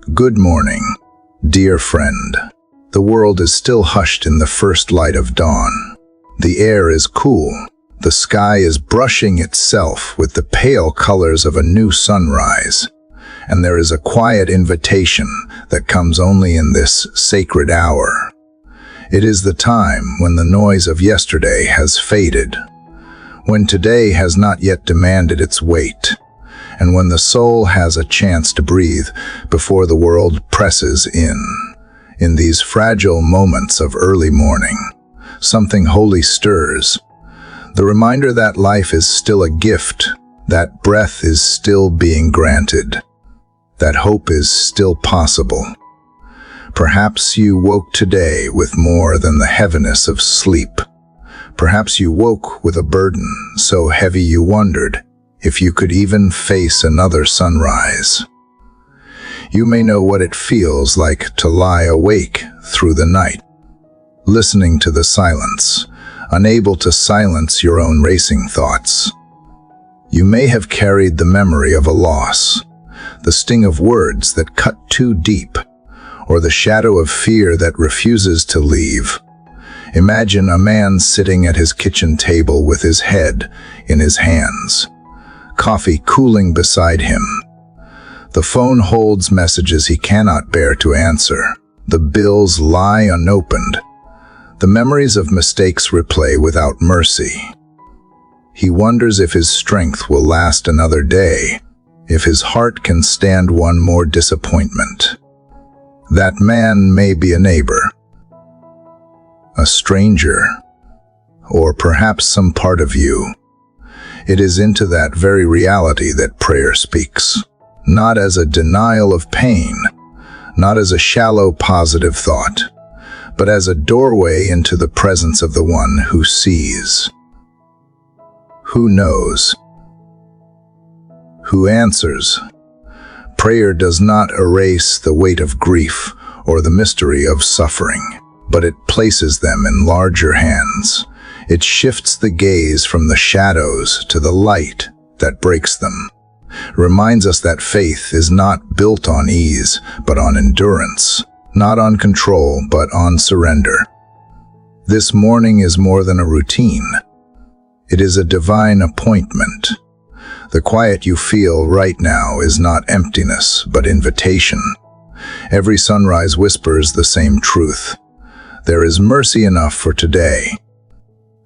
Good morning, dear friend. The world is still hushed in the first light of dawn. The air is cool. The sky is brushing itself with the pale colors of a new sunrise. And there is a quiet invitation that comes only in this sacred hour. It is the time when the noise of yesterday has faded, when today has not yet demanded its weight, and when the soul has a chance to breathe before the world presses in. In these fragile moments of early morning, something holy stirs. The reminder that life is still a gift, that breath is still being granted, that hope is still possible. Perhaps you woke today with more than the heaviness of sleep. Perhaps you woke with a burden so heavy you wondered if you could even face another sunrise. You may know what it feels like to lie awake through the night, listening to the silence, unable to silence your own racing thoughts. You may have carried the memory of a loss, the sting of words that cut too deep, or the shadow of fear that refuses to leave. Imagine a man sitting at his kitchen table with his head in his hands, coffee cooling beside him. The phone holds messages he cannot bear to answer. The bills lie unopened. The memories of mistakes replay without mercy. He wonders if his strength will last another day, if his heart can stand one more disappointment. That man may be a neighbor, a stranger, or perhaps some part of you. It is into that very reality that prayer speaks, not as a denial of pain, not as a shallow positive thought, but as a doorway into the presence of the one who sees, who knows, who answers. Prayer does not erase the weight of grief or the mystery of suffering, but it places them in larger hands. It shifts the gaze from the shadows to the light that breaks them. Reminds us that faith is not built on ease, but on endurance, not on control, but on surrender. This morning is more than a routine. It is a divine appointment. The quiet you feel right now is not emptiness, but invitation. Every sunrise whispers the same truth. There is mercy enough for today.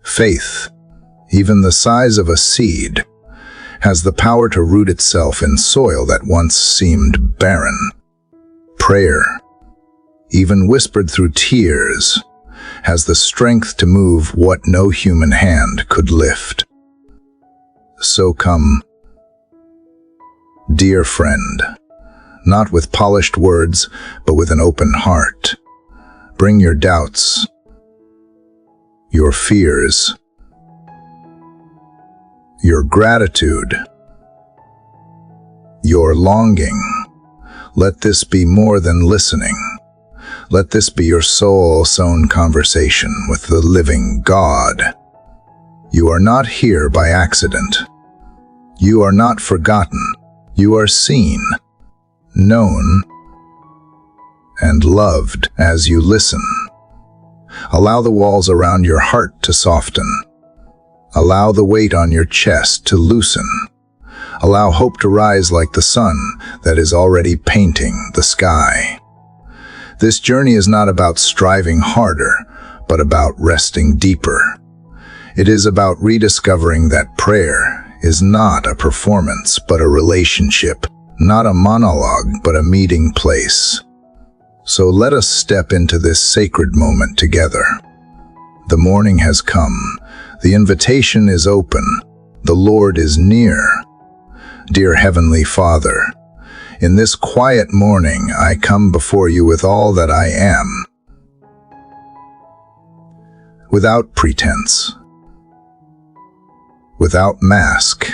Faith, even the size of a seed, has the power to root itself in soil that once seemed barren. Prayer, even whispered through tears, has the strength to move what no human hand could lift. So come, dear friend, not with polished words, but with an open heart. Bring your doubts, your fears, your gratitude, your longing. Let this be more than listening. Let this be your soul-sown conversation with the living God. You are not here by accident. You are not forgotten. You are seen, known, and loved as you listen. Allow the walls around your heart to soften. Allow the weight on your chest to loosen. Allow hope to rise like the sun that is already painting the sky. This journey is not about striving harder, but about resting deeper. It is about rediscovering that prayer is not a performance, but a relationship, not a monologue, but a meeting place. So let us step into this sacred moment together. The morning has come. The invitation is open. The Lord is near. Dear Heavenly Father, in this quiet morning I come before you with all that I am, without pretense, without mask,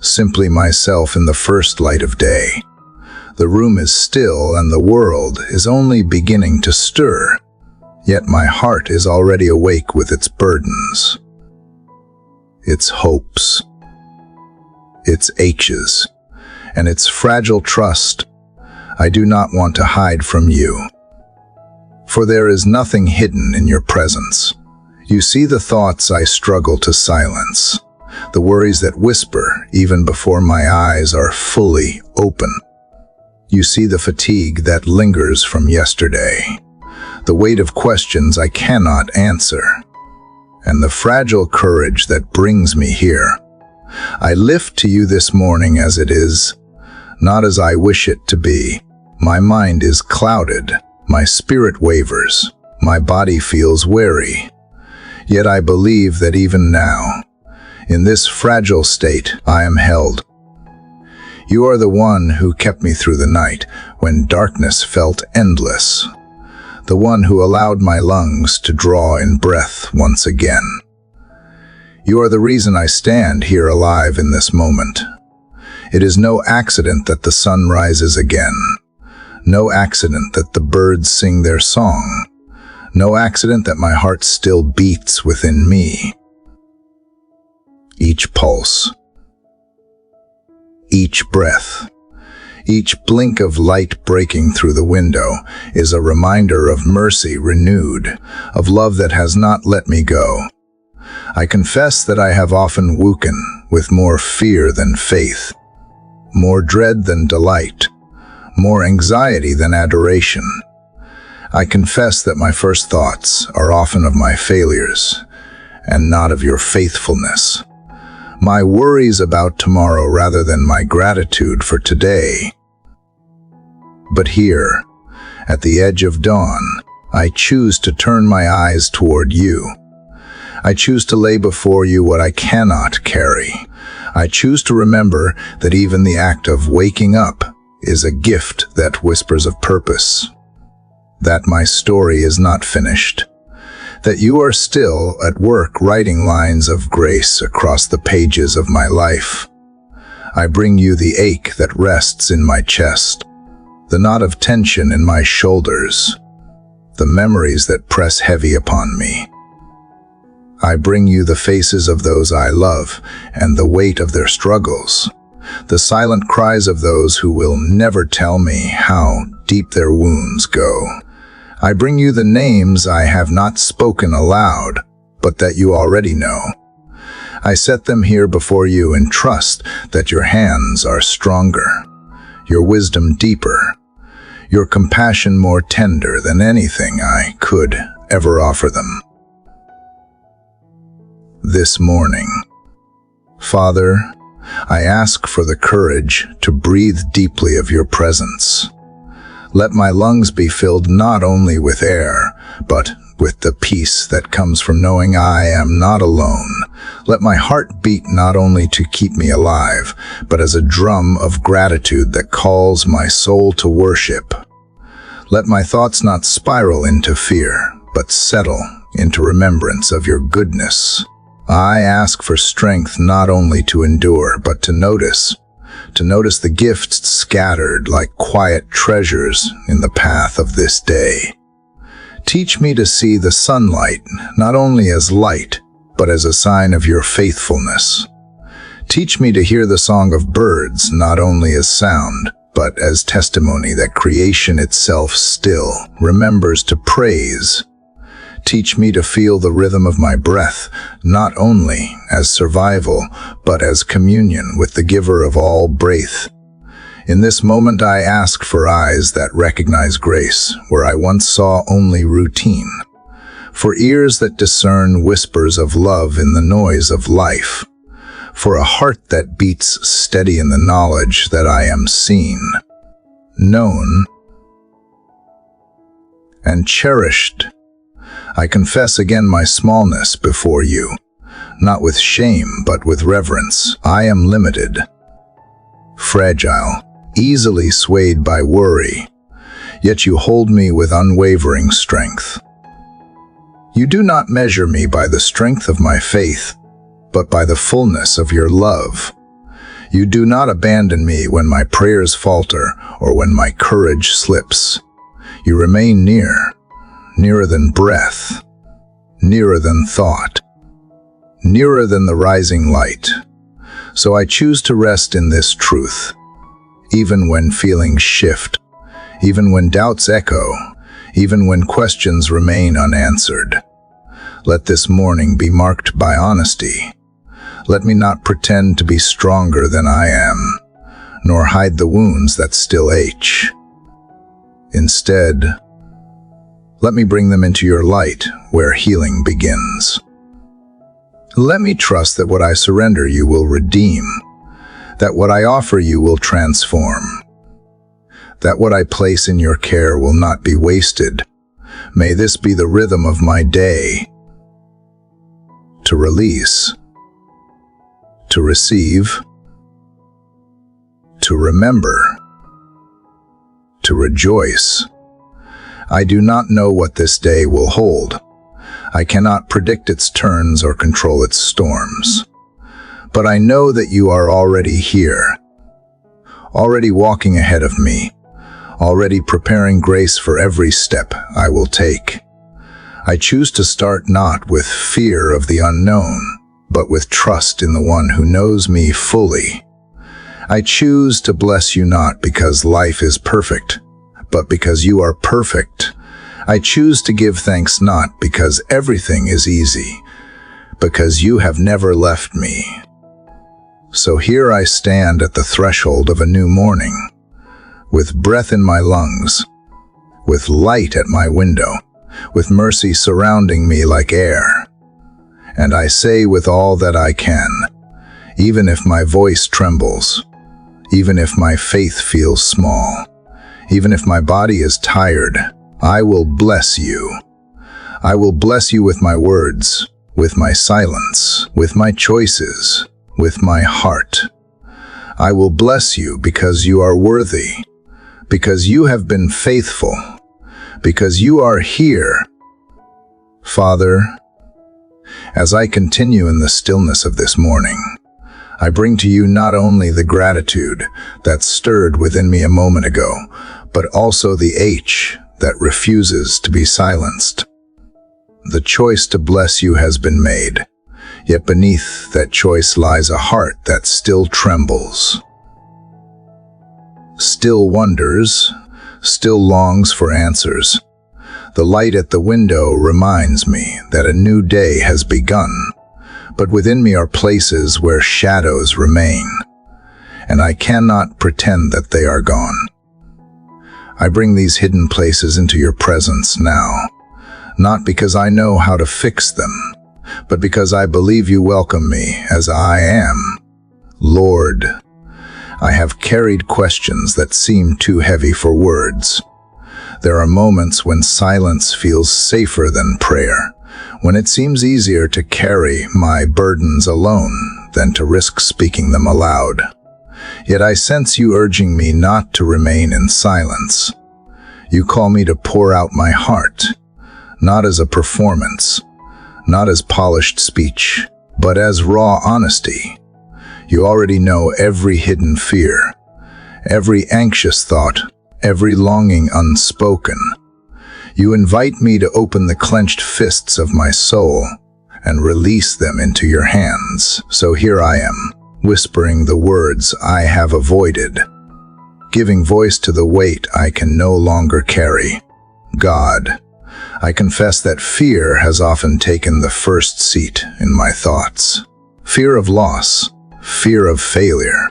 simply myself in the first light of day. The room is still and the world is only beginning to stir, yet my heart is already awake with its burdens, its hopes, its aches, and its fragile trust. I do not want to hide from you. For there is nothing hidden in your presence. You see the thoughts I struggle to silence, the worries that whisper even before my eyes are fully open. You see the fatigue that lingers from yesterday, the weight of questions I cannot answer, and the fragile courage that brings me here. I lift to you this morning as it is, not as I wish it to be. My mind is clouded, my spirit wavers, my body feels weary. Yet I believe that even now, in this fragile state, I am held. You are the one who kept me through the night when darkness felt endless, the one who allowed my lungs to draw in breath once again. You are the reason I stand here alive in this moment. It is no accident that the sun rises again, no accident that the birds sing their song, no accident that my heart still beats within me. Each pulse, each breath, each blink of light breaking through the window is a reminder of mercy renewed, of love that has not let me go. I confess that I have often woken with more fear than faith, more dread than delight, more anxiety than adoration. I confess that my first thoughts are often of my failures and not of your faithfulness, my worries about tomorrow rather than my gratitude for today. But here, at the edge of dawn, I choose to turn my eyes toward you. I choose to lay before you what I cannot carry. I choose to remember that even the act of waking up is a gift that whispers of purpose, that my story is not finished, that you are still at work writing lines of grace across the pages of my life. I bring you the ache that rests in my chest, the knot of tension in my shoulders, the memories that press heavy upon me. I bring you the faces of those I love and the weight of their struggles, the silent cries of those who will never tell me how deep their wounds go. I bring you the names I have not spoken aloud, but that you already know. I set them here before you and trust that your hands are stronger, your wisdom deeper, your compassion more tender than anything I could ever offer them. This morning, Father, I ask for the courage to breathe deeply of your presence. Let my lungs be filled not only with air, but with the peace that comes from knowing I am not alone. Let my heart beat not only to keep me alive, but as a drum of gratitude that calls my soul to worship. Let my thoughts not spiral into fear, but settle into remembrance of your goodness. I ask for strength not only to endure, but to notice the gifts scattered like quiet treasures in the path of this day. Teach me to see the sunlight not only as light, but as a sign of your faithfulness. Teach me to hear the song of birds not only as sound, but as testimony that creation itself still remembers to praise. Teach me to feel the rhythm of my breath, not only as survival, but as communion with the giver of all breath. In this moment I ask for eyes that recognize grace where I once saw only routine, for ears that discern whispers of love in the noise of life, for a heart that beats steady in the knowledge that I am seen, known, and cherished. I confess again my smallness before you, not with shame, but with reverence. I am limited, fragile, easily swayed by worry, yet you hold me with unwavering strength. You do not measure me by the strength of my faith, but by the fullness of your love. You do not abandon me when my prayers falter or when my courage slips. You remain near, nearer than breath, nearer than thought, nearer than the rising light. So I choose to rest in this truth, even when feelings shift, even when doubts echo, even when questions remain unanswered. Let this morning be marked by honesty. Let me not pretend to be stronger than I am, nor hide the wounds that still ache. Instead, let me bring them into your light where healing begins. Let me trust that what I surrender you will redeem, that what I offer you will transform, that what I place in your care will not be wasted. May this be the rhythm of my day. To release, to receive, to remember, to rejoice. I do not know what this day will hold. I cannot predict its turns or control its storms. But I know that you are already here, already walking ahead of me, already preparing grace for every step I will take. I choose to start not with fear of the unknown, but with trust in the one who knows me fully. I choose to bless you not because life is perfect, but because you are perfect. I choose to give thanks not because everything is easy, because you have never left me. So here I stand at the threshold of a new morning, with breath in my lungs, with light at my window, with mercy surrounding me like air. And I say with all that I can, even if my voice trembles, even if my faith feels small, even if my body is tired, I will bless you. I will bless you with my words, with my silence, with my choices, with my heart. I will bless you because you are worthy, because you have been faithful, because you are here. Father, as I continue in the stillness of this morning, I bring to you not only the gratitude that stirred within me a moment ago, but also the H that refuses to be silenced. The choice to bless you has been made, yet beneath that choice lies a heart that still trembles, still wonders, still longs for answers. The light at the window reminds me that a new day has begun, but within me are places where shadows remain, and I cannot pretend that they are gone. I bring these hidden places into your presence now, not because I know how to fix them, but because I believe you welcome me as I am. Lord, I have carried questions that seem too heavy for words. There are moments when silence feels safer than prayer, when it seems easier to carry my burdens alone than to risk speaking them aloud. Yet I sense you urging me not to remain in silence. You call me to pour out my heart, not as a performance, not as polished speech, but as raw honesty. You already know every hidden fear, every anxious thought, every longing unspoken. You invite me to open the clenched fists of my soul and release them into your hands. So here I am, whispering the words I have avoided, giving voice to the weight I can no longer carry. God, I confess that fear has often taken the first seat in my thoughts. Fear of loss, fear of failure,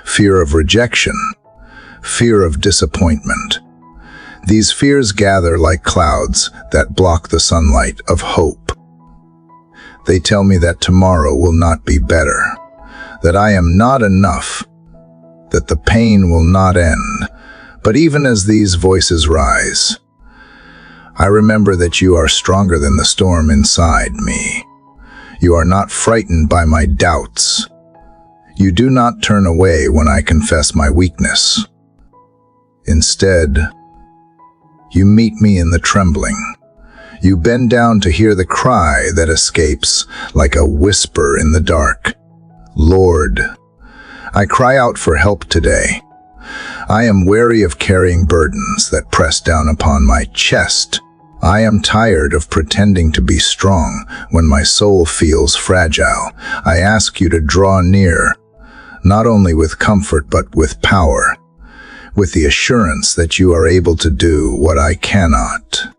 fear of rejection, fear of disappointment. These fears gather like clouds that block the sunlight of hope. They tell me that tomorrow will not be better, that I am not enough, that the pain will not end. But even as these voices rise, I remember that you are stronger than the storm inside me. You are not frightened by my doubts. You do not turn away when I confess my weakness. Instead, you meet me in the trembling. You bend down to hear the cry that escapes like a whisper in the dark. Lord, I cry out for help today. I am weary of carrying burdens that press down upon my chest. I am tired of pretending to be strong when my soul feels fragile. I ask you to draw near, not only with comfort but with power, with the assurance that you are able to do what I cannot.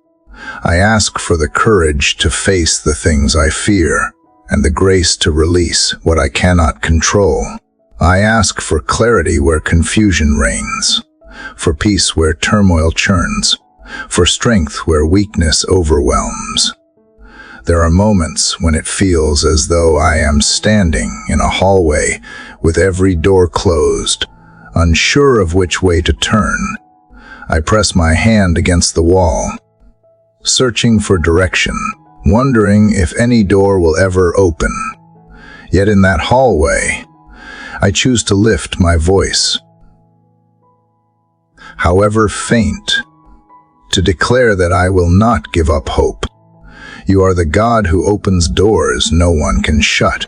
I ask for the courage to face the things I fear, and the grace to release what I cannot control. I ask for clarity where confusion reigns, for peace where turmoil churns, for strength where weakness overwhelms. There are moments when it feels as though I am standing in a hallway with every door closed, unsure of which way to turn. I press my hand against the wall, searching for direction, wondering if any door will ever open. Yet in that hallway, I choose to lift my voice, however faint, to declare that I will not give up hope. You are the God who opens doors no one can shut,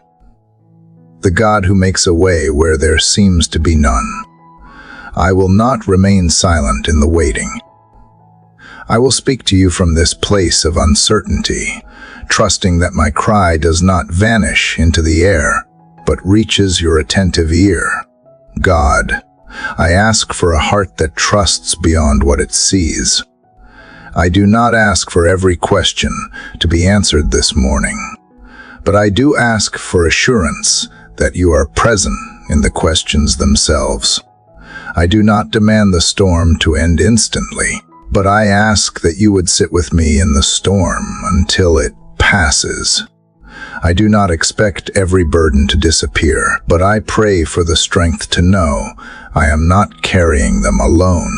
the God who makes a way where there seems to be none. I will not remain silent in the waiting. I will speak to you from this place of uncertainty, trusting that my cry does not vanish into the air, but reaches your attentive ear. God, I ask for a heart that trusts beyond what it sees. I do not ask for every question to be answered this morning, but I do ask for assurance that you are present in the questions themselves. I do not demand the storm to end instantly, but I ask that you would sit with me in the storm until it passes. I do not expect every burden to disappear, but I pray for the strength to know I am not carrying them alone.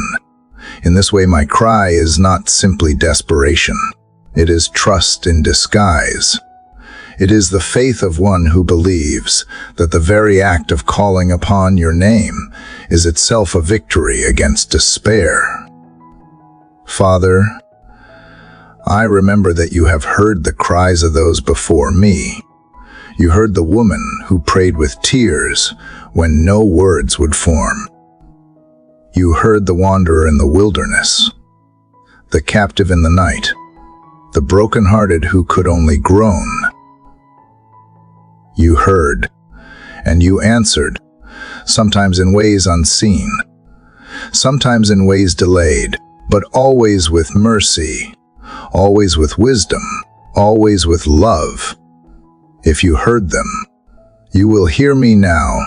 In this way, my cry is not simply desperation. It is trust in disguise. It is the faith of one who believes that the very act of calling upon your name is itself a victory against despair. Father, I remember that you have heard the cries of those before me. You heard the woman who prayed with tears when no words would form. You heard the wanderer in the wilderness, the captive in the night, the brokenhearted who could only groan. You heard, and you answered, sometimes in ways unseen, sometimes in ways delayed, but always with mercy, always with wisdom, always with love. If you heard them, you will hear me now.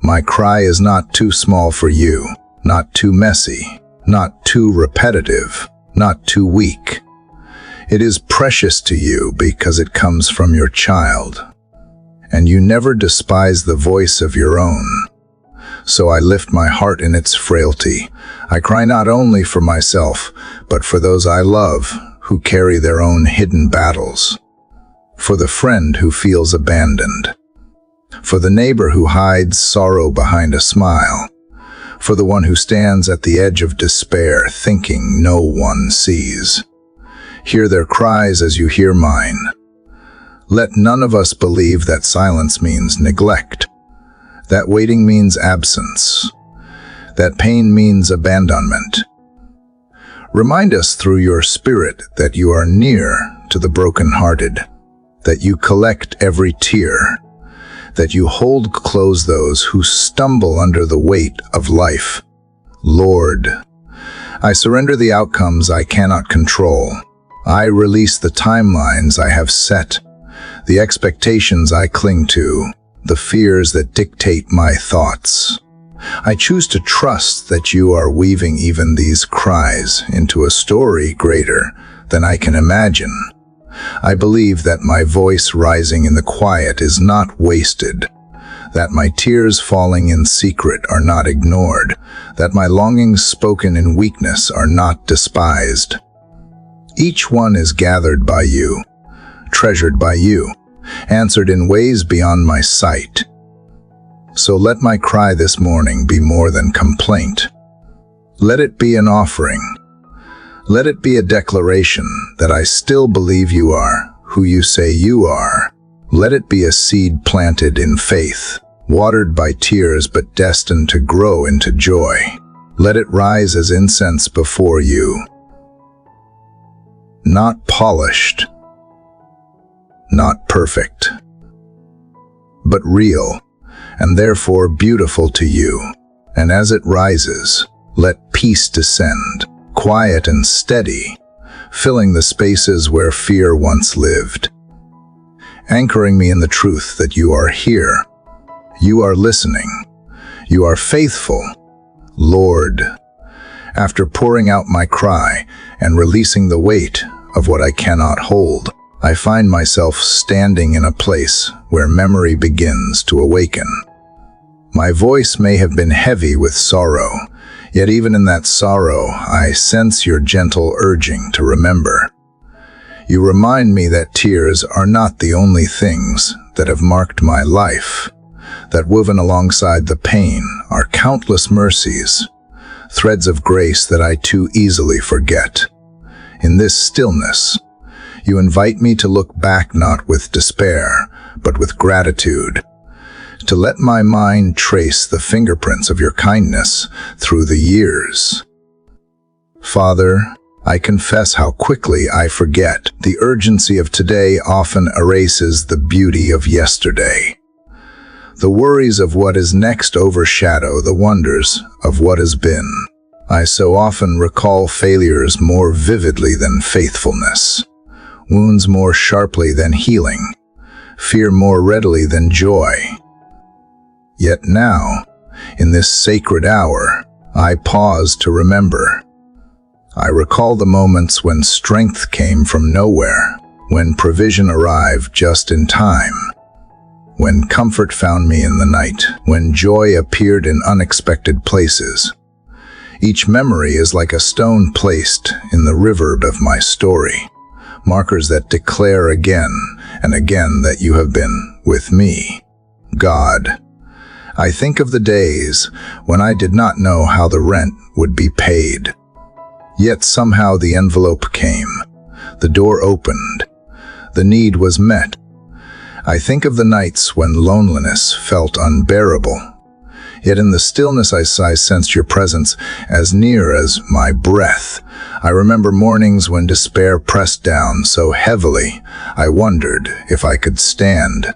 My cry is not too small for you, not too messy, not too repetitive, not too weak. It is precious to you because it comes from your child, and you never despise the voice of your own. So I lift my heart in its frailty. I cry not only for myself, but for those I love who carry their own hidden battles, for the friend who feels abandoned, for the neighbor who hides sorrow behind a smile, for the one who stands at the edge of despair thinking no one sees. Hear their cries as you hear mine. Let none of us believe that silence means neglect, that waiting means absence, that pain means abandonment. Remind us through your Spirit that you are near to the brokenhearted, that you collect every tear, that you hold close those who stumble under the weight of life. Lord, I surrender the outcomes I cannot control. I release the timelines I have set, the expectations I cling to, the fears that dictate my thoughts. I choose to trust that you are weaving even these cries into a story greater than I can imagine. I believe that my voice rising in the quiet is not wasted, that my tears falling in secret are not ignored, that my longings spoken in weakness are not despised. Each one is gathered by you, treasured by you, answered in ways beyond my sight. So let my cry this morning be more than complaint. Let it be an offering. Let it be a declaration that I still believe you are who you say you are. Let it be a seed planted in faith, watered by tears but destined to grow into joy. Let it rise as incense before you, not polished, not perfect, but real, and therefore beautiful to you. And as it rises, Let peace descend, quiet and steady, filling the spaces where fear once lived, anchoring me in the truth that you are here. You are listening. You are faithful. Lord, after pouring out my cry and releasing the weight of what I cannot hold, I find myself standing in a place where memory begins to awaken. My voice may have been heavy with sorrow, yet even in that sorrow, I sense your gentle urging to remember. You remind me that tears are not the only things that have marked my life, that woven alongside the pain are countless mercies, threads of grace that I too easily forget. In this stillness, you invite me to look back not with despair, but with gratitude, to let my mind trace the fingerprints of your kindness through the years. Father, I confess how quickly I forget. The urgency of today often erases the beauty of yesterday. The worries of what is next overshadow the wonders of what has been. I so often recall failures more vividly than faithfulness, wounds more sharply than healing, fear more readily than joy. Yet now, in this sacred hour, I pause to remember. I recall the moments when strength came from nowhere, when provision arrived just in time, when comfort found me in the night, when joy appeared in unexpected places. Each memory is like a stone placed in the river of my story, markers that declare again and again that you have been with me. God, I think of the days when I did not know how the rent would be paid. Yet somehow the envelope came, the door opened, the need was met. I think of the nights when loneliness felt unbearable. Yet in the stillness I sensed your presence as near as my breath. I remember mornings when despair pressed down so heavily, I wondered if I could stand.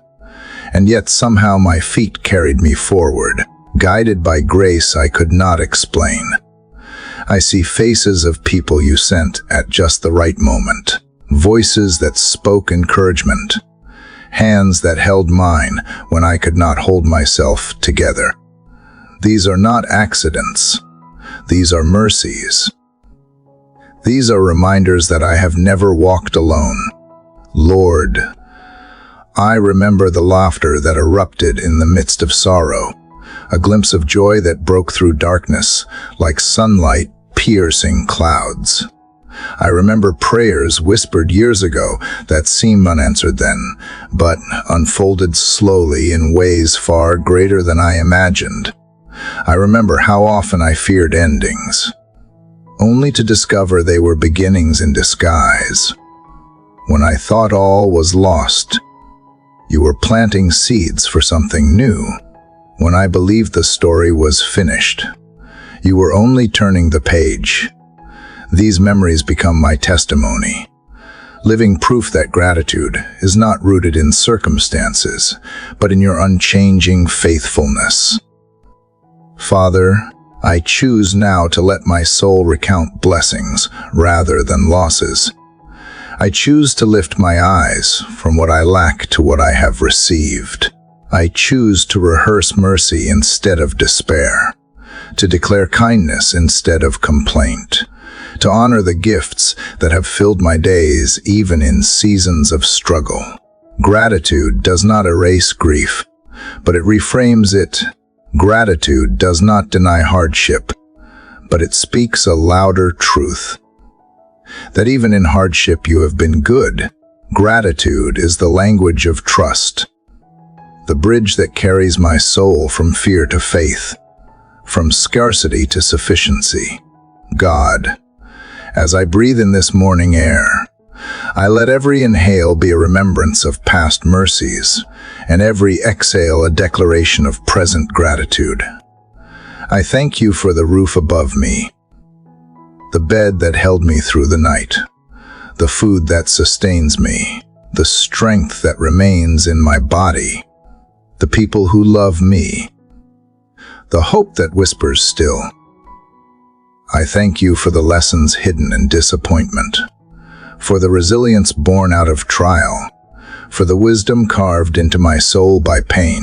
And yet somehow my feet carried me forward, guided by grace I could not explain. I see faces of people you sent at just the right moment, voices that spoke encouragement, hands that held mine when I could not hold myself together. These are not accidents. These are mercies. These are reminders that I have never walked alone. Lord, I remember the laughter that erupted in the midst of sorrow, a glimpse of joy that broke through darkness like sunlight piercing clouds. I remember prayers whispered years ago that seemed unanswered then, but unfolded slowly in ways far greater than I imagined. I remember how often I feared endings, only to discover they were beginnings in disguise. When I thought all was lost, you were planting seeds for something new. When I believed the story was finished, you were only turning the page. These memories become my testimony, living proof that gratitude is not rooted in circumstances, but in your unchanging faithfulness. Father, I choose now to let my soul recount blessings rather than losses. I choose to lift my eyes from what I lack to what I have received. I choose to rehearse mercy instead of despair, to declare kindness instead of complaint, to honor the gifts that have filled my days even in seasons of struggle. Gratitude does not erase grief, but it reframes it. Gratitude does not deny hardship, but it speaks a louder truth, that even in hardship you have been good. Gratitude is the language of trust, the bridge that carries my soul from fear to faith, from scarcity to sufficiency. God, as I breathe in this morning air, I let every inhale be a remembrance of past mercies, and every exhale a declaration of present gratitude. I thank you for the roof above me, the bed that held me through the night, the food that sustains me, the strength that remains in my body, the people who love me, the hope that whispers still. I thank you for the lessons hidden in disappointment, for the resilience born out of trial, for the wisdom carved into my soul by pain.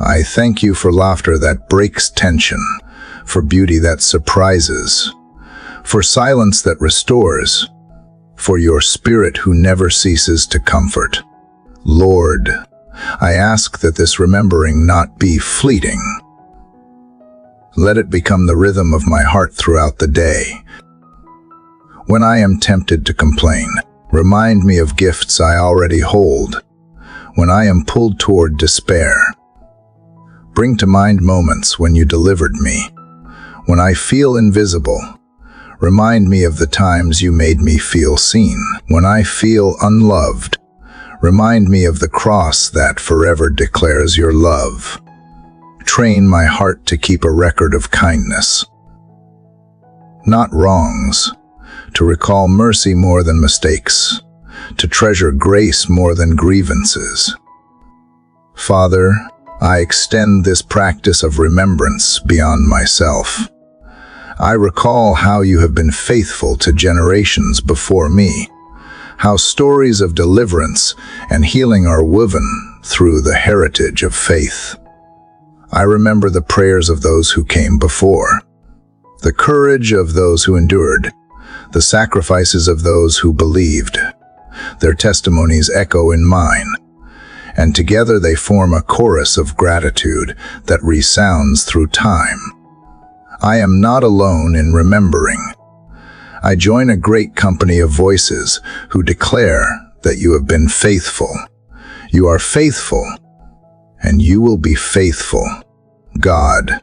I thank you for laughter that breaks tension, for beauty that surprises, for silence that restores, for your Spirit who never ceases to comfort. Lord, I ask that this remembering not be fleeting. Let it become the rhythm of my heart throughout the day. When I am tempted to complain, remind me of gifts I already hold. When I am pulled toward despair, bring to mind moments when you delivered me. When I feel invisible, remind me of the times you made me feel seen. When I feel unloved, remind me of the cross that forever declares your love. Train my heart to keep a record of kindness, not wrongs, to recall mercy more than mistakes, to treasure grace more than grievances. Father, I extend this practice of remembrance beyond myself. I recall how you have been faithful to generations before me, how stories of deliverance and healing are woven through the heritage of faith. I remember the prayers of those who came before, the courage of those who endured, the sacrifices of those who believed. Their testimonies echo in mine, and together they form a chorus of gratitude that resounds through time. I am not alone in remembering. I join a great company of voices who declare that you have been faithful. You are faithful, and you will be faithful. God,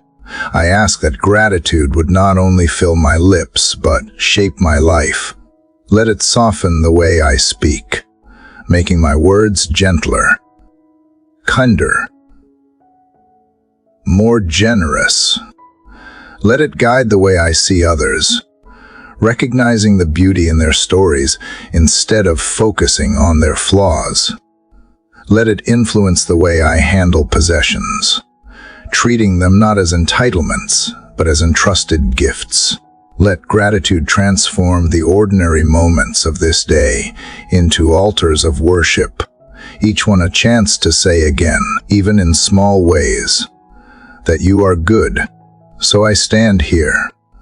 I ask that gratitude would not only fill my lips, but shape my life. Let it soften the way I speak, making my words gentler, kinder, more generous. Let it guide the way I see others, recognizing the beauty in their stories instead of focusing on their flaws. Let it influence the way I handle possessions, treating them not as entitlements, but as entrusted gifts. Let gratitude transform the ordinary moments of this day into altars of worship, each one a chance to say again, even in small ways, that you are good. So I stand here,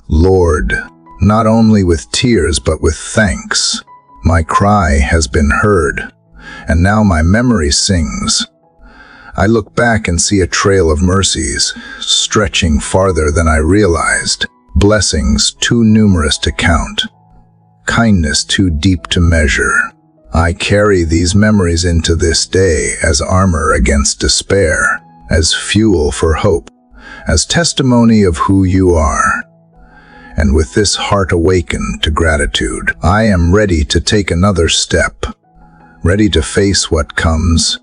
Lord, not only with tears but with thanks. My cry has been heard, and now my memory sings. I look back and see a trail of mercies, stretching farther than I realized, blessings too numerous to count, kindness too deep to measure. I carry these memories into this day as armor against despair, as fuel for hope, as testimony of who you are. And with this heart awakened to gratitude, I am ready to take another step, ready to face what comes,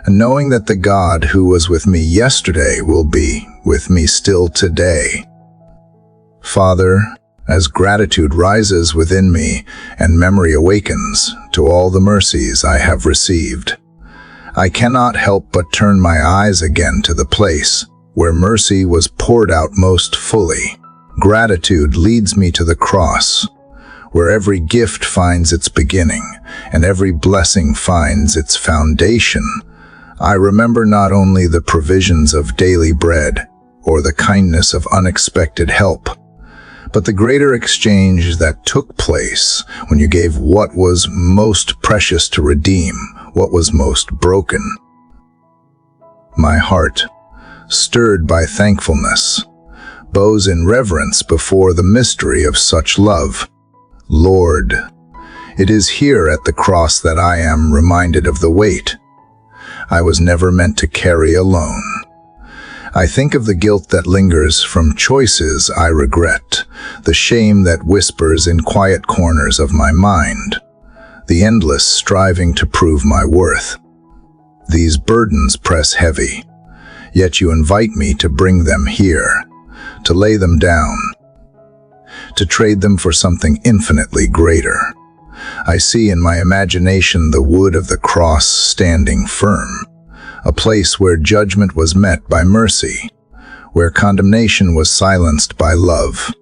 and knowing that the God who was with me yesterday will be with me still today. Father, as gratitude rises within me and memory awakens to all the mercies I have received, I cannot help but turn my eyes again to the place where mercy was poured out most fully. Gratitude leads me to the cross, where every gift finds its beginning and every blessing finds its foundation. I remember not only the provisions of daily bread or the kindness of unexpected help, but the greater exchange that took place when you gave what was most precious to redeem what was most broken. My heart, stirred by thankfulness, bows in reverence before the mystery of such love. Lord, it is here at the cross that I am reminded of the weight I was never meant to carry alone. I think of the guilt that lingers from choices I regret, the shame that whispers in quiet corners of my mind, the endless striving to prove my worth. These burdens press heavy, yet you invite me to bring them here, to lay them down, to trade them for something infinitely greater. I see in my imagination the wood of the cross standing firm, a place where judgment was met by mercy, where condemnation was silenced by love,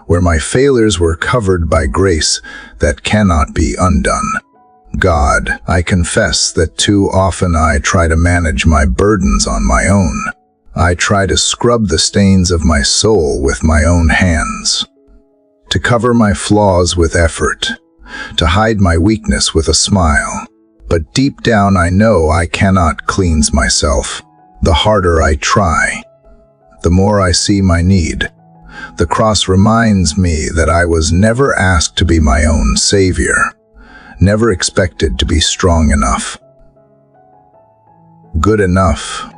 where my failures were covered by grace that cannot be undone. God, I confess that too often I try to manage my burdens on my own. I try to scrub the stains of my soul with my own hands, to cover my flaws with effort, to hide my weakness with a smile. But deep down I know I cannot cleanse myself. The harder I try, the more I see my need. The cross reminds me that I was never asked to be my own savior, never expected to be strong enough, good enough,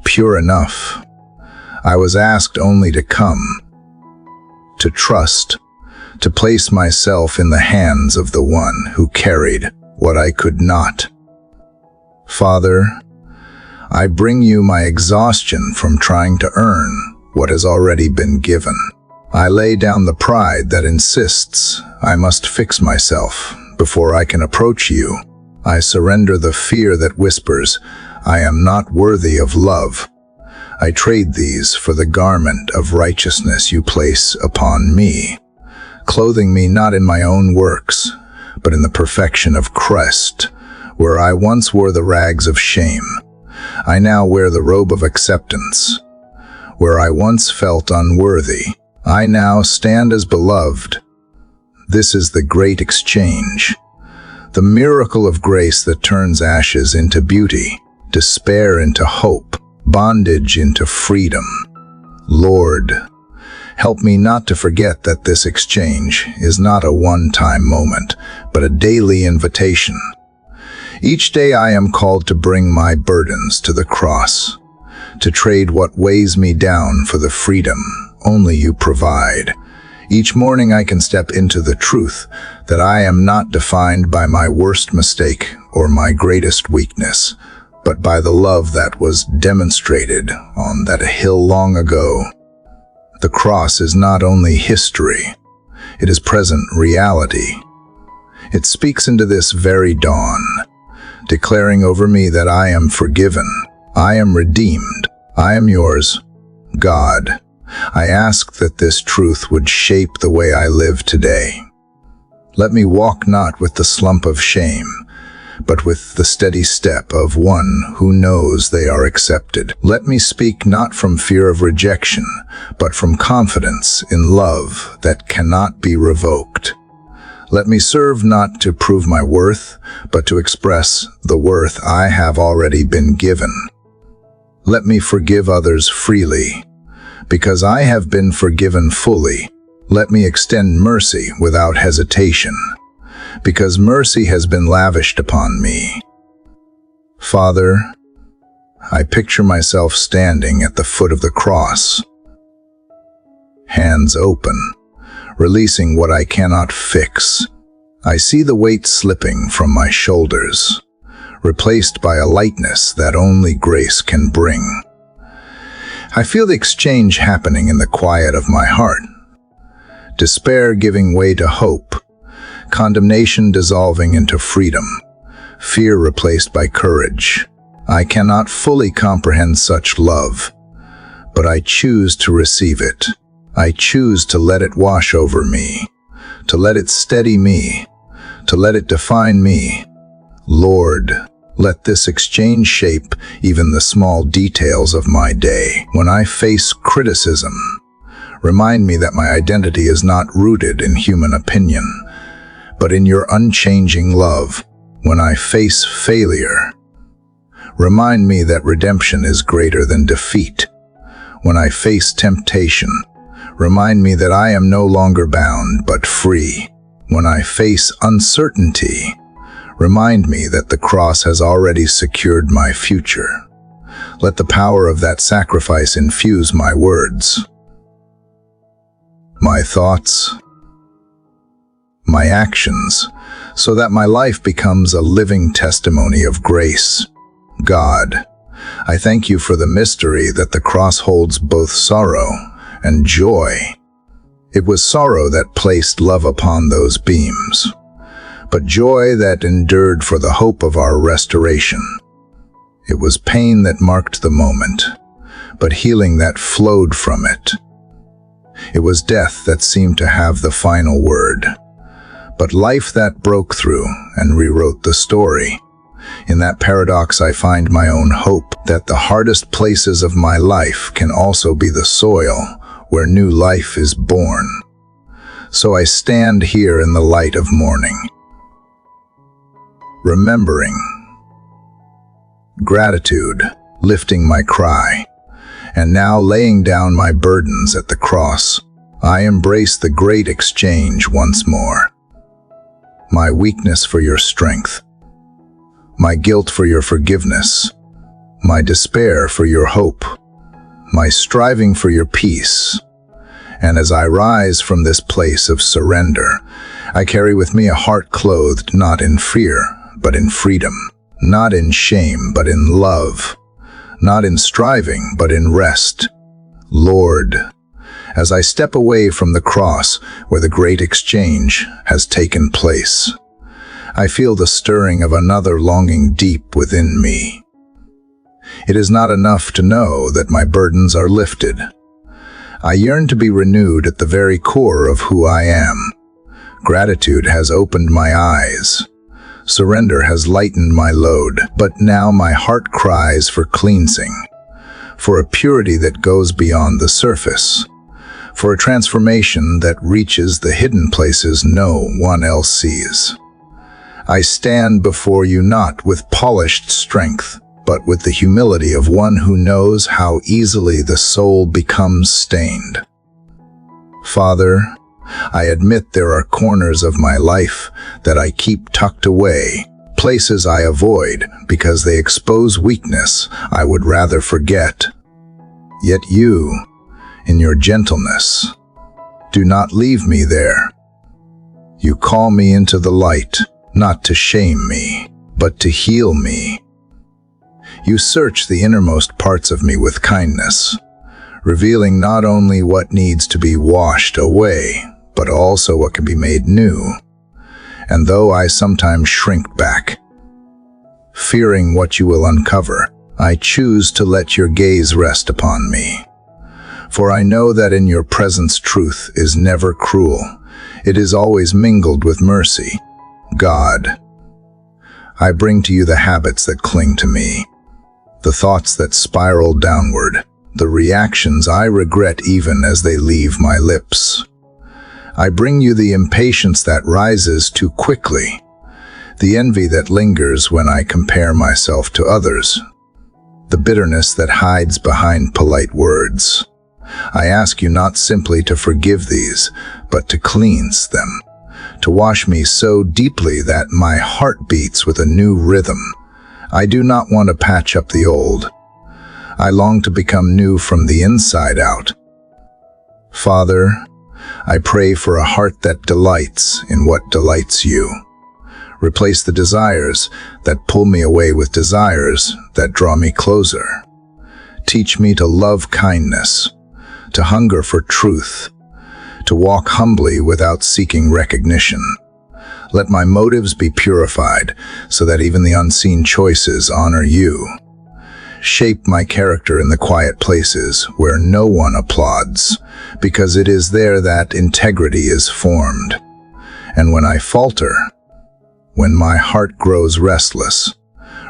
pure enough. I was asked only to come, to trust, to place myself in the hands of the one who carried what I could not. Father, I bring you my exhaustion from trying to earn what has already been given. I lay down the pride that insists I must fix myself before I can approach you. I surrender the fear that whispers, I am not worthy of love. I trade these for the garment of righteousness you place upon me, clothing me not in my own works, but in the perfection of Christ. Where I once wore the rags of shame, I now wear the robe of acceptance. Where I once felt unworthy, I now stand as beloved. This is the great exchange, the miracle of grace that turns ashes into beauty, despair into hope, bondage into freedom. Lord, help me not to forget that this exchange is not a one-time moment, but a daily invitation. Each day I am called to bring my burdens to the cross, to trade what weighs me down for the freedom only you provide. Each morning I can step into the truth that I am not defined by my worst mistake or my greatest weakness, but by the love that was demonstrated on that hill long ago. The cross is not only history, it is present reality. It speaks into this very dawn, declaring over me that I am forgiven, I am redeemed, I am yours. God, I ask that this truth would shape the way I live today. Let me walk not with the slump of shame, but with the steady step of one who knows they are accepted. Let me speak not from fear of rejection, but from confidence in love that cannot be revoked. Let me serve not to prove my worth, but to express the worth I have already been given. Let me forgive others freely, because I have been forgiven fully. Let me extend mercy without hesitation, because mercy has been lavished upon me. Father, I picture myself standing at the foot of the cross, hands open, releasing what I cannot fix. I see the weight slipping from my shoulders, replaced by a lightness that only grace can bring. I feel the exchange happening in the quiet of my heart, despair giving way to hope, condemnation dissolving into freedom, fear replaced by courage. I cannot fully comprehend such love, but I choose to receive it. I choose to let it wash over me, to let it steady me, to let it define me. Lord, let this exchange shape even the small details of my day. When I face criticism, remind me that my identity is not rooted in human opinion, but in your unchanging love. When I face failure, remind me that redemption is greater than defeat. When I face temptation, remind me that I am no longer bound but free. When I face uncertainty, remind me that the cross has already secured my future. Let the power of that sacrifice infuse my words, my thoughts, my actions, so that my life becomes a living testimony of grace. God, I thank you for the mystery that the cross holds both sorrow and joy. It was sorrow that placed love upon those beams, but joy that endured for the hope of our restoration. It was pain that marked the moment, but healing that flowed from it. It was death that seemed to have the final word, but life that broke through and rewrote the story. In that paradox, I find my own hope that the hardest places of my life can also be the soil where new life is born. So I stand here in the light of morning, remembering, gratitude, lifting my cry, and now laying down my burdens at the cross. I embrace the great exchange once more. My weakness for your strength, my guilt for your forgiveness, my despair for your hope, my striving for your peace. And as I rise from this place of surrender, I carry with me a heart clothed not in fear, but in freedom, not in shame, but in love, not in striving, but in rest. Lord, as I step away from the cross where the great exchange has taken place, I feel the stirring of another longing deep within me. It is not enough to know that my burdens are lifted. I yearn to be renewed at the very core of who I am. Gratitude has opened my eyes. Surrender has lightened my load, but now my heart cries for cleansing, for a purity that goes beyond the surface, for a transformation that reaches the hidden places no one else sees. I stand before you not with polished strength, but with the humility of one who knows how easily the soul becomes stained. Father, I admit there are corners of my life that I keep tucked away, places I avoid because they expose weakness I would rather forget. Yet you, in your gentleness, do not leave me there. You call me into the light, not to shame me, but to heal me. You search the innermost parts of me with kindness, revealing not only what needs to be washed away, but also what can be made new. And though I sometimes shrink back, fearing what you will uncover, I choose to let your gaze rest upon me. For I know that in your presence truth is never cruel. It is always mingled with mercy. God, I bring to you the habits that cling to me, the thoughts that spiral downward, the reactions I regret even as they leave my lips. I bring you the impatience that rises too quickly, the envy that lingers when I compare myself to others, the bitterness that hides behind polite words. I ask you not simply to forgive these, but to cleanse them, to wash me so deeply that my heart beats with a new rhythm. I do not want to patch up the old. I long to become new from the inside out. Father, I pray for a heart that delights in what delights you. Replace the desires that pull me away with desires that draw me closer. Teach me to love kindness, to hunger for truth, to walk humbly without seeking recognition. Let my motives be purified so that even the unseen choices honor you. Shape my character in the quiet places where no one applauds, because it is there that integrity is formed. And when I falter, when my heart grows restless,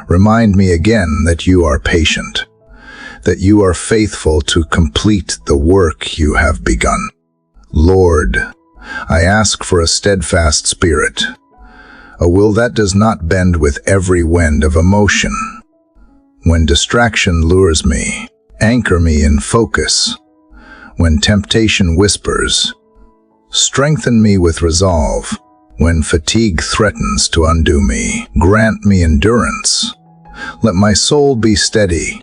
remind me again that you are patient, that you are faithful to complete the work you have begun. Lord, I ask for a steadfast spirit, a will that does not bend with every wind of emotion. When distraction lures me, anchor me in focus. When temptation whispers, strengthen me with resolve. When fatigue threatens to undo me, grant me endurance. Let my soul be steady,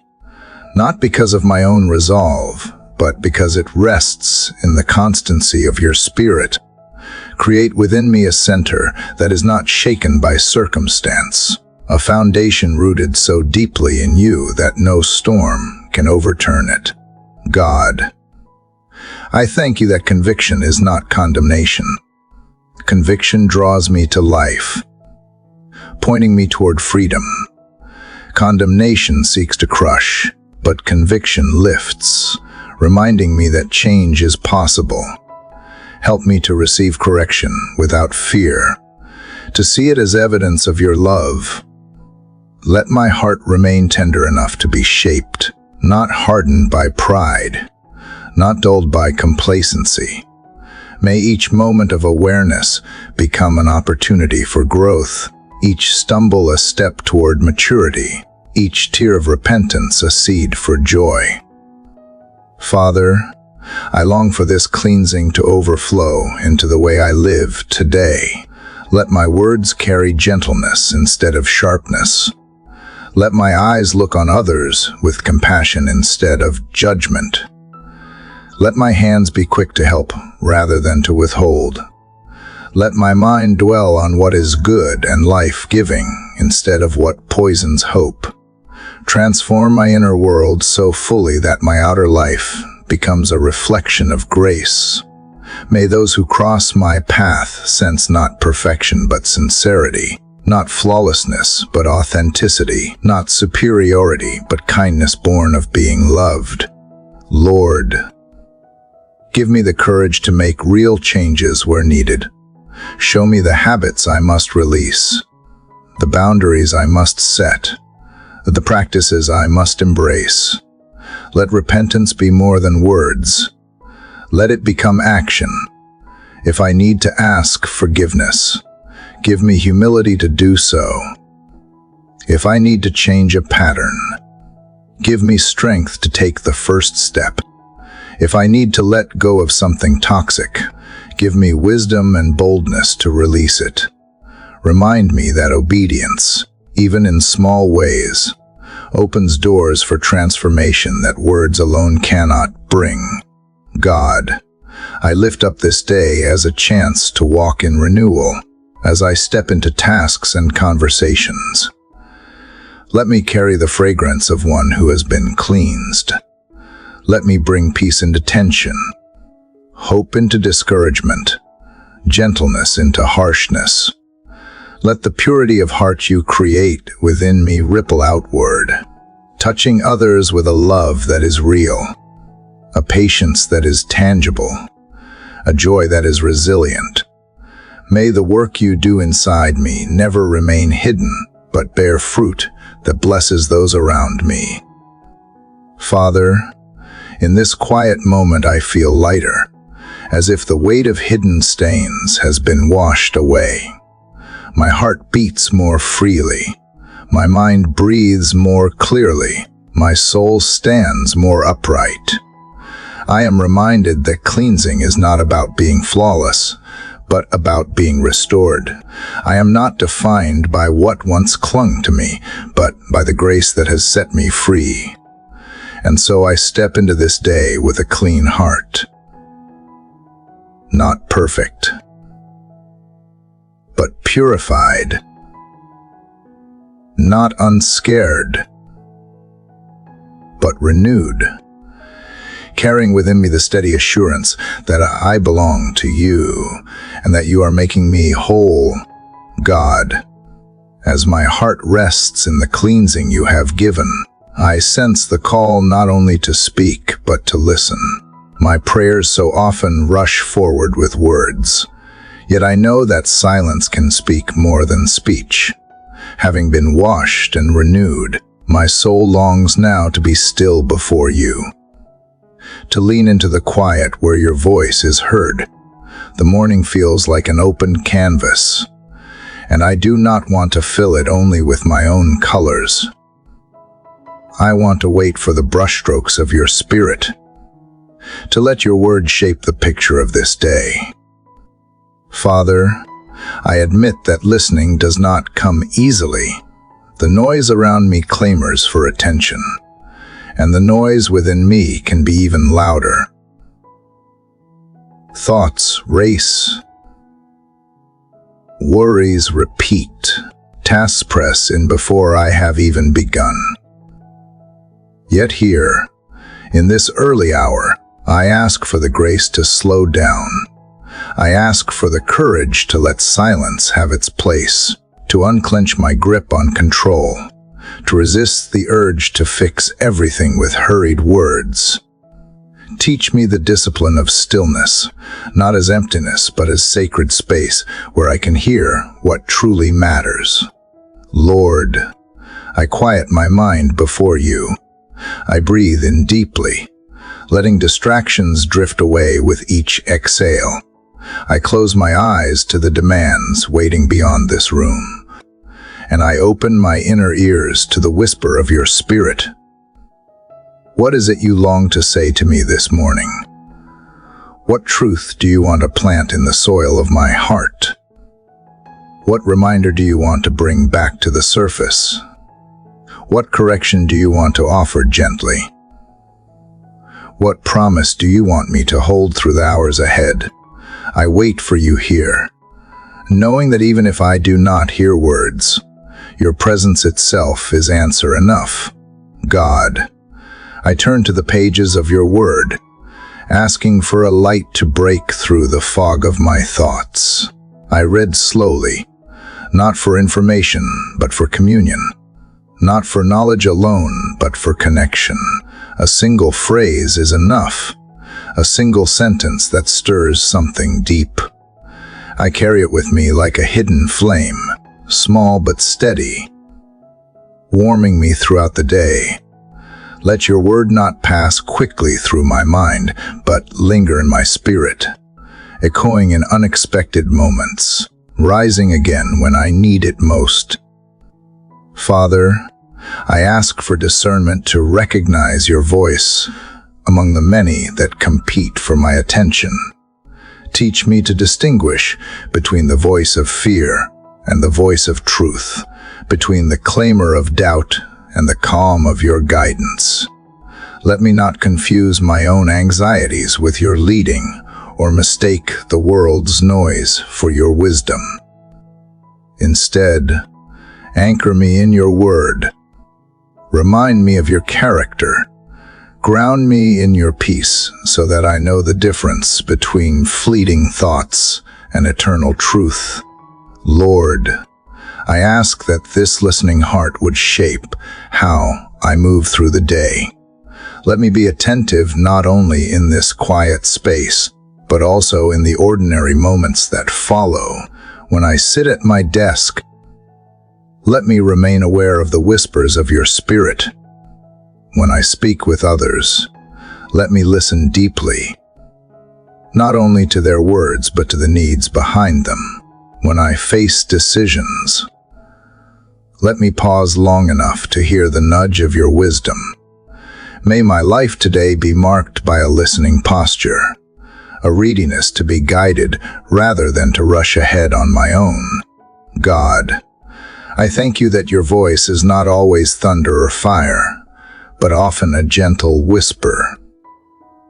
not because of my own resolve, but because it rests in the constancy of your Spirit. Create within me a center that is not shaken by circumstance, a foundation rooted so deeply in you that no storm can overturn it. God, I thank you that conviction is not condemnation. Conviction draws me to life, pointing me toward freedom. Condemnation seeks to crush, but conviction lifts, reminding me that change is possible. Help me to receive correction without fear, to see it as evidence of your love. Let my heart remain tender enough to be shaped, not hardened by pride, not dulled by complacency. May each moment of awareness become an opportunity for growth, each stumble a step toward maturity, each tear of repentance a seed for joy. Father, I long for this cleansing to overflow into the way I live today. Let my words carry gentleness instead of sharpness. Let my eyes look on others with compassion instead of judgment. Let my hands be quick to help rather than to withhold. Let my mind dwell on what is good and life-giving instead of what poisons hope. Transform my inner world so fully that my outer life becomes a reflection of grace. May those who cross my path sense not perfection but sincerity, not flawlessness but authenticity, not superiority but kindness born of being loved. Lord, give me the courage to make real changes where needed. Show me the habits I must release, the boundaries I must set, the practices I must embrace. Let repentance be more than words. Let it become action. If I need to ask forgiveness, give me humility to do so. If I need to change a pattern, give me strength to take the first step. If I need to let go of something toxic, give me wisdom and boldness to release it. Remind me that obedience, even in small ways, opens doors for transformation that words alone cannot bring. God, I lift up this day as a chance to walk in renewal, as I step into tasks and conversations. Let me carry the fragrance of one who has been cleansed. Let me bring peace into tension, hope into discouragement, gentleness into harshness. Let the purity of heart you create within me ripple outward, touching others with a love that is real, a patience that is tangible, a joy that is resilient. May the work you do inside me never remain hidden, but bear fruit that blesses those around me. Father, in this quiet moment I feel lighter, as if the weight of hidden stains has been washed away. My heart beats more freely, my mind breathes more clearly, my soul stands more upright. I am reminded that cleansing is not about being flawless, but about being restored. I am not defined by what once clung to me, but by the grace that has set me free. And so I step into this day with a clean heart. Not perfect, but purified. Not unscared, but renewed. Carrying within me the steady assurance that I belong to you and that you are making me whole. God, as my heart rests in the cleansing you have given, I sense the call not only to speak, but to listen. My prayers so often rush forward with words, yet I know that silence can speak more than speech. Having been washed and renewed, my soul longs now to be still before you, to lean into the quiet where your voice is heard. The morning feels like an open canvas, and I do not want to fill it only with my own colors. I want to wait for the brushstrokes of your spirit, to let your word shape the picture of this day. Father, I admit that listening does not come easily. The noise around me clamors for attention, and the noise within me can be even louder. Thoughts race, worries repeat, tasks press in before I have even begun. Yet here, in this early hour, I ask for the grace to slow down. I ask for the courage to let silence have its place, to unclench my grip on control, to resist the urge to fix everything with hurried words. Teach me the discipline of stillness, not as emptiness, but as sacred space where I can hear what truly matters. Lord, I quiet my mind before you. I breathe in deeply, letting distractions drift away with each exhale. I close my eyes to the demands waiting beyond this room, and I open my inner ears to the whisper of your spirit. What is it you long to say to me this morning? What truth do you want to plant in the soil of my heart? What reminder do you want to bring back to the surface? What correction do you want to offer gently? What promise do you want me to hold through the hours ahead? I wait for you here, knowing that even if I do not hear words, your presence itself is answer enough. God, I turn to the pages of your word, asking for a light to break through the fog of my thoughts. I read slowly, not for information, but for communion. Not for knowledge alone, but for connection. A single phrase is enough, a single sentence that stirs something deep. I carry it with me like a hidden flame, small but steady, warming me throughout the day. Let your word not pass quickly through my mind, but linger in my spirit, echoing in unexpected moments, rising again when I need it most. Father, I ask for discernment to recognize your voice among the many that compete for my attention. Teach me to distinguish between the voice of fear and the voice of truth, between the clamor of doubt and the calm of your guidance. Let me not confuse my own anxieties with your leading, or mistake the world's noise for your wisdom. Instead, anchor me in your word. Remind me of your character. Ground me in your peace so that I know the difference between fleeting thoughts and eternal truth. Lord, I ask that this listening heart would shape how I move through the day. Let me be attentive not only in this quiet space, but also in the ordinary moments that follow. When I sit at my desk, let me remain aware of the whispers of your spirit. When I speak with others, let me listen deeply, not only to their words, but to the needs behind them. When I face decisions, let me pause long enough to hear the nudge of your wisdom. May my life today be marked by a listening posture, a readiness to be guided rather than to rush ahead on my own. God, I thank you that your voice is not always thunder or fire, but often a gentle whisper.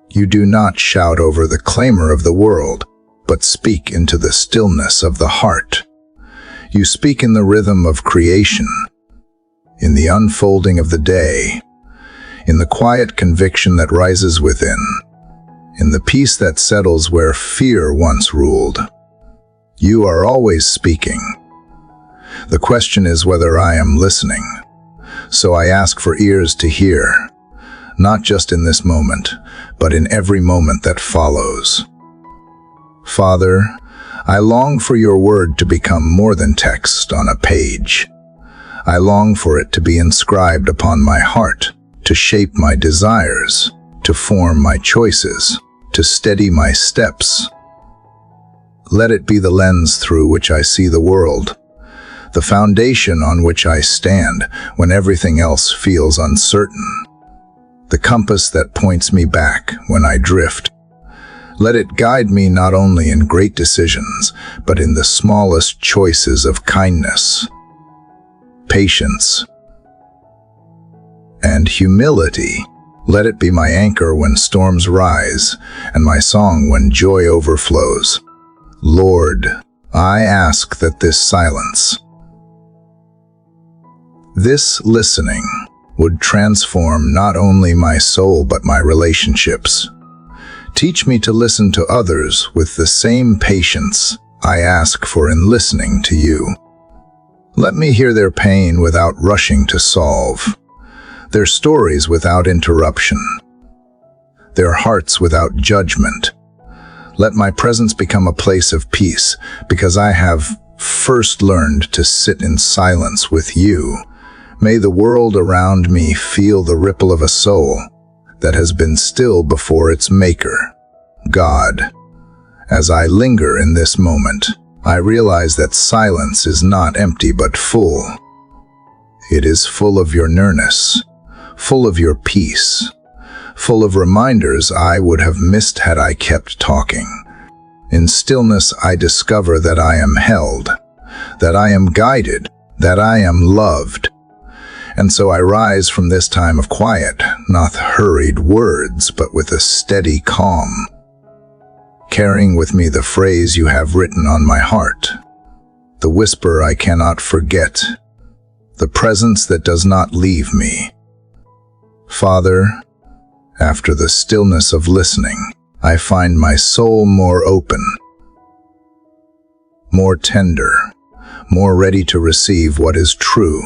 You do not shout over the clamor of the world, but speak into the stillness of the heart. You speak in the rhythm of creation, in the unfolding of the day, in the quiet conviction that rises within, in the peace that settles where fear once ruled. You are always speaking. The question is whether I am listening. So I ask for ears to hear, not just in this moment, but in every moment that follows. Father, I long for your word to become more than text on a page. I long for it to be inscribed upon my heart, to shape my desires, to form my choices, to steady my steps. Let it be the lens through which I see the world, the foundation on which I stand when everything else feels uncertain, the compass that points me back when I drift. Let it guide me not only in great decisions, but in the smallest choices of kindness, patience, and humility. Let it be my anchor when storms rise, and my song when joy overflows. Lord, I ask that this silence, this listening, would transform not only my soul but my relationships. Teach me to listen to others with the same patience I ask for in listening to you. Let me hear their pain without rushing to solve, their stories without interruption, their hearts without judgment. Let my presence become a place of peace, because I have first learned to sit in silence with you. May the world around me feel the ripple of a soul that has been still before its maker. God, as I linger in this moment, I realize that silence is not empty but full. It is full of your nearness, full of your peace, full of reminders I would have missed had I kept talking. In stillness I discover that I am held, that I am guided, that I am loved. And so I rise from this time of quiet, not hurried words, but with a steady calm, carrying with me the phrase you have written on my heart, the whisper I cannot forget, the presence that does not leave me. Father, after the stillness of listening, I find my soul more open, more tender, more ready to receive what is true.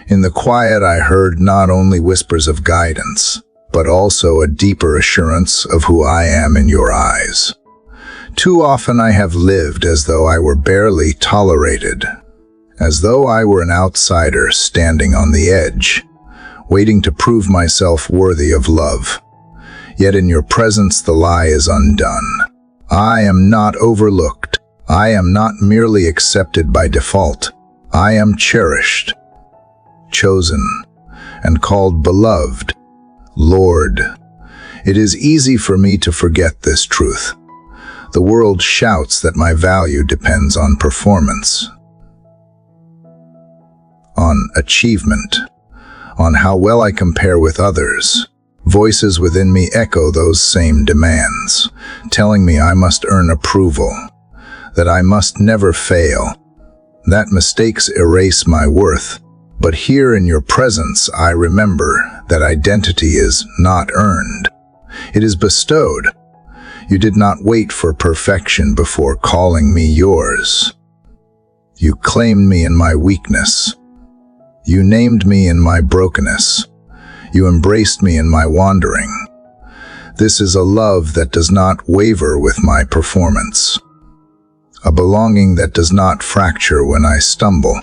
In the quiet I heard not only whispers of guidance, but also a deeper assurance of who I am in your eyes. Too often I have lived as though I were barely tolerated, as though I were an outsider standing on the edge, waiting to prove myself worthy of love. Yet in your presence the lie is undone. I am not overlooked. I am not merely accepted by default. I am cherished, chosen, and called beloved. Lord, it is easy for me to forget this truth. The world shouts that my value depends on performance, on achievement, on how well I compare with others. Voices within me echo those same demands, telling me I must earn approval, that I must never fail, that mistakes erase my worth. But here in your presence I remember that identity is not earned. It is bestowed. You did not wait for perfection before calling me yours. You claimed me in my weakness. You named me in my brokenness. You embraced me in my wandering. This is a love that does not waver with my performance, a belonging that does not fracture when I stumble.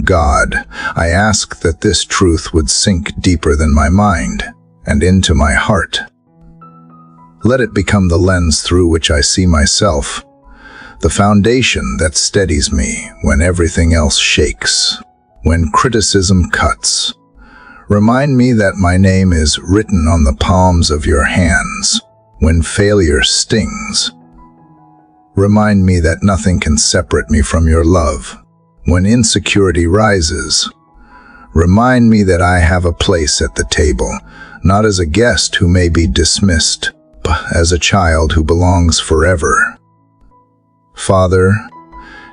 God, I ask that this truth would sink deeper than my mind and into my heart. Let it become the lens through which I see myself, the foundation that steadies me when everything else shakes, when criticism cuts. Remind me that my name is written on the palms of your hands when failure stings. Remind me that nothing can separate me from your love when insecurity rises. Remind me that I have a place at the table, not as a guest who may be dismissed, but as a child who belongs forever. Father,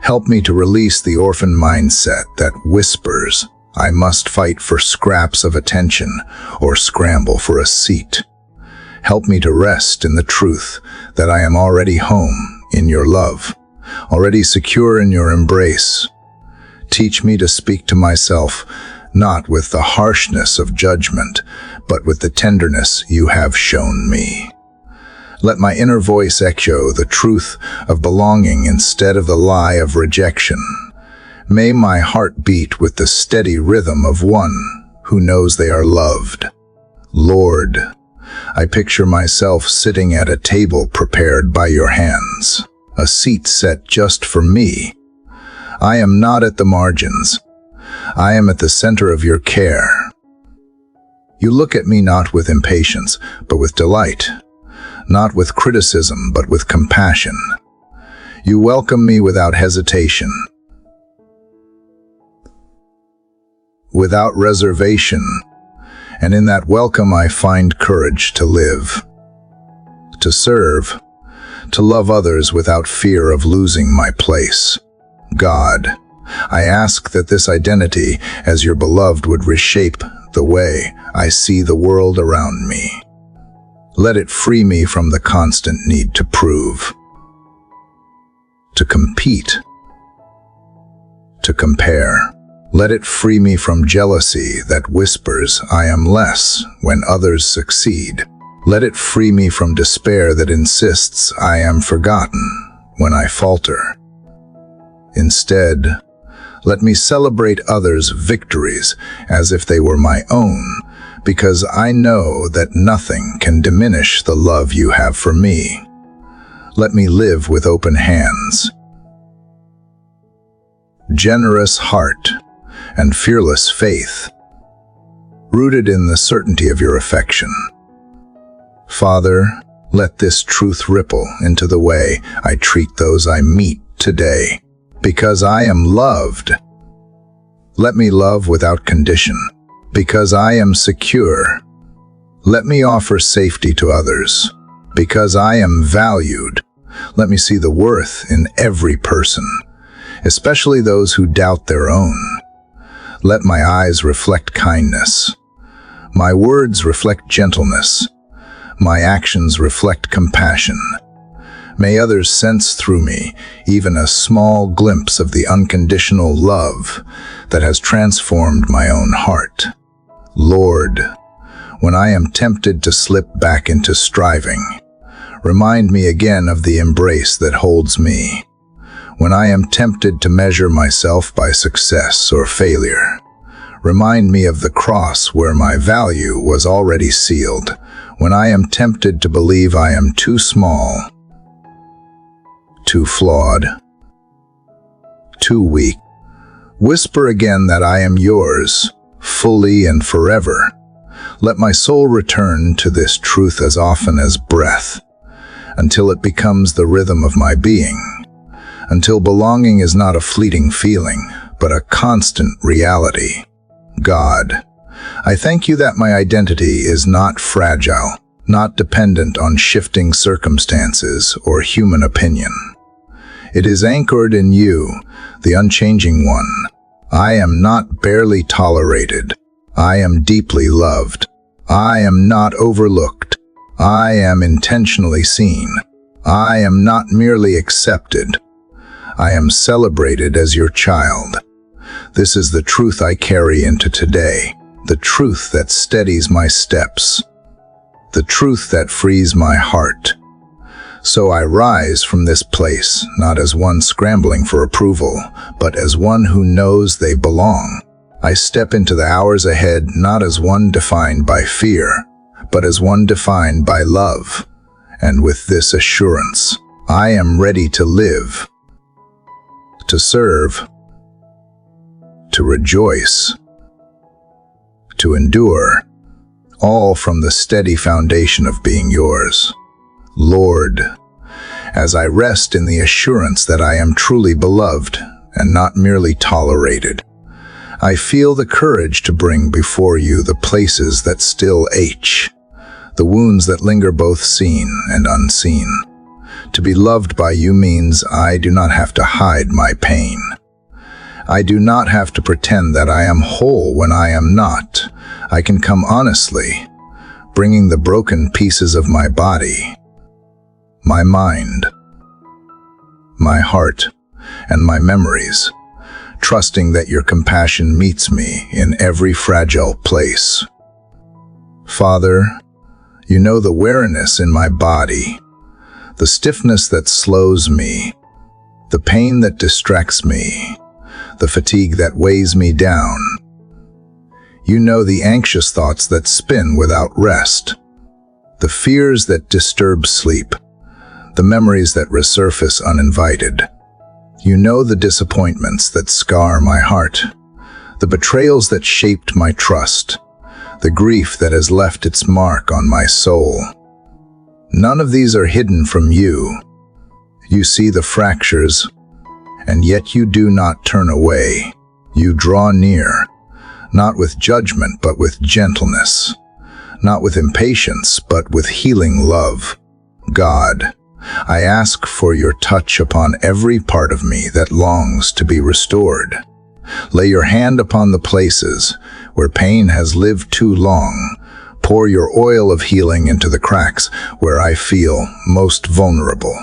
help me to release the orphan mindset that whispers I must fight for scraps of attention or scramble for a seat. Help me to rest in the truth that I am already home in your love, already secure in your embrace. Teach me to speak to myself, not with the harshness of judgment, but with the tenderness you have shown me. Let my inner voice echo the truth of belonging instead of the lie of rejection. May my heart beat with the steady rhythm of one who knows they are loved. Lord, I picture myself sitting at a table prepared by your hands, a seat set just for me. I am not at the margins. I am at the center of your care. You look at me not with impatience, but with delight, not with criticism, but with compassion. You welcome me without hesitation, without reservation, and in that welcome I find courage to live, to serve, to love others without fear of losing my place. God, I ask that this identity as your beloved would reshape the way I see the world around me. Let it free me from the constant need to prove, to compete, to compare. Let it free me from jealousy that whispers I am less when others succeed. Let it free me from despair that insists I am forgotten when I falter. Instead, let me celebrate others' victories as if they were my own, because I know that nothing can diminish the love you have for me. Let me live with open hands, generous heart, and fearless faith, rooted in the certainty of your affection. Father, let this truth ripple into the way I treat those I meet today. Because I am loved, let me love without condition. Because I am secure, let me offer safety to others. Because I am valued, let me see the worth in every person, especially those who doubt their own. Let my eyes reflect kindness. My words reflect gentleness. My actions reflect compassion. May others sense through me even a small glimpse of the unconditional love that has transformed my own heart. Lord, when I am tempted to slip back into striving, remind me again of the embrace that holds me. When I am tempted to measure myself by success or failure, remind me of the cross where my value was already sealed. When I am tempted to believe I am too small, too flawed, too weak, whisper again that I am yours, fully and forever. Let my soul return to this truth as often as breath, until it becomes the rhythm of my being, until belonging is not a fleeting feeling, but a constant reality. God, I thank you that my identity is not fragile, not dependent on shifting circumstances or human opinion. It is anchored in you, the unchanging one. I am not barely tolerated. I am deeply loved. I am not overlooked. I am intentionally seen. I am not merely accepted. I am celebrated as your child. This is the truth I carry into today, the truth that steadies my steps, the truth that frees my heart. So I rise from this place, not as one scrambling for approval, but as one who knows they belong. I step into the hours ahead not as one defined by fear, but as one defined by love. And with this assurance, I am ready to live, to serve, to rejoice, to endure, all from the steady foundation of being yours. Lord, as I rest in the assurance that I am truly beloved and not merely tolerated, I feel the courage to bring before you the places that still ache, the wounds that linger both seen and unseen. To be loved by you means I do not have to hide my pain. I do not have to pretend that I am whole when I am not. I can come honestly, bringing the broken pieces of my body, my mind, my heart, and my memories, trusting that your compassion meets me in every fragile place. Father, you know the weariness in my body, the stiffness that slows me, the pain that distracts me, the fatigue that weighs me down. You know the anxious thoughts that spin without rest, the fears that disturb sleep, the memories that resurface uninvited. You know the disappointments that scar my heart, the betrayals that shaped my trust, the grief that has left its mark on my soul. None of these are hidden from you. You see the fractures, and yet you do not turn away. You draw near, not with judgment but with gentleness, not with impatience but with healing love. God, I ask for your touch upon every part of me that longs to be restored. Lay your hand upon the places where pain has lived too long. Pour your oil of healing into the cracks where I feel most vulnerable.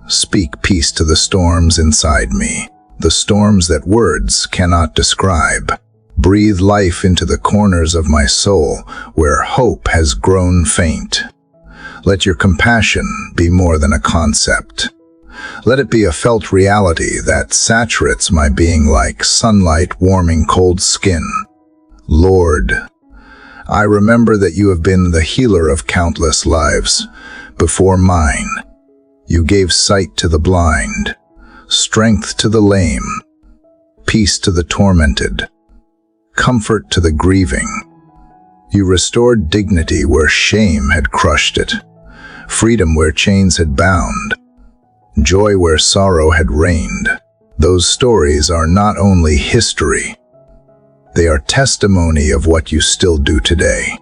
Speak peace to the storms inside me, the storms that words cannot describe. Breathe life into the corners of my soul where hope has grown faint. Let your compassion be more than a concept. Let it be a felt reality that saturates my being like sunlight warming cold skin. Lord, I remember that you have been the healer of countless lives. Before mine, you gave sight to the blind, strength to the lame, peace to the tormented, comfort to the grieving. You restored dignity where shame had crushed it, freedom where chains had bound, joy where sorrow had reigned. Those stories are not only history, they are testimony of what you still do today.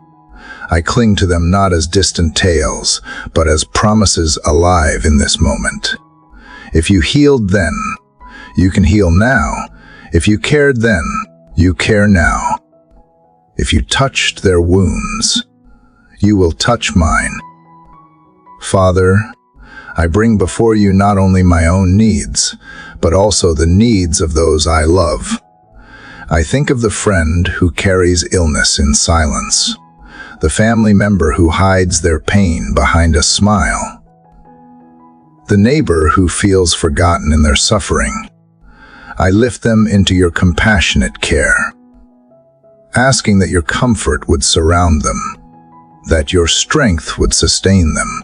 I cling to them not as distant tales, but as promises alive in this moment. If you healed then, you can heal now. If you cared then, you care now. If you touched their wounds, you will touch mine. Father, I bring before you not only my own needs, but also the needs of those I love. I think of the friend who carries illness in silence, the family member who hides their pain behind a smile, the neighbor who feels forgotten in their suffering. I lift them into your compassionate care, asking that your comfort would surround them, that your strength would sustain them,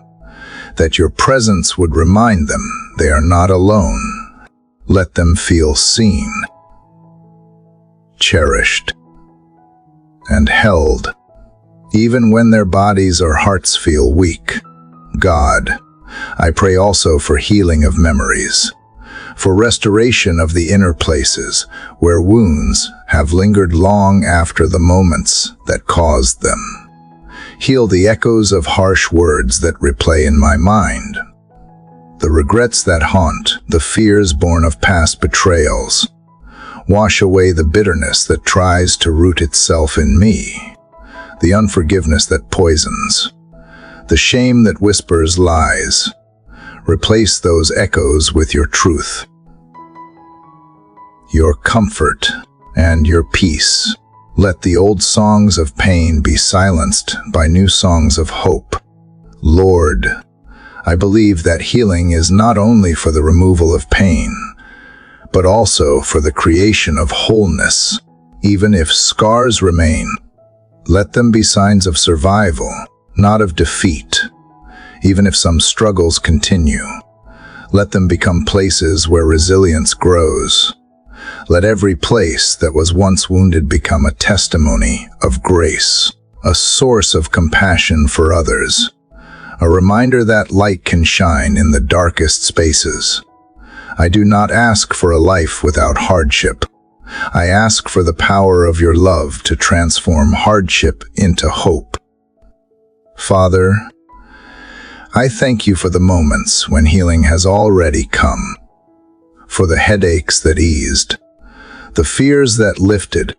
that your presence would remind them they are not alone. Let them feel seen, cherished, and held, even when their bodies or hearts feel weak. God, I pray also for healing of memories, for restoration of the inner places where wounds have lingered long after the moments that caused them. Heal the echoes of harsh words that replay in my mind, the regrets that haunt, the fears born of past betrayals. Wash away the bitterness that tries to root itself in me, the unforgiveness that poisons, the shame that whispers lies. Replace those echoes with your truth, your comfort, and your peace. Let the old songs of pain be silenced by new songs of hope. Lord, I believe that healing is not only for the removal of pain, but also for the creation of wholeness. Even if scars remain, let them be signs of survival, not of defeat. Even if some struggles continue, let them become places where resilience grows. Let every place that was once wounded become a testimony of grace, a source of compassion for others, a reminder that light can shine in the darkest spaces. I do not ask for a life without hardship. I ask for the power of your love to transform hardship into hope. Father, I thank you for the moments when healing has already come, for the headaches that eased, the fears that lifted,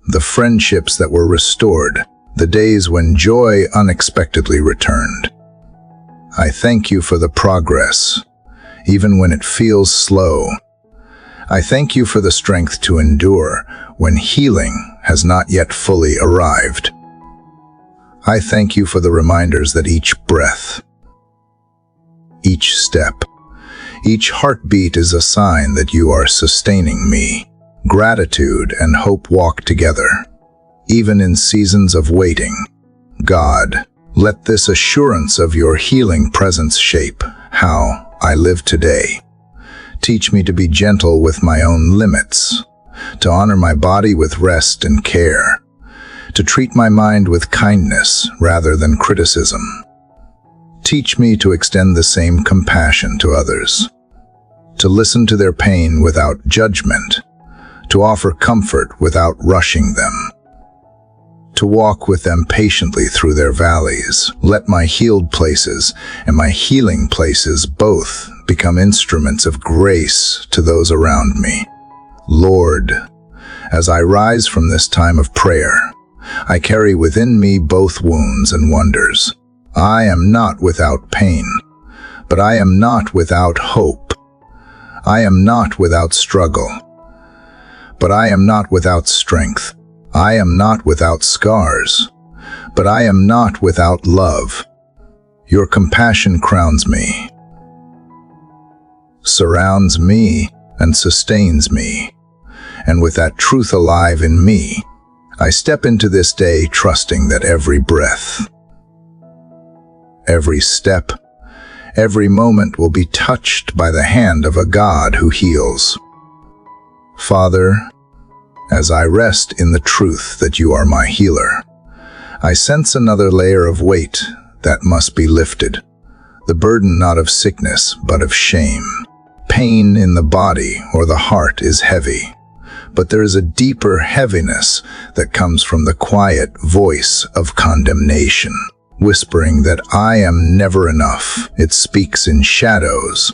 the friendships that were restored, the days when joy unexpectedly returned. I thank you for the progress, even when it feels slow. I thank you for the strength to endure when healing has not yet fully arrived. I thank you for the reminders that each breath, each step, each heartbeat is a sign that you are sustaining me. Gratitude and hope walk together, even in seasons of waiting. God, let this assurance of your healing presence shape how I live today. Teach me to be gentle with my own limits, to honor my body with rest and care, to treat my mind with kindness rather than criticism. Teach me to extend the same compassion to others, to listen to their pain without judgment, to offer comfort without rushing them, to walk with them patiently through their valleys. Let my healed places and my healing places both become instruments of grace to those around me. Lord, as I rise from this time of prayer, I carry within me both wounds and wonders. I am not without pain, but I am not without hope. I am not without struggle, but I am not without strength. I am not without scars, but I am not without love. Your compassion crowns me, surrounds me, and sustains me. And with that truth alive in me, I step into this day trusting that every breath, every step, every moment will be touched by the hand of a God who heals. Father, as I rest in the truth that you are my healer, I sense another layer of weight that must be lifted. The burden not of sickness, but of shame. Pain in the body or the heart is heavy, but there is a deeper heaviness that comes from the quiet voice of condemnation, whispering that I am never enough. It speaks in shadows,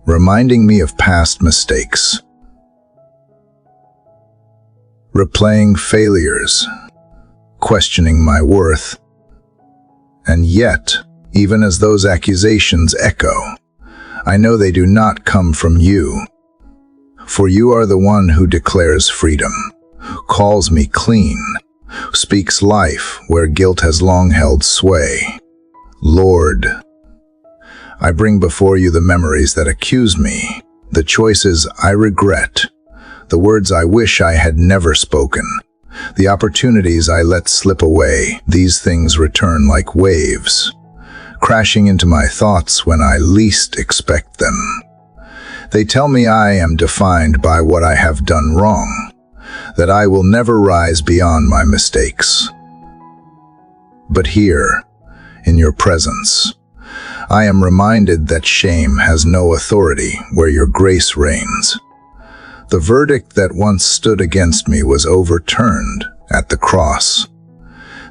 reminding me of past mistakes, replaying failures, questioning my worth. And yet, even as those accusations echo, I know they do not come from you. For you are the one who declares freedom, calls me clean, speaks life where guilt has long held sway. Lord, I bring before you the memories that accuse me, the choices I regret, the words I wish I had never spoken, the opportunities I let slip away. These things return like waves, crashing into my thoughts when I least expect them. They tell me I am defined by what I have done wrong, that I will never rise beyond my mistakes. But here, in your presence, I am reminded that shame has no authority where your grace reigns. The verdict that once stood against me was overturned at the cross.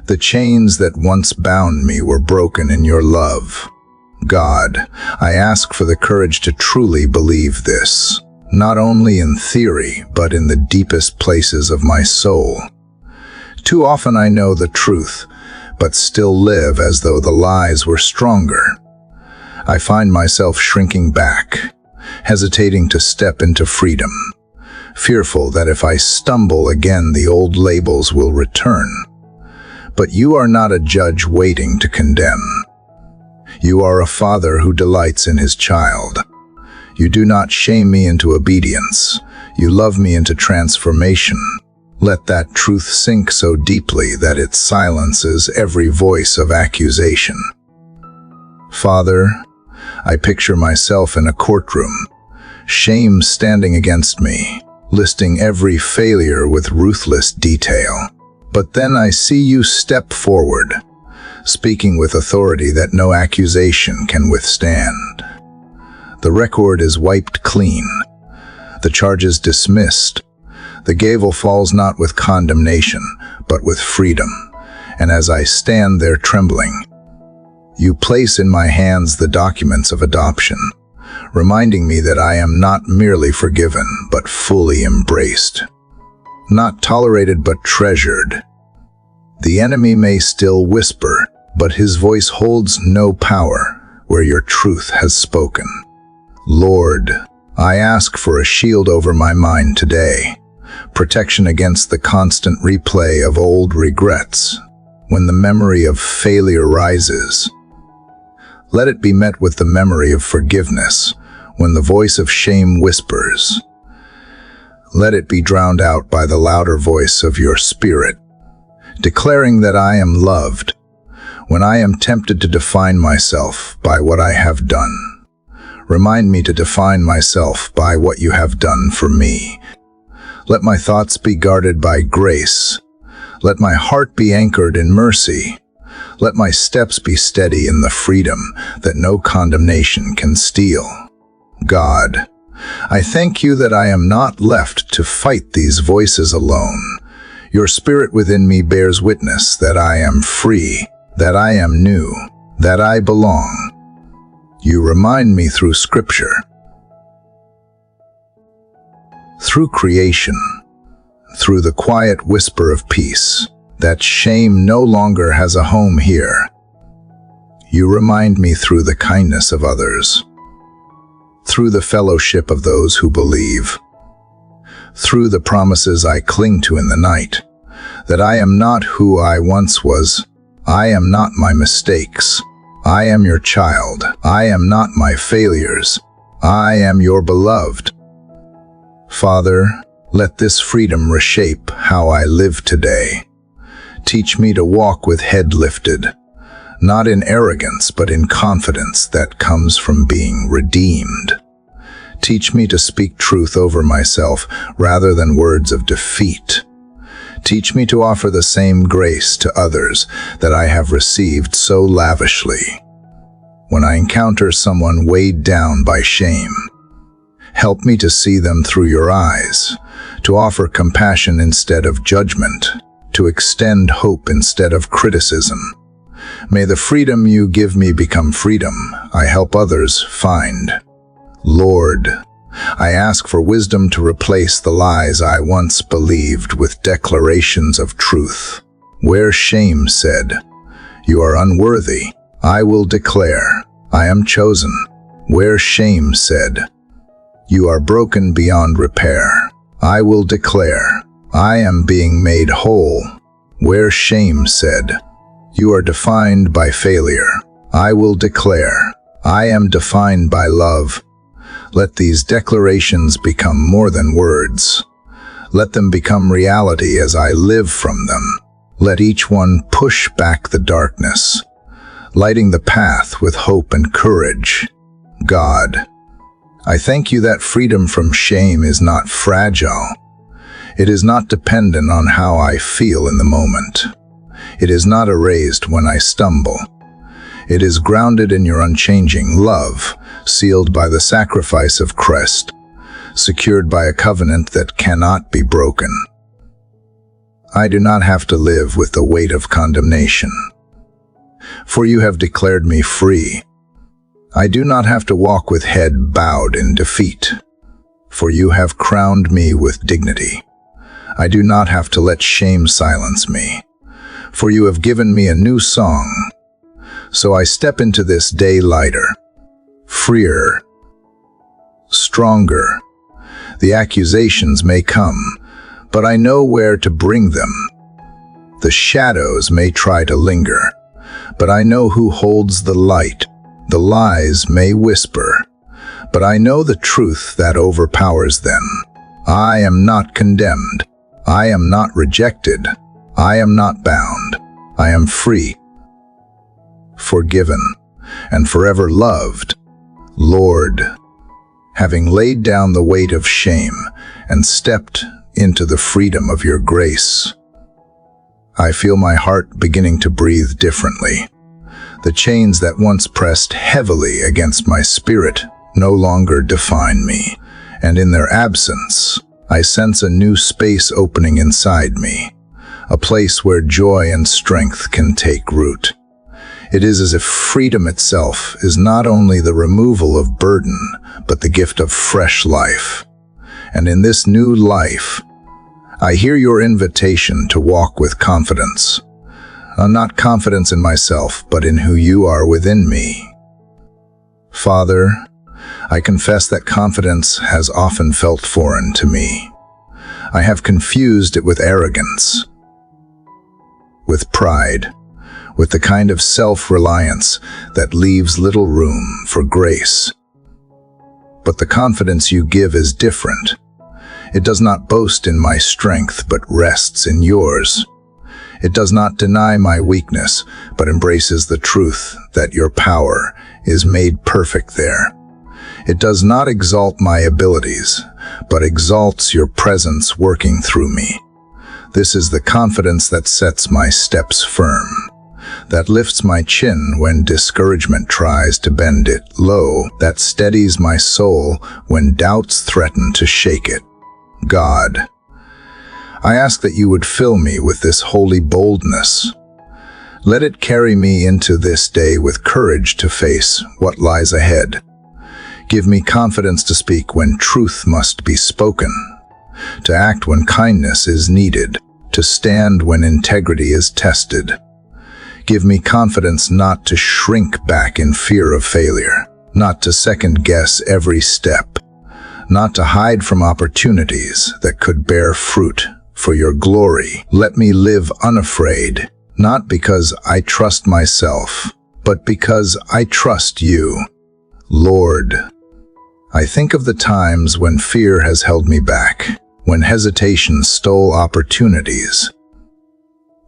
The chains that once bound me were broken in your love. God, I ask for the courage to truly believe this, not only in theory, but in the deepest places of my soul. Too often I know the truth, but still live as though the lies were stronger. I find myself shrinking back, hesitating to step into freedom, fearful that if I stumble again, the old labels will return. But you are not a judge waiting to condemn. You are a father who delights in his child. You do not shame me into obedience. You love me into transformation. Let that truth sink so deeply that it silences every voice of accusation. Father, I picture myself in a courtroom, shame standing against me, listing every failure with ruthless detail. But then I see you step forward, speaking with authority that no accusation can withstand. The record is wiped clean, the charges dismissed. The gavel falls not with condemnation, but with freedom. And as I stand there trembling, you place in my hands the documents of adoption, reminding me that I am not merely forgiven, but fully embraced. Not tolerated, but treasured. The enemy may still whisper, but his voice holds no power where your truth has spoken. Lord, I ask for a shield over my mind today, protection against the constant replay of old regrets. When the memory of failure rises, let it be met with the memory of forgiveness. When the voice of shame whispers, let it be drowned out by the louder voice of your Spirit, declaring that I am loved. When I am tempted to define myself by what I have done, remind me to define myself by what you have done for me. Let my thoughts be guarded by grace. Let my heart be anchored in mercy. Let my steps be steady in the freedom that no condemnation can steal. God, I thank you that I am not left to fight these voices alone. Your Spirit within me bears witness that I am free, that I am new, that I belong. You remind me through Scripture, through creation, through the quiet whisper of peace, that shame no longer has a home here. You remind me through the kindness of others, through the fellowship of those who believe, through the promises I cling to in the night, that I am not who I once was. I am not my mistakes. I am your child. I am not my failures. I am your beloved. Father, let this freedom reshape how I live today. Teach me to walk with head lifted, not in arrogance, but in confidence that comes from being redeemed. Teach me to speak truth over myself rather than words of defeat. Teach me to offer the same grace to others that I have received so lavishly. When I encounter someone weighed down by shame, help me to see them through your eyes, to offer compassion instead of judgment, to extend hope instead of criticism. May the freedom you give me become freedom I help others find. Lord, I ask for wisdom to replace the lies I once believed with declarations of truth. Where shame said, "You are unworthy," I will declare, "I am chosen." Where shame said, "You are broken beyond repair," I will declare, "I am being made whole." Where shame said, "You are defined by failure," I will declare, "I am defined by love." Let these declarations become more than words. Let them become reality as I live from them. Let each one push back the darkness, lighting the path with hope and courage. God, I thank you that freedom from shame is not fragile. It is not dependent on how I feel in the moment. It is not erased when I stumble. It is grounded in your unchanging love, sealed by the sacrifice of Christ, secured by a covenant that cannot be broken. I do not have to live with the weight of condemnation, for you have declared me free. I do not have to walk with head bowed in defeat, for you have crowned me with dignity. I do not have to let shame silence me, for you have given me a new song. So I step into this day lighter, freer, stronger. The accusations may come, but I know where to bring them. The shadows may try to linger, but I know who holds the light. The lies may whisper, but I know the truth that overpowers them. I am not condemned. I am not rejected. I am not bound. I am free, forgiven, and forever loved. Lord, having laid down the weight of shame and stepped into the freedom of your grace, I feel my heart beginning to breathe differently. The chains that once pressed heavily against my spirit no longer define me, and in their absence, I sense a new space opening inside me, a place where joy and strength can take root. It is as if freedom itself is not only the removal of burden, but the gift of fresh life. And in this new life, I hear your invitation to walk with confidence. Not confidence in myself, but in who you are within me. Father, I confess that confidence has often felt foreign to me. I have confused it with arrogance, with pride, with the kind of self-reliance that leaves little room for grace. But the confidence you give is different. It does not boast in my strength, but rests in yours. It does not deny my weakness, but embraces the truth that your power is made perfect there. It does not exalt my abilities, but exalts your presence working through me. This is the confidence that sets my steps firm, that lifts my chin when discouragement tries to bend it low, that steadies my soul when doubts threaten to shake it. God, I ask that you would fill me with this holy boldness. Let it carry me into this day with courage to face what lies ahead. Give me confidence to speak when truth must be spoken, to act when kindness is needed, to stand when integrity is tested. Give me confidence not to shrink back in fear of failure, not to second-guess every step, not to hide from opportunities that could bear fruit for your glory. Let me live unafraid, not because I trust myself, but because I trust you. Lord, I think of the times when fear has held me back, when hesitation stole opportunities,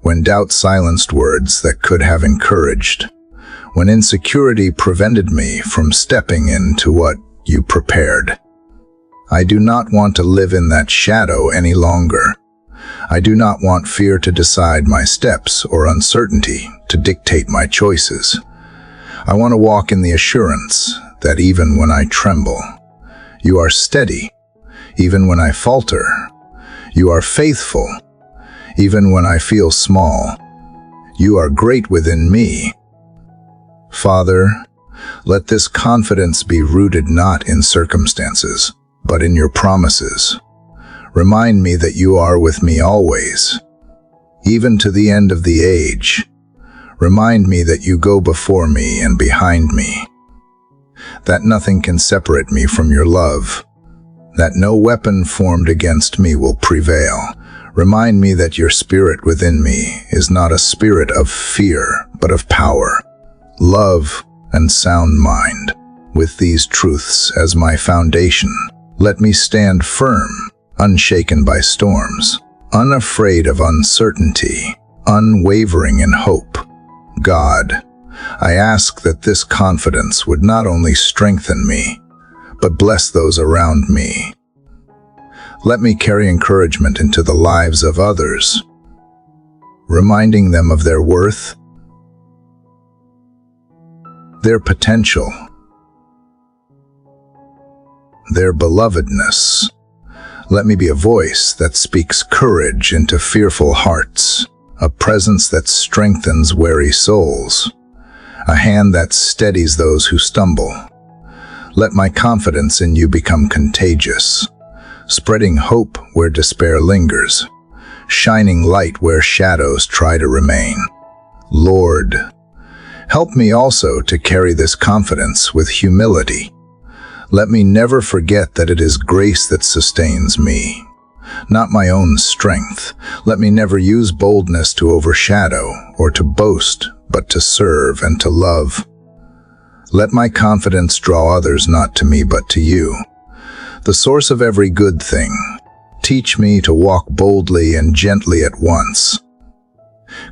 when doubt silenced words that could have encouraged, when insecurity prevented me from stepping into what you prepared. I do not want to live in that shadow any longer. I do not want fear to decide my steps or uncertainty to dictate my choices. I want to walk in the assurance that even when I tremble, you are steady. Even when I falter, you are faithful. Even when I feel small, you are great within me. Father, let this confidence be rooted not in circumstances, but in your promises. Remind me that you are with me always, even to the end of the age. Remind me that you go before me and behind me, that nothing can separate me from your love, that no weapon formed against me will prevail. Remind me that your spirit within me is not a spirit of fear, but of power, love, and sound mind. With these truths as my foundation, let me stand firm, unshaken by storms, unafraid of uncertainty, unwavering in hope. God, I ask that this confidence would not only strengthen me, but bless those around me. Let me carry encouragement into the lives of others, reminding them of their worth, their potential, their belovedness. Let me be a voice that speaks courage into fearful hearts, a presence that strengthens weary souls, a hand that steadies those who stumble. Let my confidence in you become contagious, spreading hope where despair lingers, shining light where shadows try to remain. Lord, help me also to carry this confidence with humility. Let me never forget that it is grace that sustains me, not my own strength. Let me never use boldness to overshadow or to boast, but to serve and to love. Let my confidence draw others not to me but to you, the source of every good thing. Teach me to walk boldly and gently at once,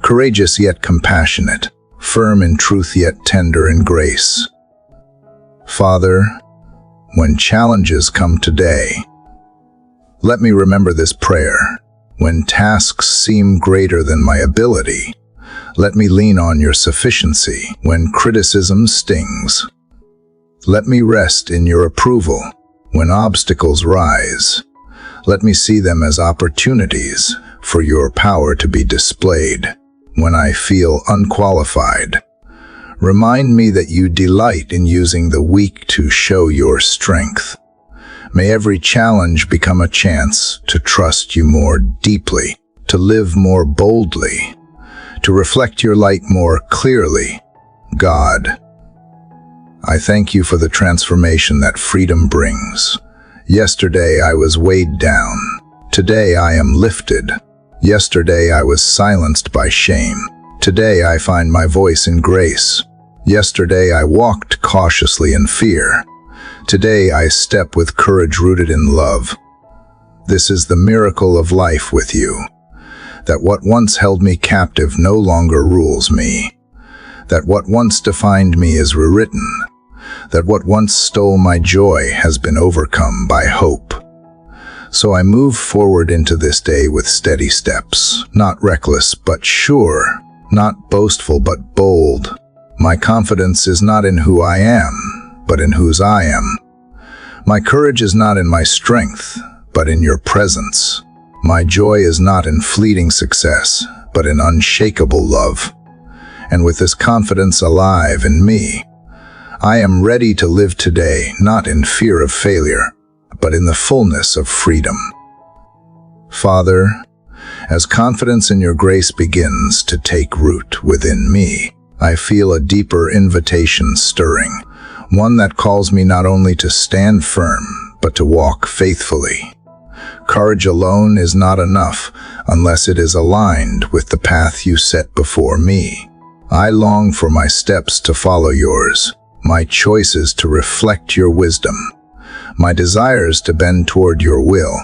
courageous yet compassionate, firm in truth yet tender in grace. Father, when challenges come today, let me remember this prayer. When tasks seem greater than my ability, let me lean on your sufficiency. When criticism stings, let me rest in your approval. When obstacles rise, let me see them as opportunities for your power to be displayed. When I feel unqualified, remind me that you delight in using the weak to show your strength. May every challenge become a chance to trust you more deeply, to live more boldly, to reflect your light more clearly. God, I thank you for the transformation that freedom brings. Yesterday I was weighed down. Today I am lifted. Yesterday I was silenced by shame. Today I find my voice in grace. Yesterday I walked cautiously in fear. Today I step with courage rooted in love. This is the miracle of life with you, that what once held me captive no longer rules me, that what once defined me is rewritten, that what once stole my joy has been overcome by hope. So I move forward into this day with steady steps, not reckless but sure, not boastful but bold. My confidence is not in who I am, but in whose I am. My courage is not in my strength, but in your presence. My joy is not in fleeting success, but in unshakable love. And with this confidence alive in me, I am ready to live today, not in fear of failure, but in the fullness of freedom. Father, as confidence in your grace begins to take root within me, I feel a deeper invitation stirring, one that calls me not only to stand firm, but to walk faithfully. Courage alone is not enough unless it is aligned with the path you set before me. I long for my steps to follow yours, my choices to reflect your wisdom, my desires to bend toward your will.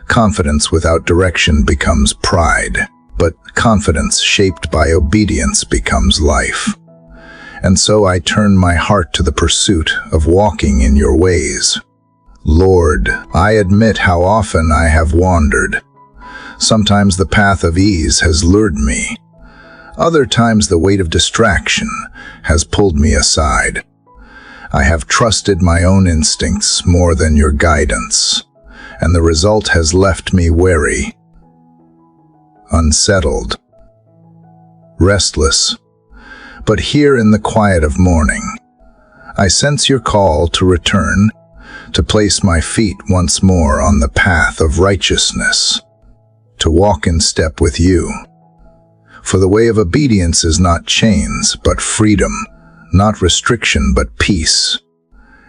Confidence without direction becomes pride, but confidence shaped by obedience becomes life. And so I turn my heart to the pursuit of walking in your ways. Lord, I admit how often I have wandered. Sometimes the path of ease has lured me. Other times the weight of distraction has pulled me aside. I have trusted my own instincts more than your guidance, and the result has left me weary, unsettled, restless. But here in the quiet of morning, I sense your call to return, to place my feet once more on the path of righteousness, to walk in step with you. For the way of obedience is not chains, but freedom, not restriction, but peace.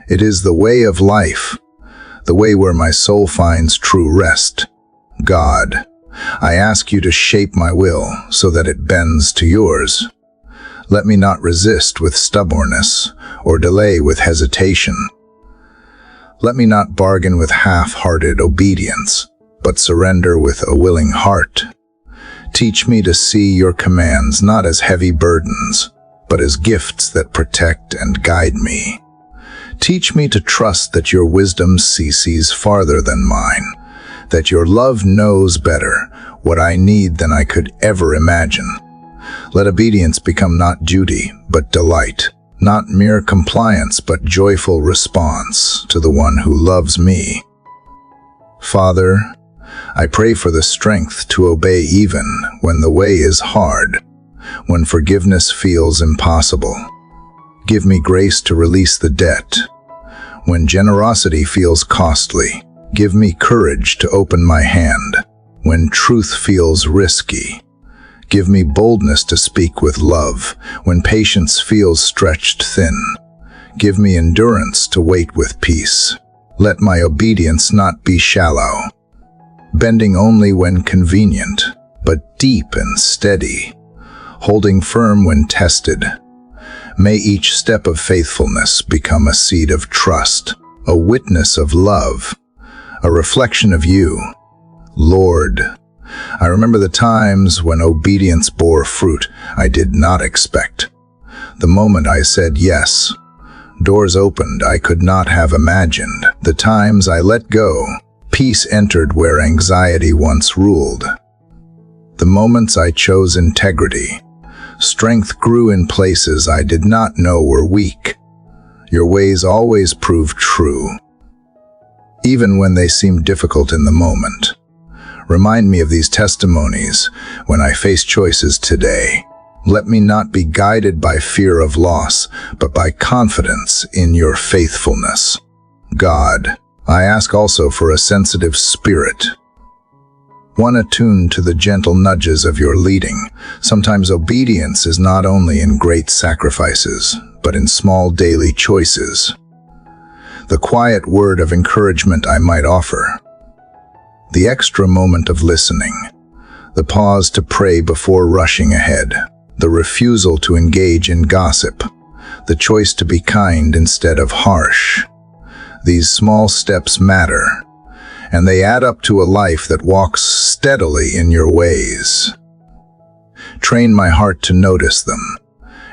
It is the way of life, the way where my soul finds true rest. God, I ask you to shape my will so that it bends to yours. Let me not resist with stubbornness or delay with hesitation. Let me not bargain with half-hearted obedience, but surrender with a willing heart. Teach me to see your commands not as heavy burdens, but as gifts that protect and guide me. Teach me to trust that your wisdom sees farther than mine, that your love knows better what I need than I could ever imagine. Let obedience become not duty, but delight, not mere compliance, but joyful response to the one who loves me. Father, I pray for the strength to obey even when the way is hard, when forgiveness feels impossible. Give me grace to release the debt. When generosity feels costly, give me courage to open my hand. When truth feels risky, give me boldness to speak with love. When patience feels stretched thin, give me endurance to wait with peace. Let my obedience not be shallow, bending only when convenient, but deep and steady, holding firm when tested. May each step of faithfulness become a seed of trust, a witness of love, a reflection of you. Lord, I remember the times when obedience bore fruit I did not expect. The moment I said yes, doors opened I could not have imagined. The times I let go, peace entered where anxiety once ruled. The moments I chose integrity, strength grew in places I did not know were weak. Your ways always prove true, even when they seem difficult in the moment. Remind me of these testimonies when I face choices today. Let me not be guided by fear of loss, but by confidence in your faithfulness. God, I ask also for a sensitive spirit, one attuned to the gentle nudges of your leading. Sometimes obedience is not only in great sacrifices, but in small daily choices. The quiet word of encouragement I might offer, the extra moment of listening, the pause to pray before rushing ahead, the refusal to engage in gossip, the choice to be kind instead of harsh. These small steps matter, and they add up to a life that walks steadily in your ways. Train my heart to notice them,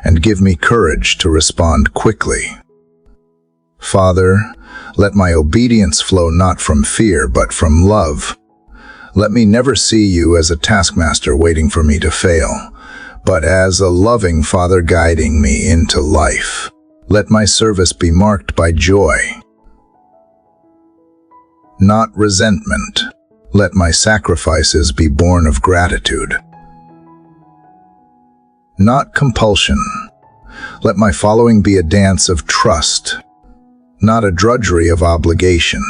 and give me courage to respond quickly. Father, let my obedience flow not from fear, but from love. Let me never see you as a taskmaster waiting for me to fail, but as a loving Father guiding me into life. Let my service be marked by joy, not resentment. Let my sacrifices be born of gratitude, not compulsion. Let my following be a dance of trust, not a drudgery of obligation.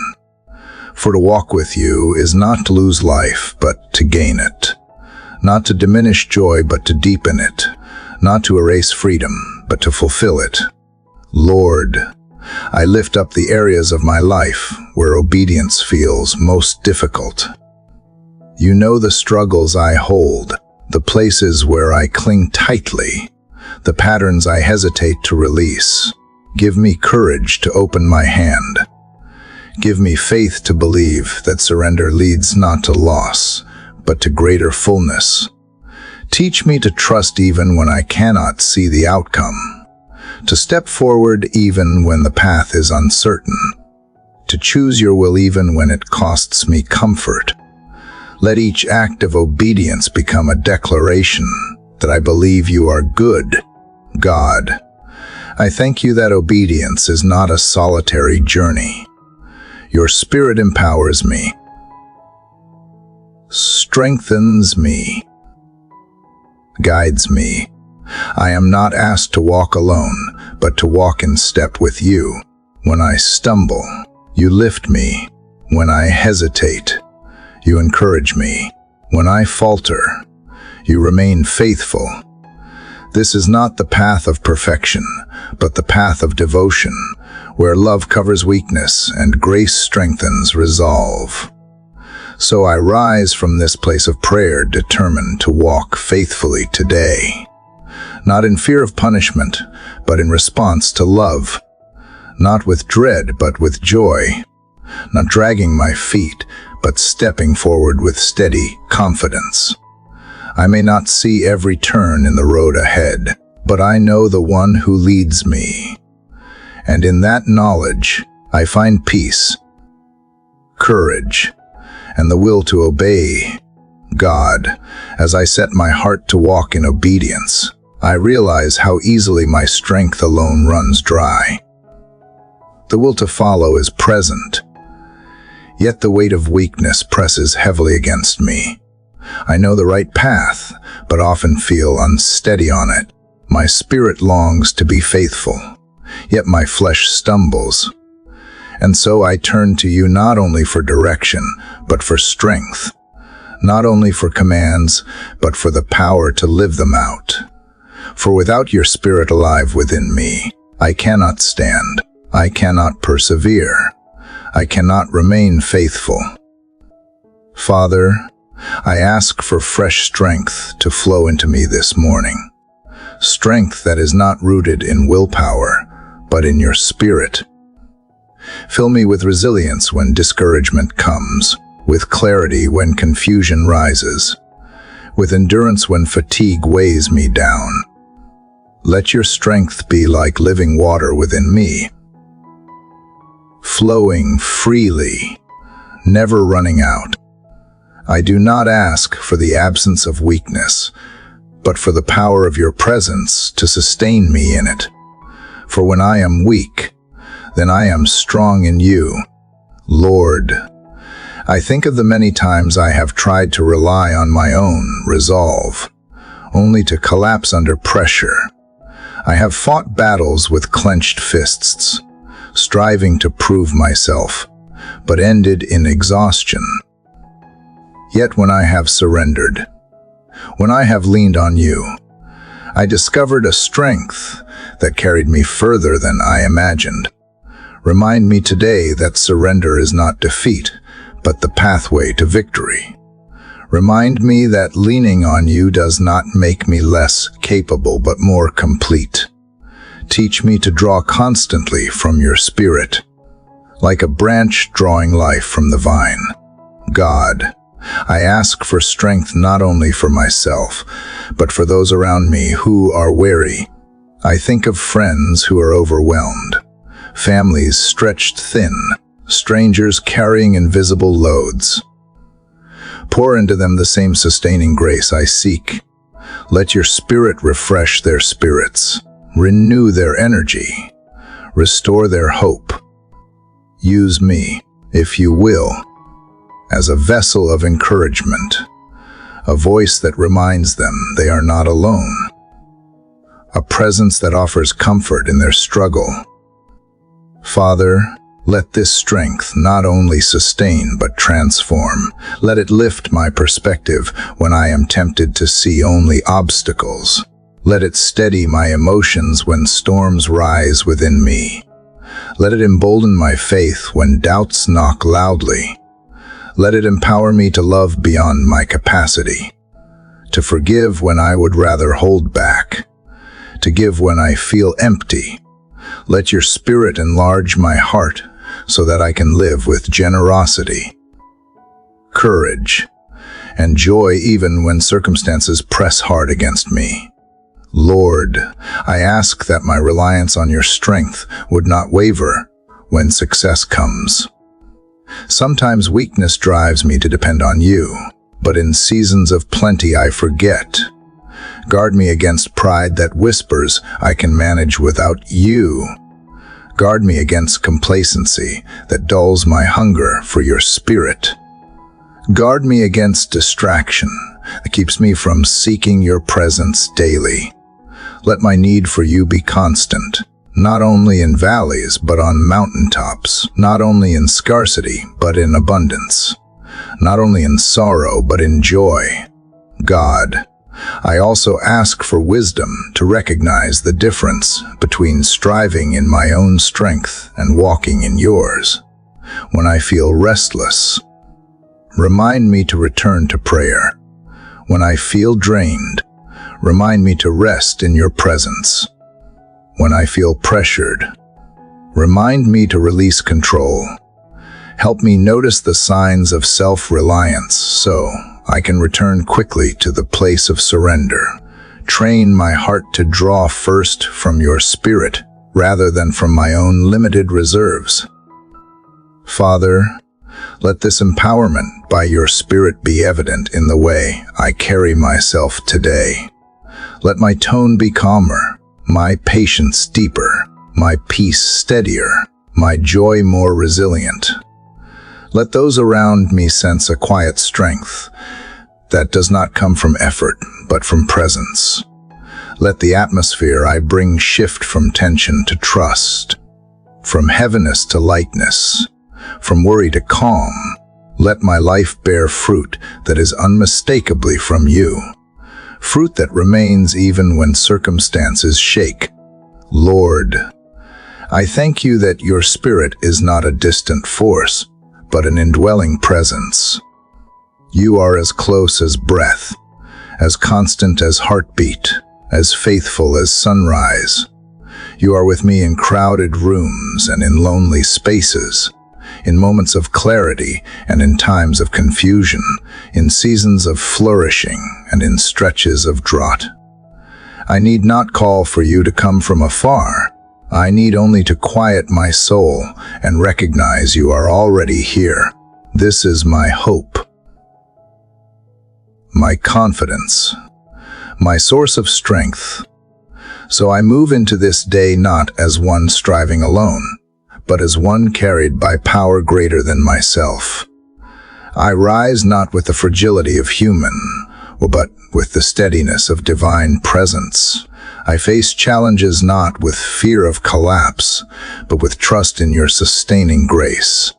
For to walk with you is not to lose life, but to gain it. Not to diminish joy, but to deepen it. Not to erase freedom, but to fulfill it. Lord, I lift up the areas of my life where obedience feels most difficult. You know the struggles I hold, the places where I cling tightly, the patterns I hesitate to release. Give me courage to open my hand. Give me faith to believe that surrender leads not to loss, but to greater fullness. Teach me to trust even when I cannot see the outcome, to step forward even when the path is uncertain, to choose your will even when it costs me comfort. Let each act of obedience become a declaration that I believe you are good, God. I thank you that obedience is not a solitary journey. Your Spirit empowers me, strengthens me, guides me. I am not asked to walk alone, but to walk in step with you. When I stumble, you lift me. When I hesitate, you encourage me. When I falter, you remain faithful. This is not the path of perfection, but the path of devotion, where love covers weakness and grace strengthens resolve. So I rise from this place of prayer, determined to walk faithfully today, not in fear of punishment, but in response to love, not with dread, but with joy, not dragging my feet, but stepping forward with steady confidence. I may not see every turn in the road ahead, but I know the one who leads me. And in that knowledge, I find peace, courage, and the will to obey God. As I set my heart to walk in obedience, I realize how easily my strength alone runs dry. The will to follow is present, yet the weight of weakness presses heavily against me. I know the right path, but often feel unsteady on it. My spirit longs to be faithful, yet my flesh stumbles. And so I turn to you not only for direction, but for strength. Not only for commands, but for the power to live them out. For without your Spirit alive within me, I cannot stand. I cannot persevere. I cannot remain faithful. Father, I ask for fresh strength to flow into me this morning. Strength that is not rooted in willpower, but in your Spirit. Fill me with resilience when discouragement comes, with clarity when confusion rises, with endurance when fatigue weighs me down. Let your strength be like living water within me, flowing freely, never running out. I do not ask for the absence of weakness, but for the power of your presence to sustain me in it. For when I am weak, then I am strong in you, Lord. I think of the many times I have tried to rely on my own resolve, only to collapse under pressure. I have fought battles with clenched fists, striving to prove myself, but ended in exhaustion. Yet when I have surrendered, when I have leaned on you, I discovered a strength that carried me further than I imagined. Remind me today that surrender is not defeat, but the pathway to victory. Remind me that leaning on you does not make me less capable, but more complete. Teach me to draw constantly from your Spirit, like a branch drawing life from the vine. God, I ask for strength not only for myself, but for those around me who are weary. I think of friends who are overwhelmed, families stretched thin, strangers carrying invisible loads. Pour into them the same sustaining grace I seek. Let your Spirit refresh their spirits, renew their energy, restore their hope. Use me, if you will, as a vessel of encouragement, a voice that reminds them they are not alone, a presence that offers comfort in their struggle. Father, let this strength not only sustain but transform. Let it lift my perspective when I am tempted to see only obstacles. Let it steady my emotions when storms rise within me. Let it embolden my faith when doubts knock loudly. Let it empower me to love beyond my capacity, to forgive when I would rather hold back, to give when I feel empty. Let your Spirit enlarge my heart so that I can live with generosity, courage, and joy even when circumstances press hard against me. Lord, I ask that my reliance on your strength would not waver when success comes. Sometimes weakness drives me to depend on you, but in seasons of plenty I forget. Guard me against pride that whispers I can manage without you. Guard me against complacency that dulls my hunger for your Spirit. Guard me against distraction that keeps me from seeking your presence daily. Let my need for you be constant, not only in valleys but on mountaintops, not only in scarcity but in abundance, not only in sorrow but in joy. God, I also ask for wisdom to recognize the difference between striving in my own strength and walking in yours. When I feel restless, remind me to return to prayer. When I feel drained, remind me to rest in your presence. When I feel pressured, remind me to release control. Help me notice the signs of self-reliance so I can return quickly to the place of surrender. Train my heart to draw first from your Spirit rather than from my own limited reserves. Father, let this empowerment by your Spirit be evident in the way I carry myself today. Let my tone be calmer, my patience deeper, my peace steadier, my joy more resilient. Let those around me sense a quiet strength that does not come from effort, but from presence. Let the atmosphere I bring shift from tension to trust, from heaviness to lightness, from worry to calm. Let my life bear fruit that is unmistakably from you, fruit that remains even when circumstances shake. Lord, I thank you that your Spirit is not a distant force, but an indwelling presence. You are as close as breath, as constant as heartbeat, as faithful as sunrise. You are with me in crowded rooms and in lonely spaces, in moments of clarity and in times of confusion, in seasons of flourishing and in stretches of drought. I need not call for you to come from afar. I need only to quiet my soul and recognize you are already here. This is my hope, my confidence, my source of strength. So I move into this day not as one striving alone, but as one carried by power greater than myself. I rise not with the fragility of human, but with the steadiness of divine presence. I face challenges not with fear of collapse, but with trust in your sustaining grace.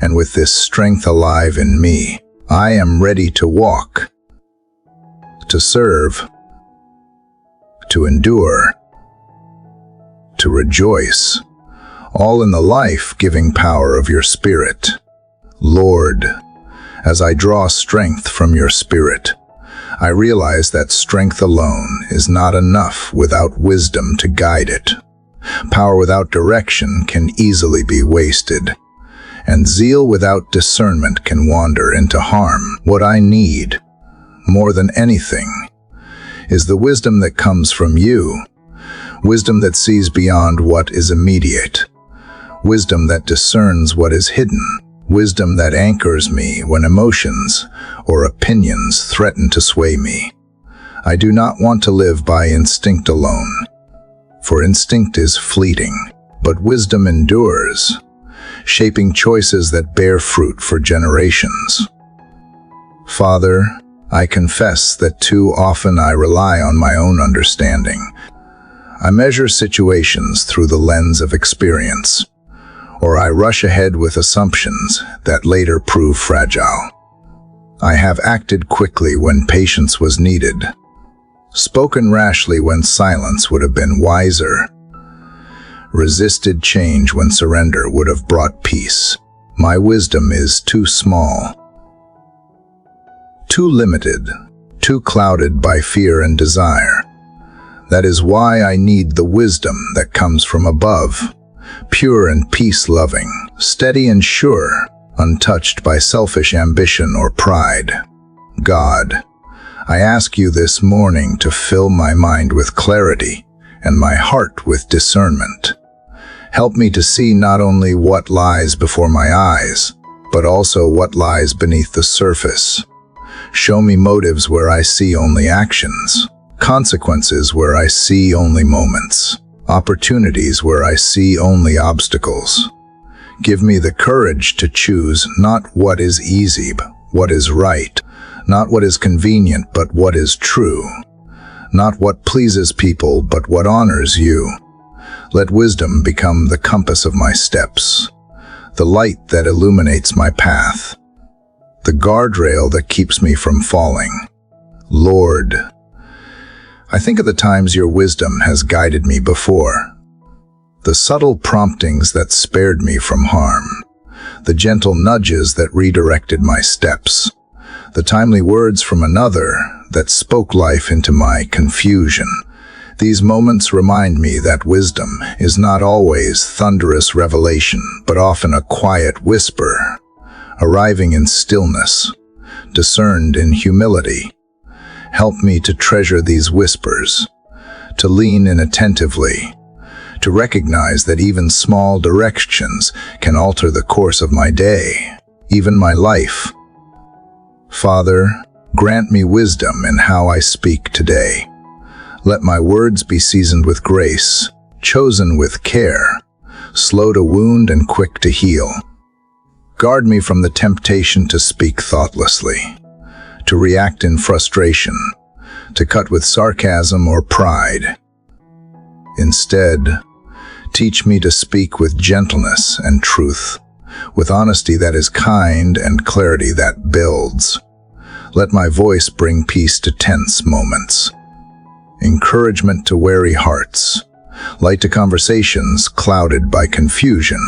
And with this strength alive in me, I am ready to walk, to serve, to endure, to rejoice, all in the life-giving power of your Spirit. Lord, as I draw strength from your Spirit, I realize that strength alone is not enough without wisdom to guide it. Power without direction can easily be wasted, and zeal without discernment can wander into harm. What I need, more than anything, is the wisdom that comes from you, wisdom that sees beyond what is immediate, wisdom that discerns what is hidden, wisdom that anchors me when emotions or opinions threaten to sway me. I do not want to live by instinct alone, for instinct is fleeting, but wisdom endures, shaping choices that bear fruit for generations. Father, I confess that too often I rely on my own understanding. I measure situations through the lens of experience, or I rush ahead with assumptions that later prove fragile. I have acted quickly when patience was needed, spoken rashly when silence would have been wiser, resisted change when surrender would have brought peace. My wisdom is too small, too limited, too clouded by fear and desire. That is why I need the wisdom that comes from above, pure and peace-loving, steady and sure, untouched by selfish ambition or pride. God, I ask you this morning to fill my mind with clarity and my heart with discernment. Help me to see not only what lies before my eyes, but also what lies beneath the surface. Show me motives where I see only actions, consequences where I see only moments, opportunities where I see only obstacles. Give me the courage to choose not what is easy, but what is right, not what is convenient, but what is true, not what pleases people, but what honors you. Let wisdom become the compass of my steps, the light that illuminates my path, the guardrail that keeps me from falling. Lord, I think of the times your wisdom has guided me before, the subtle promptings that spared me from harm, the gentle nudges that redirected my steps, the timely words from another that spoke life into my confusion. These moments remind me that wisdom is not always thunderous revelation, but often a quiet whisper, arriving in stillness, discerned in humility. Help me to treasure these whispers, to lean in attentively, to recognize that even small directions can alter the course of my day, even my life. Father, grant me wisdom in how I speak today. Let my words be seasoned with grace, chosen with care, slow to wound and quick to heal. Guard me from the temptation to speak thoughtlessly, to react in frustration, to cut with sarcasm or pride. Instead, teach me to speak with gentleness and truth, with honesty that is kind and clarity that builds. Let my voice bring peace to tense moments, encouragement to weary hearts, light to conversations clouded by confusion.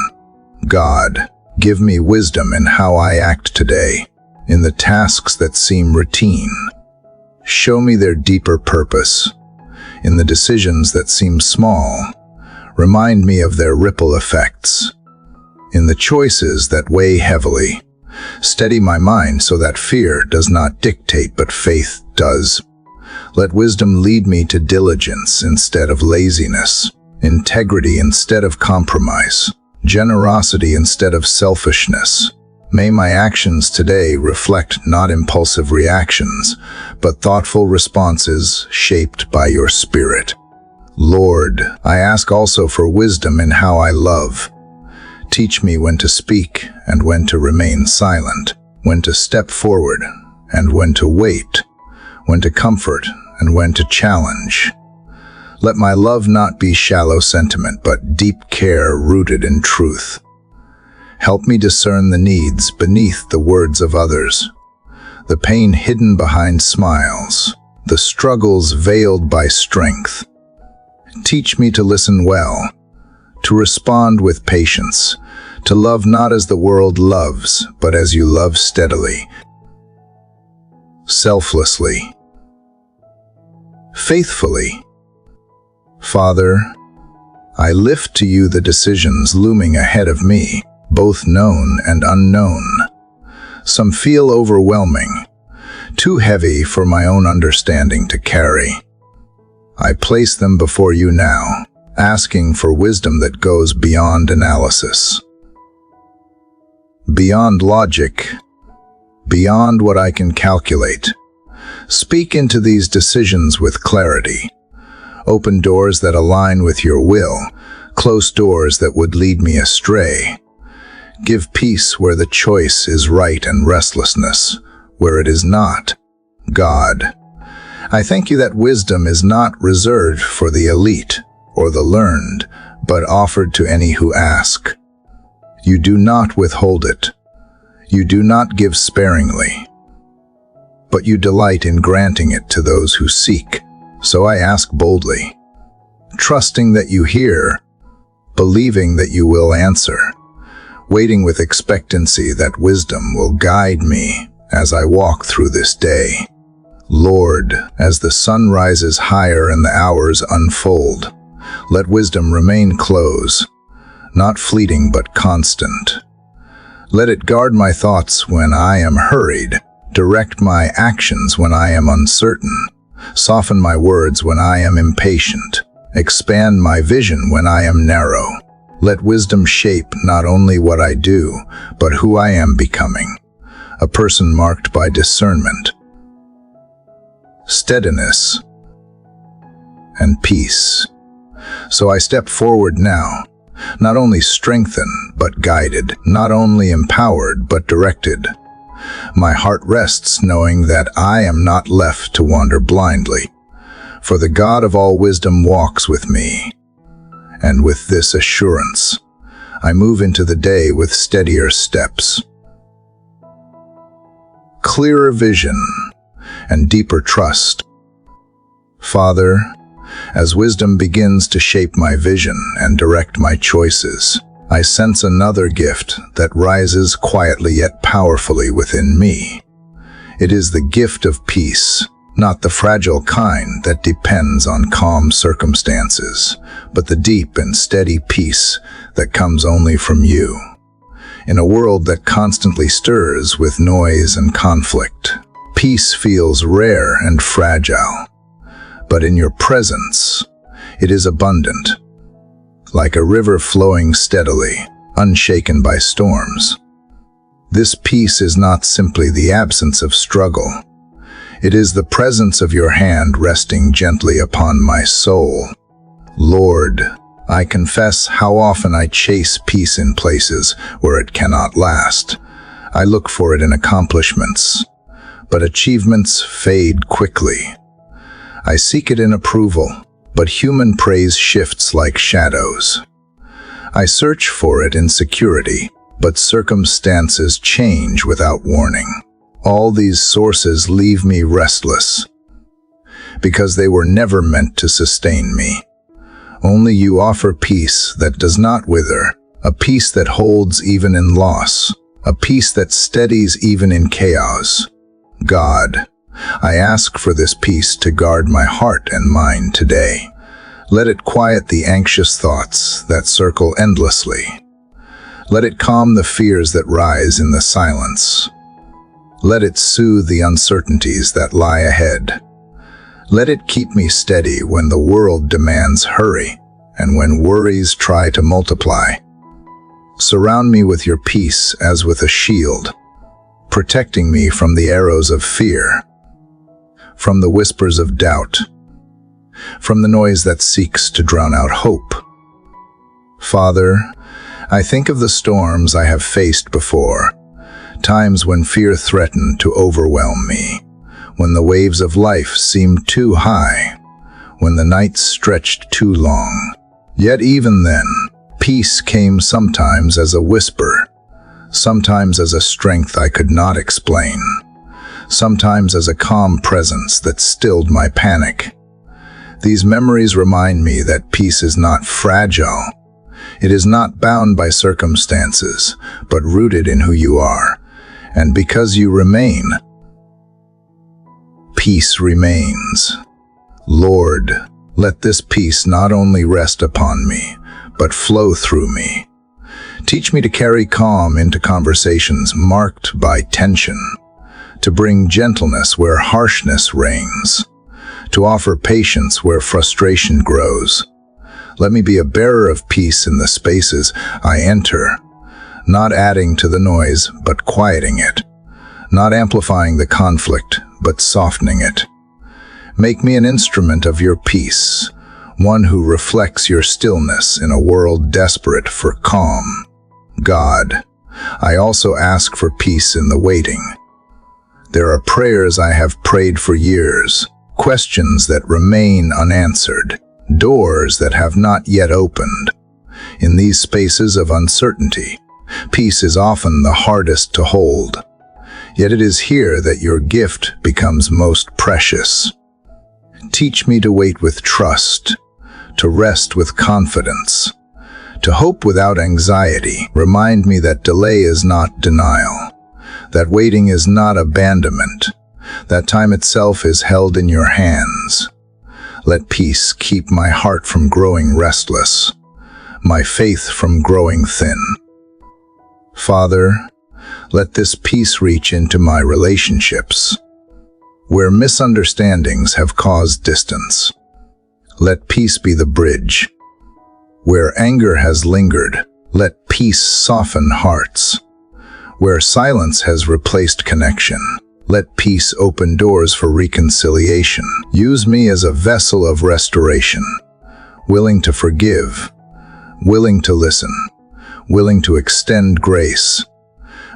God, give me wisdom in how I act today, in the tasks that seem routine. Show me their deeper purpose. In the decisions that seem small, remind me of their ripple effects. In the choices that weigh heavily, steady my mind so that fear does not dictate but faith does. Let wisdom lead me to diligence instead of laziness, integrity instead of compromise, generosity instead of selfishness. May my actions today reflect not impulsive reactions, but thoughtful responses shaped by your Spirit. Lord, I ask also for wisdom in how I love. Teach me when to speak and when to remain silent, when to step forward and when to wait, when to comfort and when to challenge. Let my love not be shallow sentiment, but deep care rooted in truth. Help me discern the needs beneath the words of others, the pain hidden behind smiles, the struggles veiled by strength. Teach me to listen well, to respond with patience, to love not as the world loves, but as you love steadily, selflessly, faithfully. Father, I lift to you the decisions looming ahead of me, both known and unknown. Some feel overwhelming, too heavy for my own understanding to carry. I place them before you now, asking for wisdom that goes beyond analysis, beyond logic, beyond what I can calculate. Speak into these decisions with clarity. Open doors that align with your will, close doors that would lead me astray. Give peace where the choice is right and restlessness where it is not. God, I thank you that wisdom is not reserved for the elite or the learned, but offered to any who ask. You do not withhold it. You do not give sparingly, but you delight in granting it to those who seek. So I ask boldly, trusting that you hear, believing that you will answer, waiting with expectancy that wisdom will guide me as I walk through this day. Lord, as the sun rises higher and the hours unfold, let wisdom remain close, not fleeting but constant. Let it guard my thoughts when I am hurried, direct my actions when I am uncertain, soften my words when I am impatient, expand my vision when I am narrow. Let wisdom shape not only what I do, but who I am becoming, a person marked by discernment, steadiness, and peace. So I step forward now, not only strengthened but guided, not only empowered but directed. My heart rests knowing that I am not left to wander blindly, for the God of all wisdom walks with me. And with this assurance, I move into the day with steadier steps, clearer vision, and deeper trust. Father, as wisdom begins to shape my vision and direct my choices, I sense another gift that rises quietly yet powerfully within me. It is the gift of peace, not the fragile kind that depends on calm circumstances, but the deep and steady peace that comes only from you. In a world that constantly stirs with noise and conflict, peace feels rare and fragile. But in your presence, it is abundant, like a river flowing steadily, unshaken by storms. This peace is not simply the absence of struggle. It is the presence of your hand resting gently upon my soul. Lord, I confess how often I chase peace in places where it cannot last. I look for it in accomplishments, but achievements fade quickly. I seek it in approval, but human praise shifts like shadows. I search for it in security, but circumstances change without warning. All these sources leave me restless, because they were never meant to sustain me. Only you offer peace that does not wither, a peace that holds even in loss, a peace that steadies even in chaos. God, I ask for this peace to guard my heart and mind today. Let it quiet the anxious thoughts that circle endlessly. Let it calm the fears that rise in the silence. Let it soothe the uncertainties that lie ahead. Let it keep me steady when the world demands hurry and when worries try to multiply. Surround me with your peace as with a shield, protecting me from the arrows of fear, from the whispers of doubt, from the noise that seeks to drown out hope. Father, I think of the storms I have faced before, times when fear threatened to overwhelm me, when the waves of life seemed too high, when the nights stretched too long. Yet even then, peace came sometimes as a whisper, sometimes as a strength I could not explain, sometimes as a calm presence that stilled my panic. These memories remind me that peace is not fragile. It is not bound by circumstances, but rooted in who you are. And because you remain, peace remains. Lord, let this peace not only rest upon me, but flow through me. Teach me to carry calm into conversations marked by tension, to bring gentleness where harshness reigns, to offer patience where frustration grows. Let me be a bearer of peace in the spaces I enter, not adding to the noise, but quieting it, not amplifying the conflict, but softening it. Make me an instrument of your peace, one who reflects your stillness in a world desperate for calm. God, I also ask for peace in the waiting. There are prayers I have prayed for years, questions that remain unanswered, doors that have not yet opened. In these spaces of uncertainty, peace is often the hardest to hold. Yet it is here that your gift becomes most precious. Teach me to wait with trust, to rest with confidence, to hope without anxiety. Remind me that delay is not denial, that waiting is not abandonment, That time itself is held in your hands. Let peace keep my heart from growing restless, my faith from growing thin. Father, let this peace reach into my relationships, where misunderstandings have caused distance. Let peace be the bridge. Where anger has lingered, let peace soften hearts. Where silence has replaced connection, let peace open doors for reconciliation. Use me as a vessel of restoration, willing to forgive, willing to listen, willing to extend grace.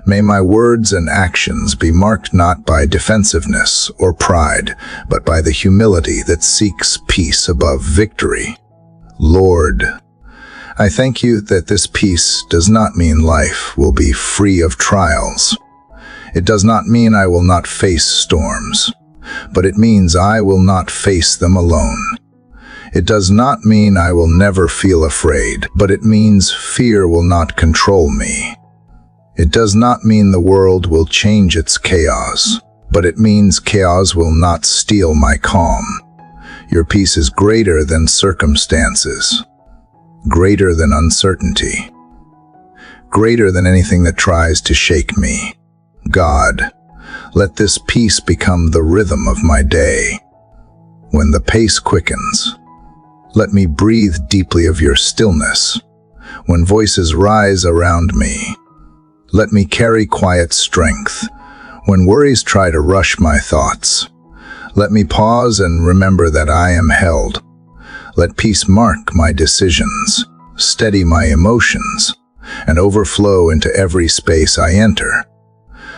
May my words and actions be marked not by defensiveness or pride, but by the humility that seeks peace above victory. Lord, I thank you that this peace does not mean life will be free of trials. It does not mean I will not face storms, but it means I will not face them alone. It does not mean I will never feel afraid, but it means fear will not control me. It does not mean the world will change its chaos, but it means chaos will not steal my calm. Your peace is greater than circumstances, greater than uncertainty, greater than anything that tries to shake me. God, let this peace become the rhythm of my day. When the pace quickens, let me breathe deeply of your stillness. When voices rise around me, let me carry quiet strength. When worries try to rush my thoughts, let me pause and remember that I am held. Let peace mark my decisions, steady my emotions, and overflow into every space I enter.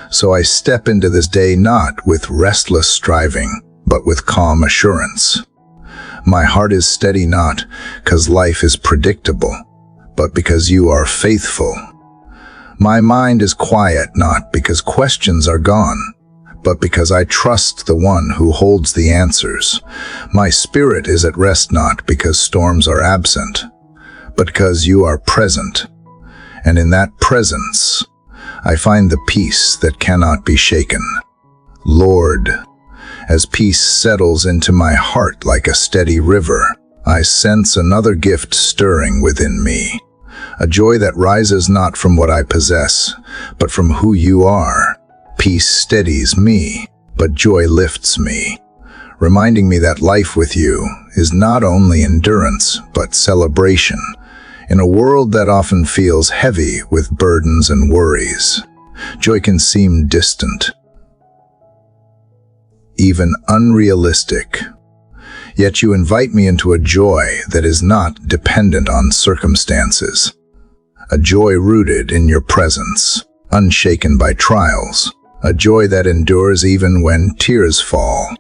So I step into this day not with restless striving, but with calm assurance. My heart is steady not because life is predictable, but because you are faithful. My mind is quiet not because questions are gone, but because I trust the one who holds the answers. My spirit is at rest not because storms are absent, but because you are present. And in that presence, I find the peace that cannot be shaken. Lord, as peace settles into my heart like a steady river, I sense another gift stirring within me. A joy that rises not from what I possess, but from who you are. Peace steadies me, but joy lifts me, reminding me that life with you is not only endurance, but celebration. In a world that often feels heavy with burdens and worries, joy can seem distant, even unrealistic. Yet you invite me into a joy that is not dependent on circumstances. A joy rooted in your presence, unshaken by trials. A joy that endures even when tears fall.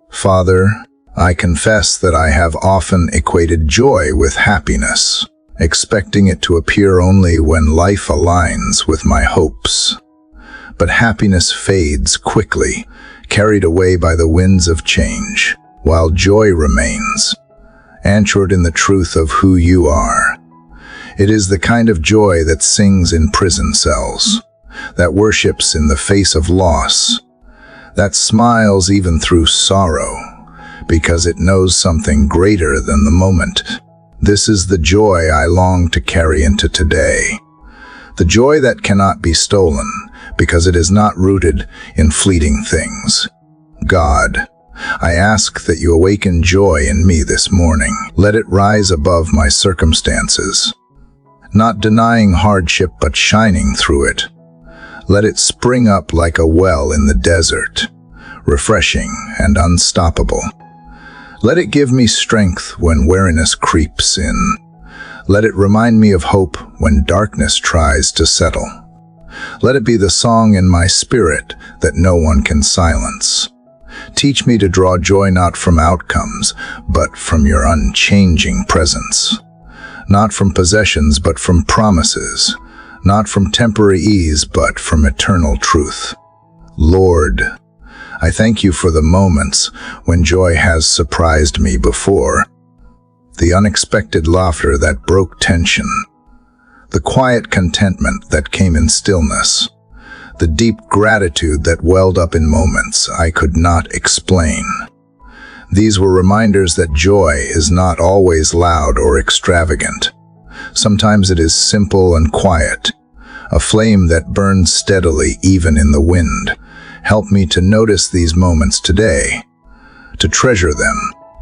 Father, I confess that I have often equated joy with happiness, expecting it to appear only when life aligns with my hopes. But happiness fades quickly, carried away by the winds of change, while joy remains, anchored in the truth of who you are. It is the kind of joy that sings in prison cells, that worships in the face of loss, that smiles even through sorrow, because it knows something greater than the moment. This is the joy I long to carry into today. The joy that cannot be stolen, because it is not rooted in fleeting things. God, I ask that you awaken joy in me this morning. Let it rise above my circumstances, not denying hardship but shining through it. Let it spring up like a well in the desert, refreshing and unstoppable. Let it give me strength when weariness creeps in. Let it remind me of hope when darkness tries to settle. Let it be the song in my spirit that no one can silence. Teach me to draw joy not from outcomes, but from your unchanging presence. Not from possessions, but from promises. Not from temporary ease, but from eternal truth. Lord, I thank you for the moments when joy has surprised me before. The unexpected laughter that broke tension. The quiet contentment that came in stillness. the deep gratitude that welled up in moments I could not explain. These were reminders that joy is not always loud or extravagant. Sometimes it is simple and quiet, a flame that burns steadily even in the wind. Help me to notice these moments today, to treasure them,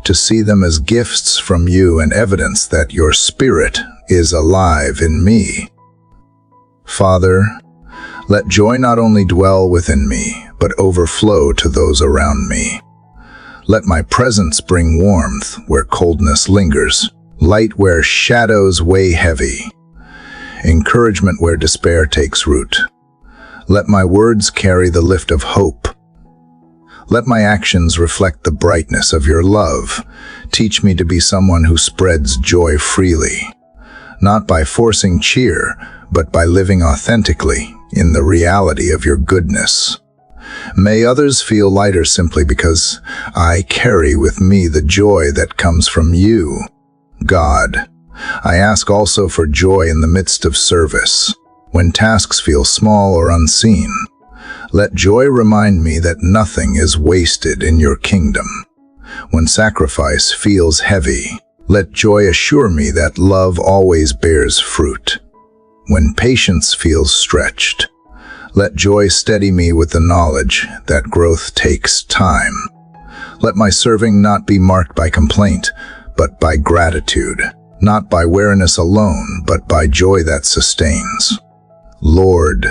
to see them as gifts from you and evidence that your spirit is alive in me. Father, let joy not only dwell within me, but overflow to those around me. Let my presence bring warmth where coldness lingers, light where shadows weigh heavy, encouragement where despair takes root. Let my words carry the lift of hope. Let my actions reflect the brightness of your love. Teach me to be someone who spreads joy freely, not by forcing cheer, but by living authentically in the reality of your goodness. May others feel lighter simply because I carry with me the joy that comes from you, God. I ask also for joy in the midst of service, when tasks feel small or unseen. Let joy remind me that nothing is wasted in your kingdom. When sacrifice feels heavy, let joy assure me that love always bears fruit. When patience feels stretched, let joy steady me with the knowledge that growth takes time. Let my serving not be marked by complaint, but by gratitude, not by weariness alone, but by joy that sustains. Lord,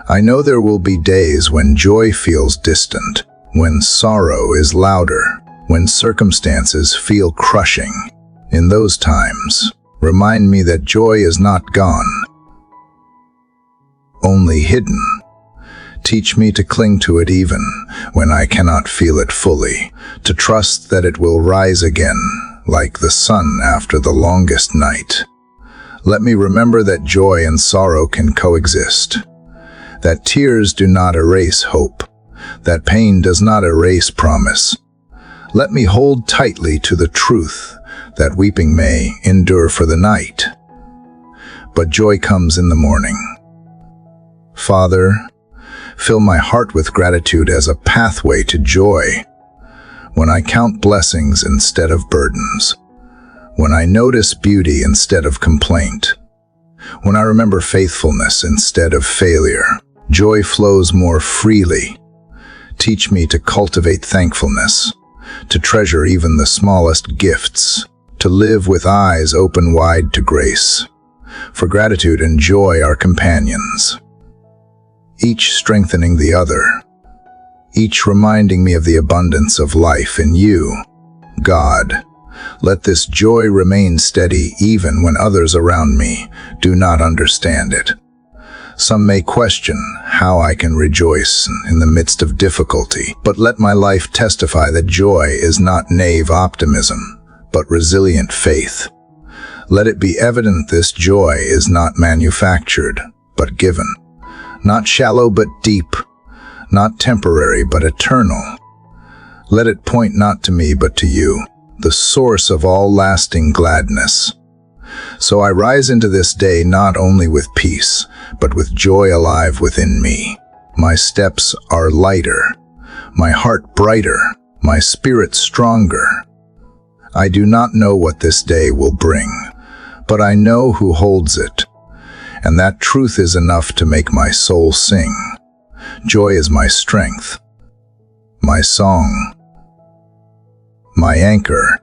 I know there will be days when joy feels distant, when sorrow is louder, when circumstances feel crushing. In those times, remind me that joy is not gone, only hidden. Teach me to cling to it even when I cannot feel it fully, to trust that it will rise again, like the sun after the longest night. Let me remember that joy and sorrow can coexist, that tears do not erase hope, that pain does not erase promise. Let me hold tightly to the truth that weeping may endure for the night, but joy comes in the morning. Father, fill my heart with gratitude as a pathway to joy. When I count blessings instead of burdens, when I notice beauty instead of complaint, when I remember faithfulness instead of failure, joy flows more freely. Teach me to cultivate thankfulness, to treasure even the smallest gifts, to live with eyes open wide to grace. For gratitude and joy are companions, each strengthening the other, each reminding me of the abundance of life in you, God. Let this joy remain steady even when others around me do not understand it. Some may question how I can rejoice in the midst of difficulty, but let my life testify that joy is not naive optimism, but resilient faith. Let it be evident this joy is not manufactured, but given, not shallow but deep, not temporary but eternal. Let it point not to me but to you, the source of all lasting gladness. So I rise into this day not only with peace, but with joy alive within me. My steps are lighter, my heart brighter, my spirit stronger. I do not know what this day will bring, but I know who holds it, and that truth is enough to make my soul sing. Joy is my strength, my song, my anchor,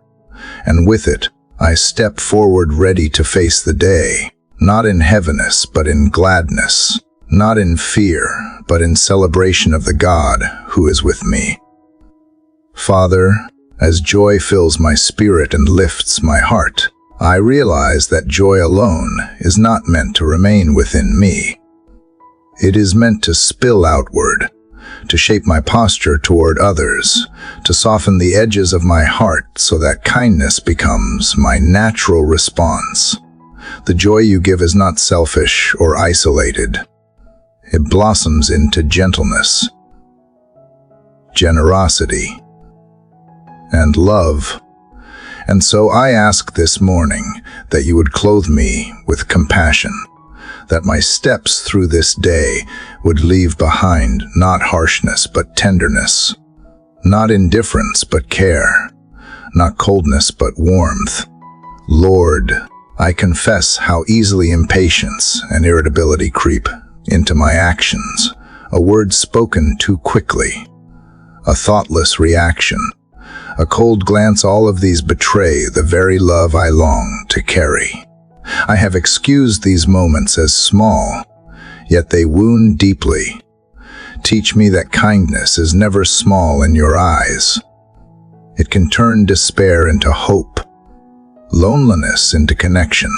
and with it, I step forward ready to face the day, not in heaviness, but in gladness, not in fear, but in celebration of the God who is with me. Father, as joy fills my spirit and lifts my heart, I realize that joy alone is not meant to remain within me. It is meant to spill outward, to shape my posture toward others, to soften the edges of my heart so that kindness becomes my natural response. The joy you give is not selfish or isolated. It blossoms into gentleness, generosity, and love. And so I ask this morning that you would clothe me with compassion, that my steps through this day would leave behind not harshness but tenderness, not indifference but care, not coldness but warmth. Lord, I confess how easily impatience and irritability creep into my actions. A word spoken too quickly, a thoughtless reaction, a cold glance, all of these betray the very love I long to carry. I have excused these moments as small, yet they wound deeply. Teach me that kindness is never small in your eyes. It can turn despair into hope, loneliness into connection,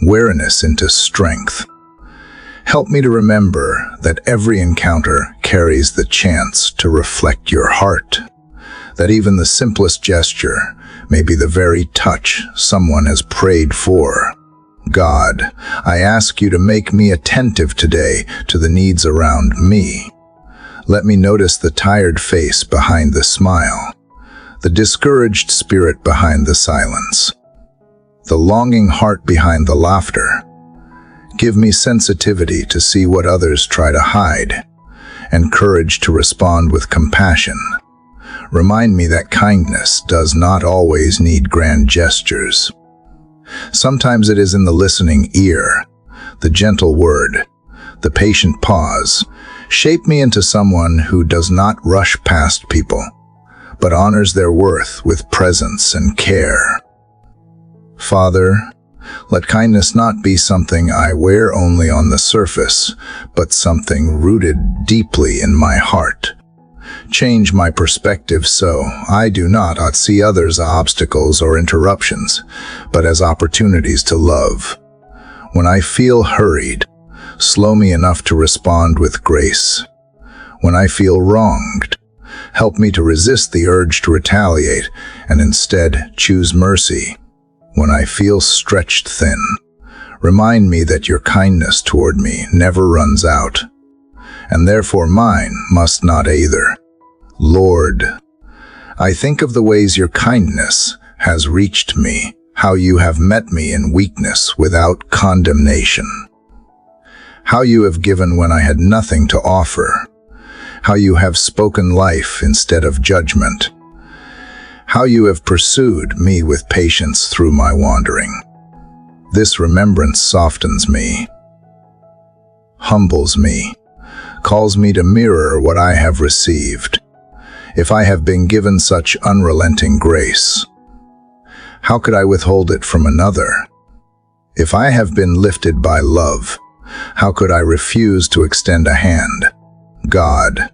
weariness into strength. Help me to remember that every encounter carries the chance to reflect your heart, that even the simplest gesture may be the very touch someone has prayed for. God, I ask you to make me attentive today to the needs around me. Let me notice the tired face behind the smile, the discouraged spirit behind the silence, the longing heart behind the laughter. Give me sensitivity to see what others try to hide, and courage to respond with compassion. Remind me that kindness does not always need grand gestures. Sometimes it is in the listening ear, the gentle word, the patient pause. Shape me into someone who does not rush past people, but honors their worth with presence and care. Father, let kindness not be something I wear only on the surface, but something rooted deeply in my heart. Change my perspective so I do not see others as obstacles or interruptions, but as opportunities to love. When I feel hurried, slow me enough to respond with grace. When I feel wronged, help me to resist the urge to retaliate and instead choose mercy. When I feel stretched thin, remind me that your kindness toward me never runs out, and therefore mine must not either. Lord, I think of the ways your kindness has reached me, how you have met me in weakness without condemnation, how you have given when I had nothing to offer, how you have spoken life instead of judgment, how you have pursued me with patience through my wandering. This remembrance softens me, humbles me, calls me to mirror what I have received. If I have been given such unrelenting grace, how could I withhold it from another? If I have been lifted by love, how could I refuse to extend a hand? God,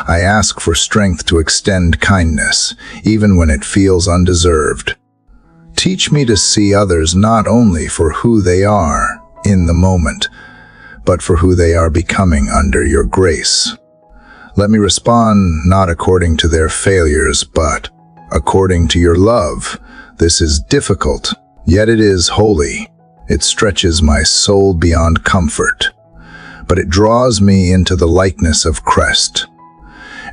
I ask for strength to extend kindness, even when it feels undeserved. Teach me to see others not only for who they are in the moment, but for who they are becoming under your grace. Let me respond not according to their failures, but according to your love. This is difficult, yet it is holy. It stretches my soul beyond comfort, but it draws me into the likeness of Christ.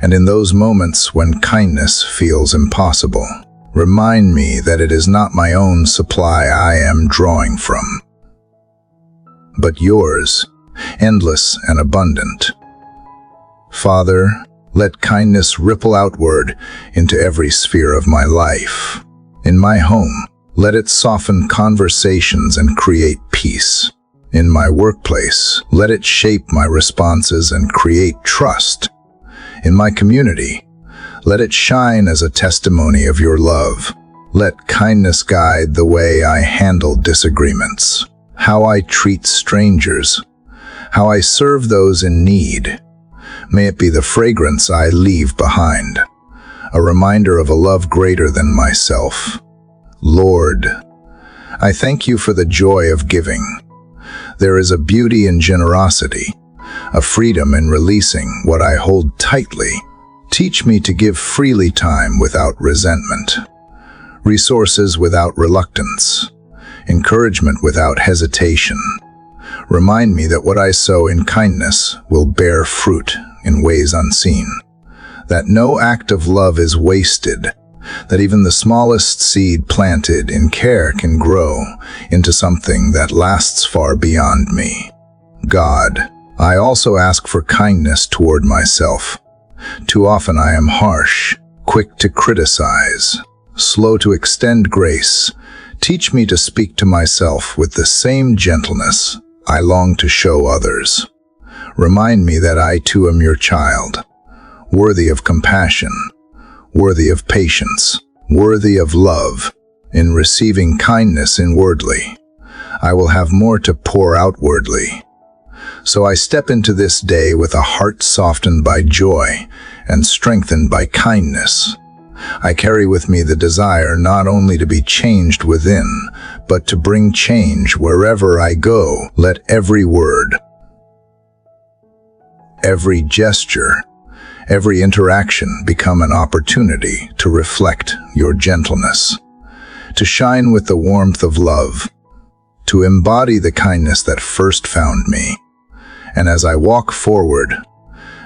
And in those moments when kindness feels impossible, remind me that it is not my own supply I am drawing from, but yours, endless and abundant. Father, let kindness ripple outward into every sphere of my life. In my home, let it soften conversations and create peace. In my workplace, let it shape my responses and create trust. In my community, let it shine as a testimony of your love. Let kindness guide the way I handle disagreements, how I treat strangers, how I serve those in need. May it be the fragrance I leave behind, a reminder of a love greater than myself. Lord, I thank you for the joy of giving. There is a beauty in generosity, a freedom in releasing what I hold tightly. Teach me to give freely, time without resentment, resources without reluctance, encouragement without hesitation. Remind me that what I sow in kindness will bear fruit in ways unseen, that no act of love is wasted, that even the smallest seed planted in care can grow into something that lasts far beyond me. God, I also ask for kindness toward myself. Too often I am harsh, quick to criticize, slow to extend grace. Teach me to speak to myself with the same gentleness I long to show others. Remind me that I too am your child, worthy of compassion, worthy of patience, worthy of love. In receiving kindness inwardly, I will have more to pour outwardly. So I step into this day with a heart softened by joy and strengthened by kindness. I carry with me the desire not only to be changed within, but to bring change wherever I go. Let every word, every gesture, every interaction become an opportunity to reflect your gentleness, to shine with the warmth of love, to embody the kindness that first found me. And as I walk forward,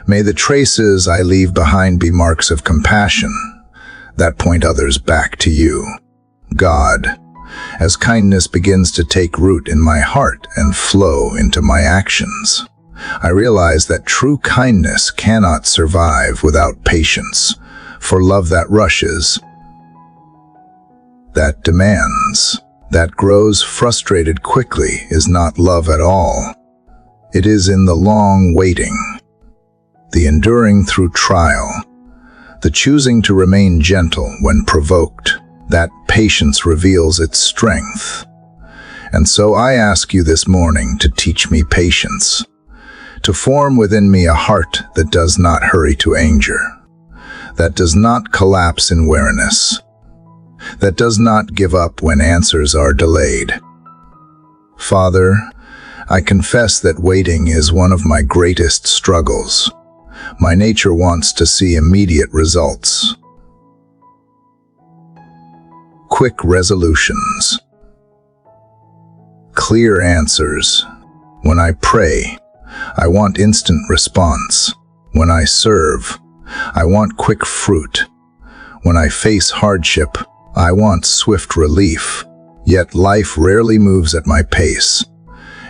may the traces I leave behind be marks of compassion that point others back to you, God. As kindness begins to take root in my heart and flow into my actions, I realize that true kindness cannot survive without patience, for love that rushes, that demands, that grows frustrated quickly is not love at all. It is in the long waiting, the enduring through trial, the choosing to remain gentle when provoked, that patience reveals its strength. And so I ask you this morning to teach me patience, to form within me a heart that does not hurry to anger, that does not collapse in weariness, that does not give up when answers are delayed. Father, I confess that waiting is one of my greatest struggles. My nature wants to see immediate results, quick resolutions, clear answers. When I pray, I want instant response. When I serve, I want quick fruit. When I face hardship, I want swift relief. Yet life rarely moves at my pace,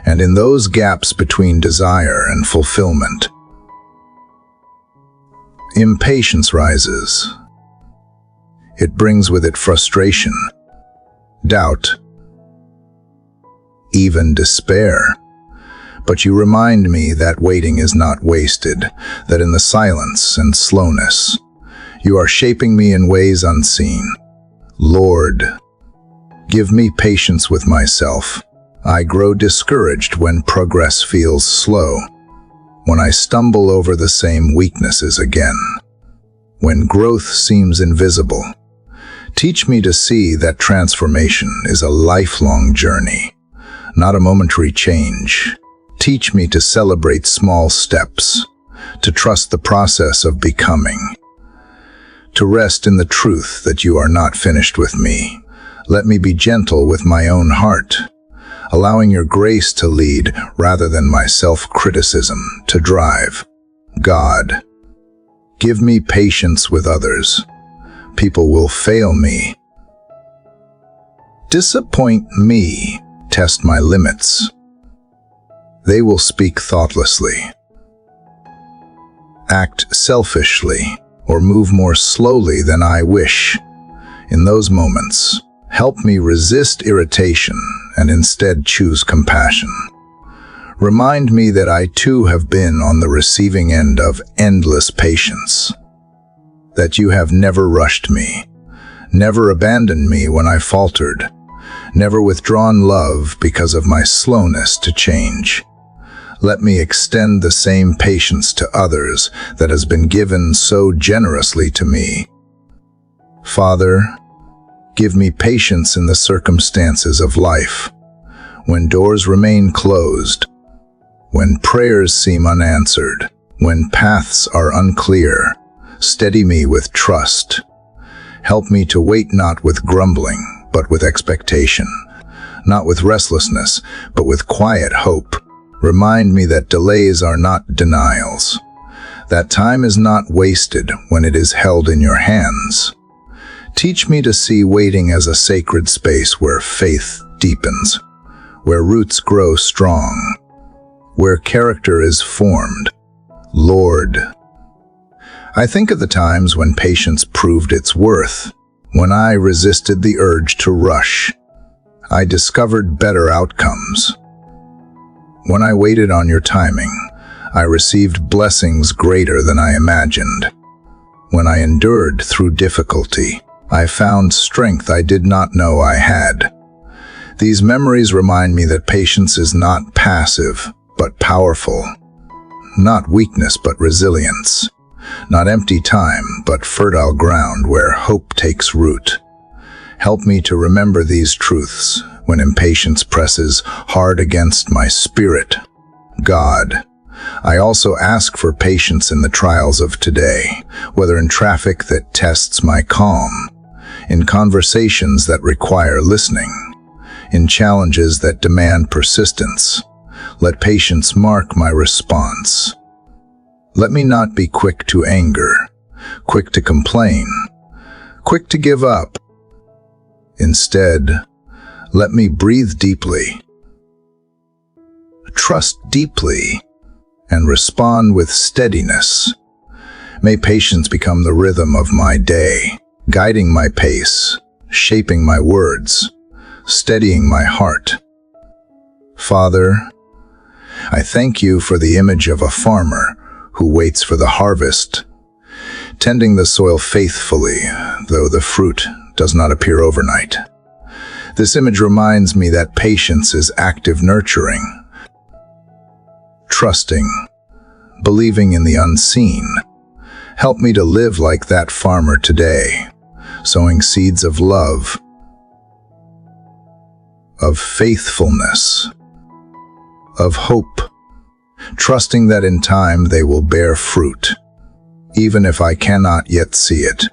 and in those gaps between desire and fulfillment, impatience rises. It brings with it frustration, doubt, even despair. But you remind me that waiting is not wasted, that in the silence and slowness, you are shaping me in ways unseen. Lord, give me patience with myself. I grow discouraged when progress feels slow, when I stumble over the same weaknesses again, when growth seems invisible. Teach me to see that transformation is a lifelong journey, not a momentary change. Teach me to celebrate small steps, to trust the process of becoming, to rest in the truth that you are not finished with me. Let me be gentle with my own heart, allowing your grace to lead rather than my self-criticism to drive. God, give me patience with others. People will fail me, disappoint me, test my limits. They will speak thoughtlessly, act selfishly, or move more slowly than I wish. In those moments, help me resist irritation and instead choose compassion. Remind me that I too have been on the receiving end of endless patience, that you have never rushed me, never abandoned me when I faltered, never withdrawn love because of my slowness to change. Let me extend the same patience to others that has been given so generously to me. Father, give me patience in the circumstances of life, when doors remain closed, when prayers seem unanswered, when paths are unclear. Steady me with trust. Help me to wait not with grumbling, but with expectation, not with restlessness, but with quiet hope. Remind me that delays are not denials, that time is not wasted when it is held in your hands. Teach me to see waiting as a sacred space where faith deepens, where roots grow strong, where character is formed. Lord, I think of the times when patience proved its worth, when I resisted the urge to rush. I discovered better outcomes. When I waited on your timing, I received blessings greater than I imagined. When I endured through difficulty, I found strength I did not know I had. These memories remind me that patience is not passive, but powerful. Not weakness, but resilience. Not empty time, but fertile ground where hope takes root. Help me to remember these truths when impatience presses hard against my spirit. God, I also ask for patience in the trials of today, whether in traffic that tests my calm, in conversations that require listening, in challenges that demand persistence. Let patience mark my response. Let me not be quick to anger, quick to complain, quick to give up. Instead, let me breathe deeply, trust deeply, and respond with steadiness. May patience become the rhythm of my day, guiding my pace, shaping my words, steadying my heart. Father, I thank you for the image of a farmer who waits for the harvest, tending the soil faithfully, though the fruit does not appear overnight. This image reminds me that patience is active nurturing, trusting, believing in the unseen. Help me to live like that farmer today, sowing seeds of love, of faithfulness, of hope, trusting that in time they will bear fruit, even if I cannot yet see it.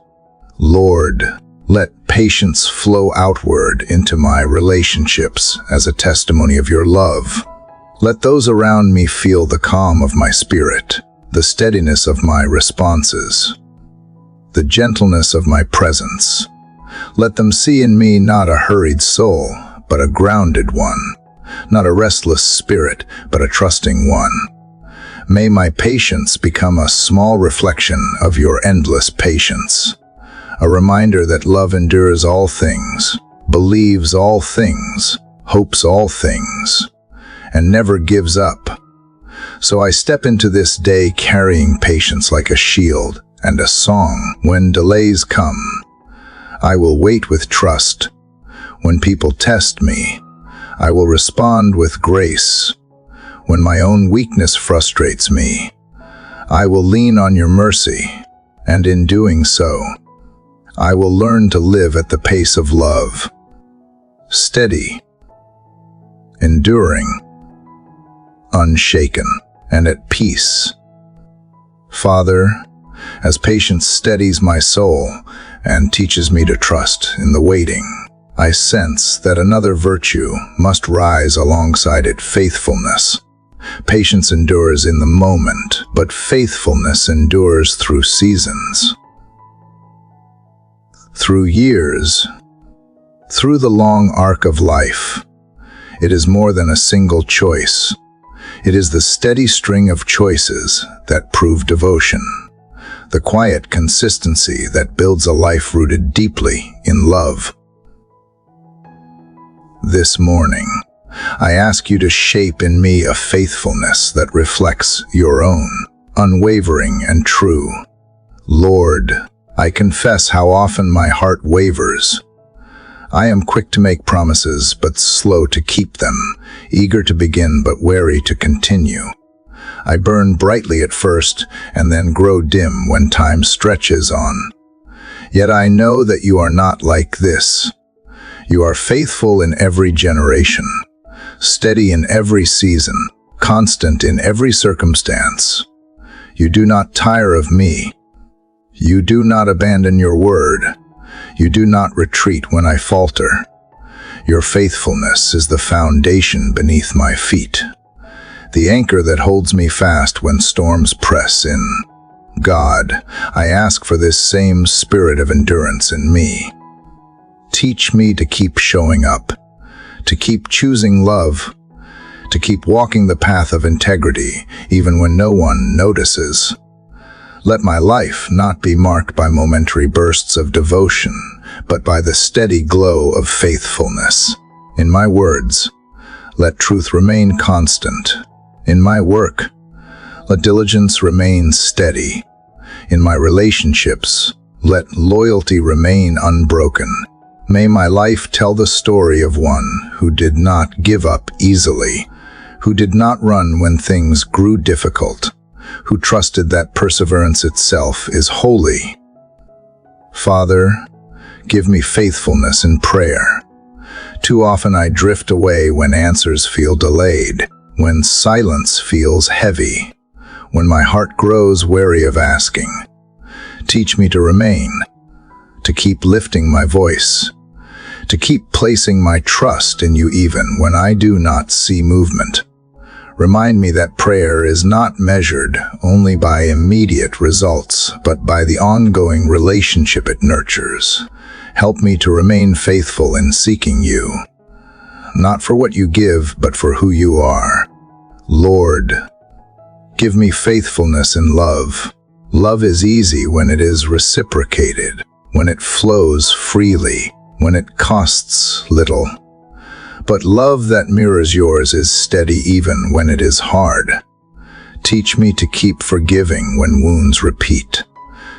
Lord, let patience flow outward into my relationships as a testimony of your love. Let those around me feel the calm of my spirit, the steadiness of my responses, the gentleness of my presence. Let them see in me not a hurried soul, but a grounded one, not a restless spirit, but a trusting one. May my patience become a small reflection of your endless patience, a reminder that love endures all things, believes all things, hopes all things, and never gives up. So I step into this day carrying patience like a shield and a song. When delays come, I will wait with trust. When people test me, I will respond with grace. When my own weakness frustrates me, I will lean on your mercy, and in doing so, I will learn to live at the pace of love, steady, enduring, unshaken, and at peace. Father, as patience steadies my soul and teaches me to trust in the waiting, I sense that another virtue must rise alongside it: faithfulness. Patience endures in the moment, but faithfulness endures through seasons, through years, through the long arc of life. It is more than a single choice. It is the steady string of choices that prove devotion, the quiet consistency that builds a life rooted deeply in love. This morning, I ask you to shape in me a faithfulness that reflects your own, unwavering and true. Lord, I confess how often my heart wavers. I am quick to make promises, but slow to keep them, eager to begin, but wary to continue. I burn brightly at first, and then grow dim when time stretches on. Yet I know that you are not like this. You are faithful in every generation, steady in every season, constant in every circumstance. You do not tire of me. You do not abandon your word. You do not retreat when I falter. Your faithfulness is the foundation beneath my feet, the anchor that holds me fast when storms press in. God, I ask for this same spirit of endurance in me. Teach me to keep showing up, to keep choosing love, to keep walking the path of integrity even when no one notices. Let my life not be marked by momentary bursts of devotion, but by the steady glow of faithfulness. In my words, let truth remain constant. In my work, let diligence remain steady. In my relationships, let loyalty remain unbroken. May my life tell the story of one who did not give up easily, who did not run when things grew difficult, who trusted that perseverance itself is holy. Father, give me faithfulness in prayer. Too often I drift away when answers feel delayed, when silence feels heavy, when my heart grows wary of asking. Teach me to remain, to keep lifting my voice, to keep placing my trust in you even when I do not see movement. Remind me that prayer is not measured only by immediate results, but by the ongoing relationship it nurtures. Help me to remain faithful in seeking you, not for what you give, but for who you are. Lord, give me faithfulness in love. Love is easy when it is reciprocated, when it flows freely, when it costs little. But love that mirrors yours is steady even when it is hard. Teach me to keep forgiving when wounds repeat,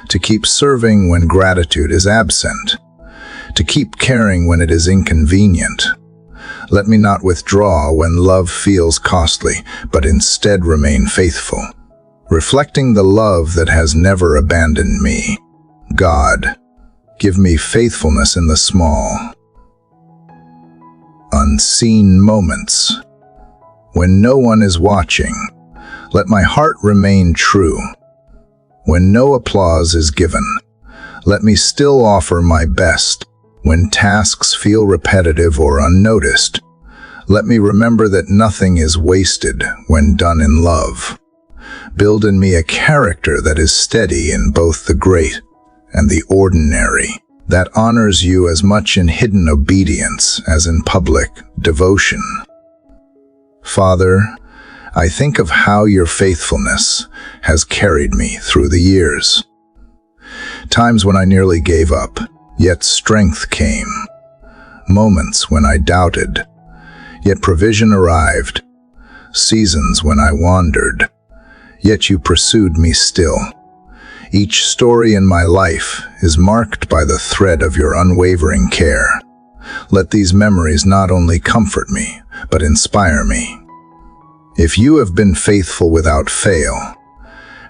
to keep serving when gratitude is absent, to keep caring when it is inconvenient. Let me not withdraw when love feels costly, but instead remain faithful, reflecting the love that has never abandoned me. God, give me faithfulness in the small, unseen moments. When no one is watching, let my heart remain true. When no applause is given, let me still offer my best. When tasks feel repetitive or unnoticed, let me remember that nothing is wasted when done in love. Build in me a character that is steady in both the great and the ordinary, that honors you as much in hidden obedience as in public devotion. Father, I think of how your faithfulness has carried me through the years. Times when I nearly gave up, yet strength came. Moments when I doubted, yet provision arrived. Seasons when I wandered, yet you pursued me still. Each story in my life is marked by the thread of your unwavering care. Let these memories not only comfort me, but inspire me. If you have been faithful without fail,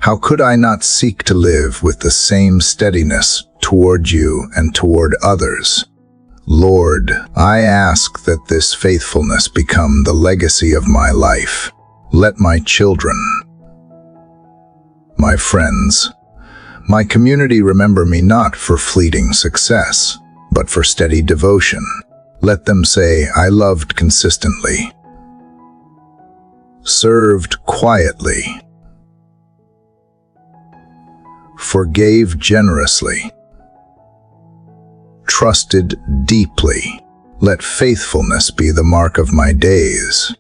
how could I not seek to live with the same steadiness toward you and toward others? Lord, I ask that this faithfulness become the legacy of my life. Let my children, my friends, my community remember me not for fleeting success, but for steady devotion. Let them say, I loved consistently, served quietly, forgave generously, trusted deeply. Let faithfulness be the mark of my days,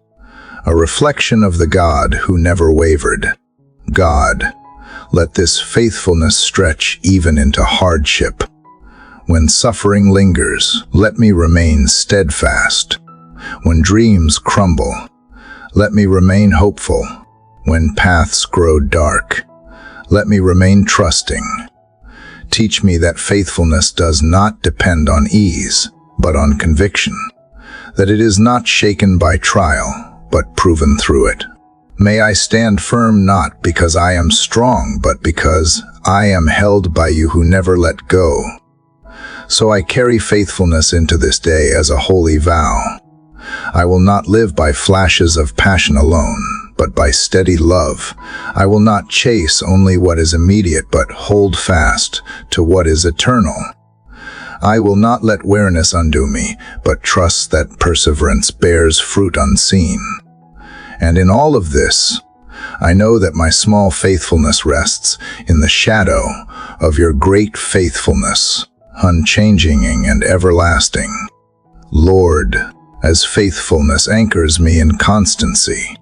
a reflection of the God who never wavered. God, let this faithfulness stretch even into hardship. When suffering lingers, let me remain steadfast. When dreams crumble, let me remain hopeful. When paths grow dark, let me remain trusting. Teach me that faithfulness does not depend on ease, but on conviction, that it is not shaken by trial, but proven through it. May I stand firm not because I am strong, but because I am held by you who never let go. So I carry faithfulness into this day as a holy vow. I will not live by flashes of passion alone, but by steady love. I will not chase only what is immediate, but hold fast to what is eternal. I will not let weariness undo me, but trust that perseverance bears fruit unseen. And in all of this, I know that my small faithfulness rests in the shadow of your great faithfulness, unchanging and everlasting. Lord, as faithfulness anchors me in constancy.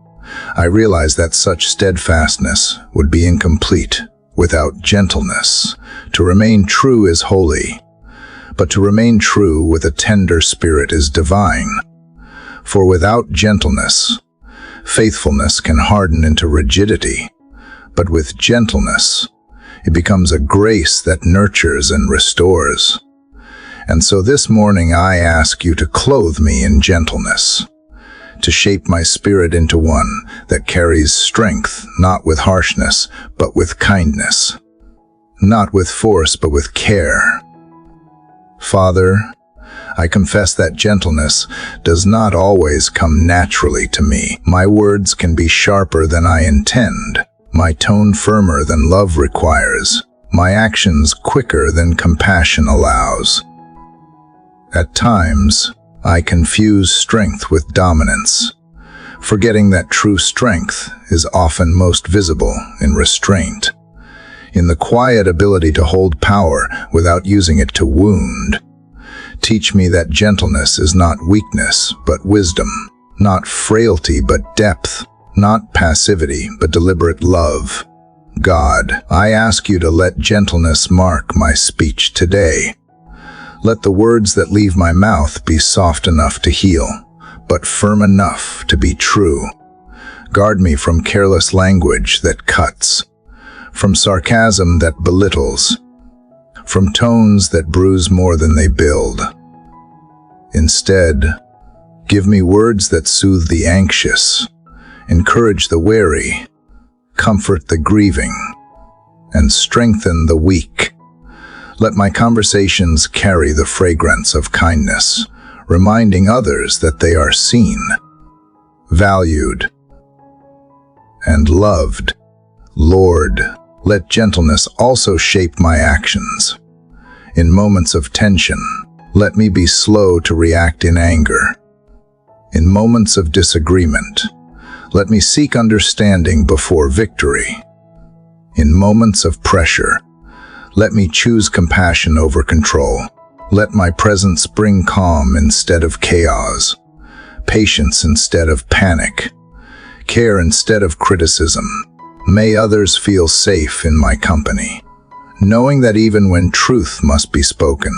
I realize that such steadfastness would be incomplete without gentleness. To remain true is holy, but to remain true with a tender spirit is divine. For without gentleness, faithfulness can harden into rigidity, but with gentleness, it becomes a grace that nurtures and restores. And so this morning I ask you to clothe me in gentleness, to shape my spirit into one that carries strength, not with harshness, but with kindness, not with force, but with care. Father, I confess that gentleness does not always come naturally to me. My words can be sharper than I intend, my tone firmer than love requires, my actions quicker than compassion allows. At times, I confuse strength with dominance, forgetting that true strength is often most visible in restraint, in the quiet ability to hold power without using it to wound. Teach me that gentleness is not weakness, but wisdom, not frailty, but depth, not passivity, but deliberate love. God, I ask you to let gentleness mark my speech today. Let the words that leave my mouth be soft enough to heal, but firm enough to be true. Guard me from careless language that cuts, from sarcasm that belittles, from tones that bruise more than they build. Instead, give me words that soothe the anxious, encourage the weary, comfort the grieving, and strengthen the weak. Let my conversations carry the fragrance of kindness, reminding others that they are seen, valued, and loved. Lord, let gentleness also shape my actions. In moments of tension, let me be slow to react in anger. In moments of disagreement, let me seek understanding before victory. In moments of pressure, let me choose compassion over control. Let my presence bring calm instead of chaos, patience instead of panic, care instead of criticism. May others feel safe in my company, knowing that even when truth must be spoken,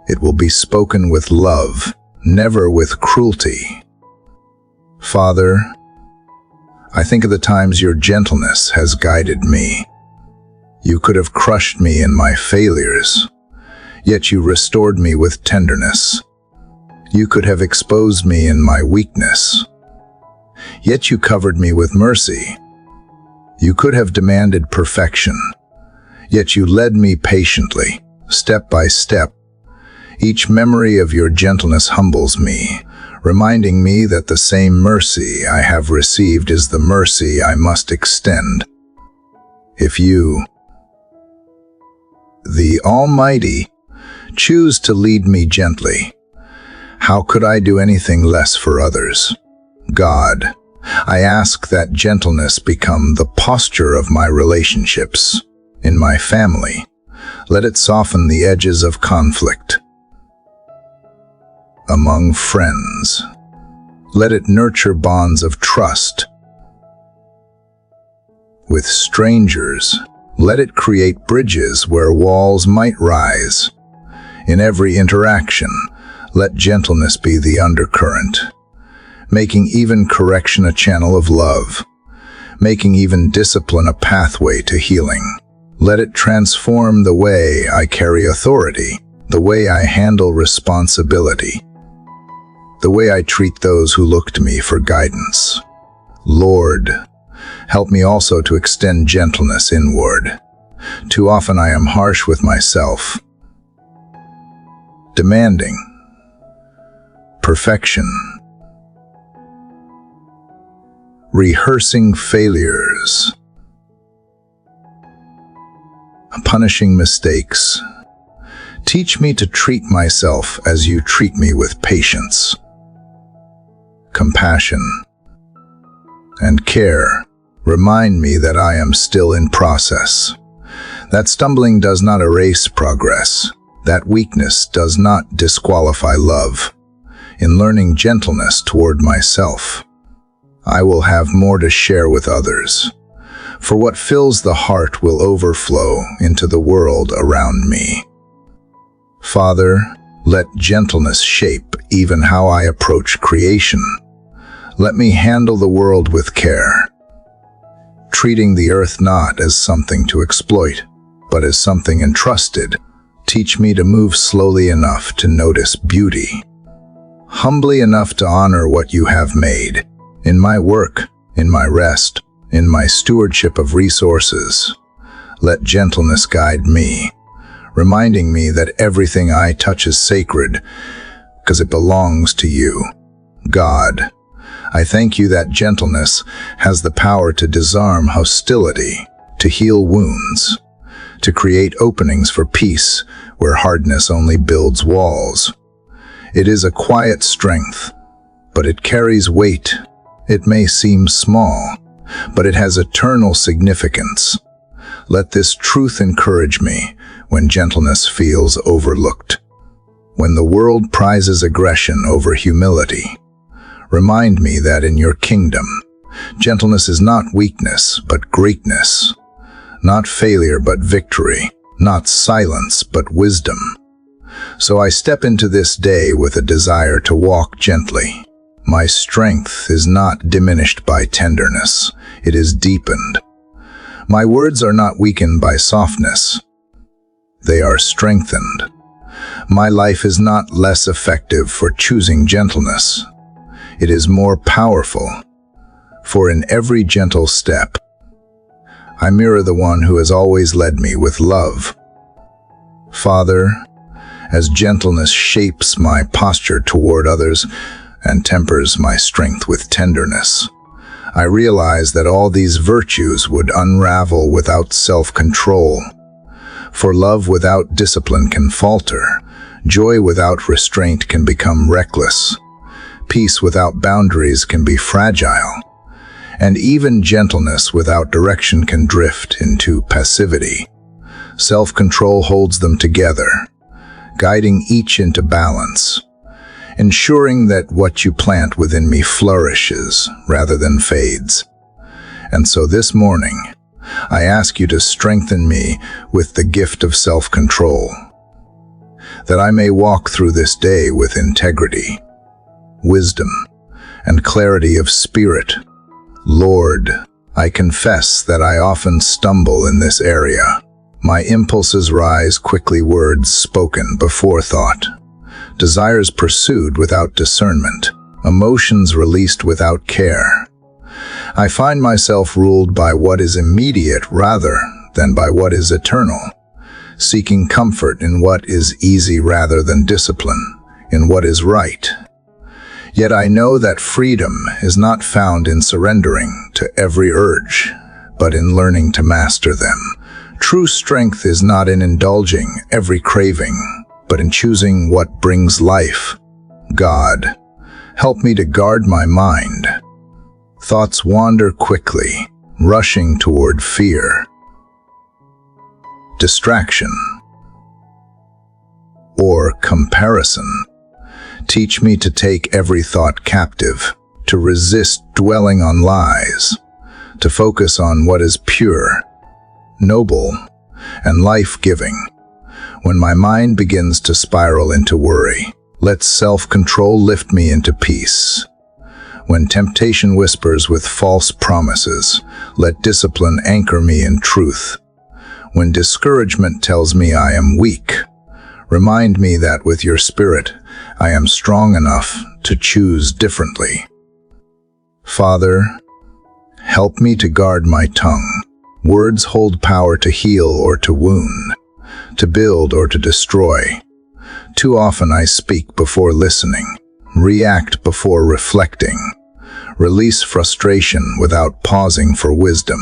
it will be spoken with love, never with cruelty. Father, I think of the times your gentleness has guided me. You could have crushed me in my failures, yet you restored me with tenderness. You could have exposed me in my weakness, yet you covered me with mercy. You could have demanded perfection, yet you led me patiently, step by step. Each memory of your gentleness humbles me, reminding me that the same mercy I have received is the mercy I must extend. If you, the Almighty, choose to lead me gently, how could I do anything less for others? God, I ask that gentleness become the posture of my relationships. In my family, let it soften the edges of conflict. Among friends, let it nurture bonds of trust. With strangers, let it create bridges where walls might rise. In every interaction, let gentleness be the undercurrent, making even correction a channel of love, making even discipline a pathway to healing. Let it transform the way I carry authority, the way I handle responsibility, the way I treat those who look to me for guidance. Lord, help me also to extend gentleness inward. Too often I am harsh with myself, demanding perfection, rehearsing failures, punishing mistakes. Teach me to treat myself as you treat me, with patience, compassion, and care. Remind me that I am still in process, that stumbling does not erase progress, that weakness does not disqualify love. in learning gentleness toward myself. I will have more to share with others, for what fills the heart will overflow into the world around me. Father, let gentleness shape even how I approach creation. Let me handle the world with care, treating the earth not as something to exploit, but as something entrusted. Teach me to move slowly enough to notice beauty, humbly enough to honor what you have made, in my work, in my rest, in my stewardship of resources. Let gentleness guide me, reminding me that everything I touch is sacred, because it belongs to you. God, I thank you that gentleness has the power to disarm hostility, to heal wounds, to create openings for peace where hardness only builds walls. It is a quiet strength, but it carries weight. It may seem small, but it has eternal significance. Let this truth encourage me when gentleness feels overlooked. When the world prizes aggression over humility, remind me that in your kingdom, gentleness is not weakness, but greatness. Not failure, but victory. Not silence, but wisdom. So I step into this day with a desire to walk gently. My strength is not diminished by tenderness. It is deepened. My words are not weakened by softness. They are strengthened. My life is not less effective for choosing gentleness. It is more powerful, for in every gentle step, I mirror the one who has always led me with love. Father, as gentleness shapes my posture toward others and tempers my strength with tenderness, I realize that all these virtues would unravel without self-control. For love without discipline can falter, joy without restraint can become reckless, peace without boundaries can be fragile, and even gentleness without direction can drift into passivity. Self-control holds them together, guiding each into balance, ensuring that what you plant within me flourishes rather than fades. And so this morning, I ask you to strengthen me with the gift of self-control, that I may walk through this day with integrity, wisdom, and clarity of spirit. Lord, I confess that I often stumble in this area. My impulses rise quickly, words spoken before thought, desires pursued without discernment, emotions released without care. I find myself ruled by what is immediate rather than by what is eternal, seeking comfort in what is easy rather than discipline, in what is right. Yet I know that freedom is not found in surrendering to every urge, but in learning to master them. True strength is not in indulging every craving, but in choosing what brings life. God, help me to guard my mind. Thoughts wander quickly, rushing toward fear, distraction, or comparison. Teach me to take every thought captive, to resist dwelling on lies, to focus on what is pure, noble, and life-giving. When my mind begins to spiral into worry, let self-control lift me into peace. When temptation whispers with false promises, let discipline anchor me in truth. When discouragement tells me I am weak, remind me that with your Spirit, I am strong enough to choose differently. Father, help me to guard my tongue. Words hold power to heal or to wound, to build or to destroy. Too often I speak before listening, react before reflecting, release frustration without pausing for wisdom.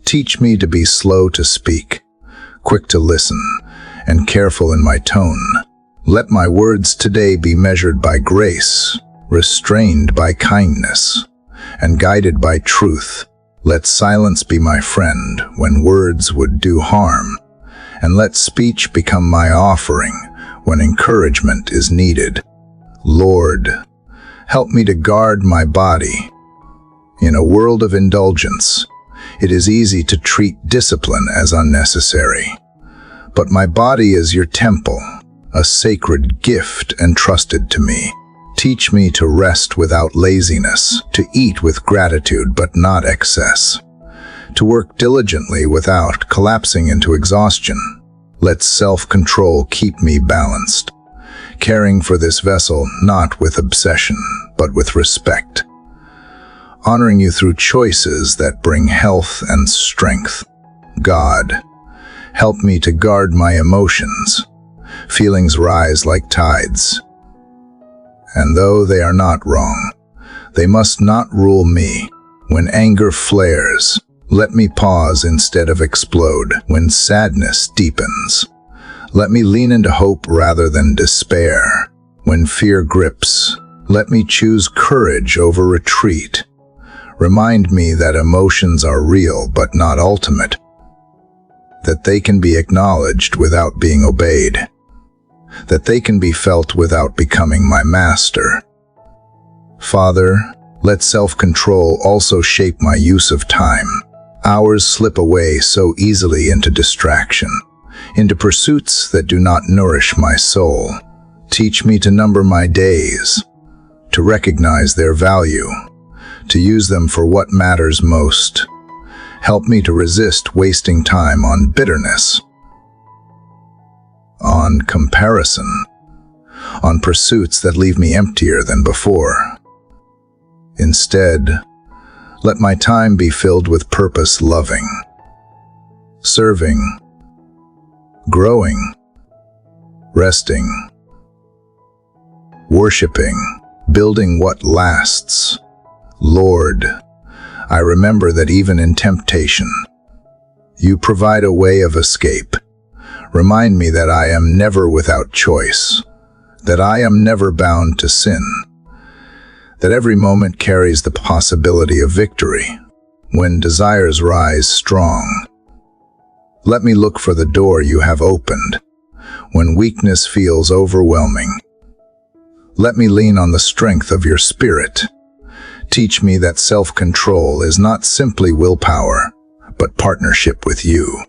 Teach me to be slow to speak, quick to listen, and careful in my tone. Let my words today be measured by grace, restrained by kindness, and guided by truth. Let silence be my friend when words would do harm, and let speech become my offering when encouragement is needed. Lord, help me to guard my body. In a world of indulgence, it is easy to treat discipline as unnecessary. But my body is your temple, a sacred gift entrusted to me. Teach me to rest without laziness, to eat with gratitude but not excess, to work diligently without collapsing into exhaustion. Let self-control keep me balanced, caring for this vessel not with obsession, but with respect, honoring you through choices that bring health and strength. God, help me to guard my emotions. Feelings rise like tides, and though they are not wrong, they must not rule me. When anger flares, let me pause instead of explode. When sadness deepens, let me lean into hope rather than despair. When fear grips, let me choose courage over retreat. Remind me that emotions are real but not ultimate, that they can be acknowledged without being obeyed, that they can be felt without becoming my master. Father, let self-control also shape my use of time. Hours slip away so easily into distraction, into pursuits that do not nourish my soul. Teach me to number my days, to recognize their value, to use them for what matters most. Help me to resist wasting time on bitterness, on comparison, on pursuits that leave me emptier than before. Instead, let my time be filled with purpose, loving, serving, growing, resting, worshiping, building what lasts. Lord, I remember that even in temptation, you provide a way of escape. Remind me that I am never without choice, that I am never bound to sin, that every moment carries the possibility of victory. When desires rise strong, let me look for the door you have opened. When weakness feels overwhelming, let me lean on the strength of your Spirit. Teach me that self-control is not simply willpower, but partnership with you,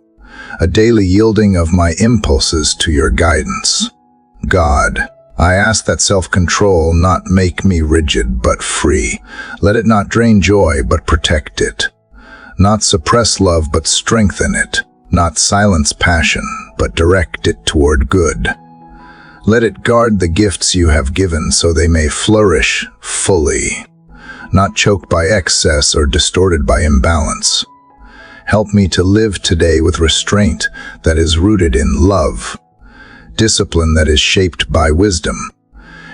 a daily yielding of my impulses to your guidance. God, I ask that self-control not make me rigid but free. Let it not drain joy but protect it, not suppress love but strengthen it, not silence passion but direct it toward good. Let it guard the gifts you have given so they may flourish fully, not choked by excess or distorted by imbalance. Help me to live today with restraint that is rooted in love, discipline that is shaped by wisdom,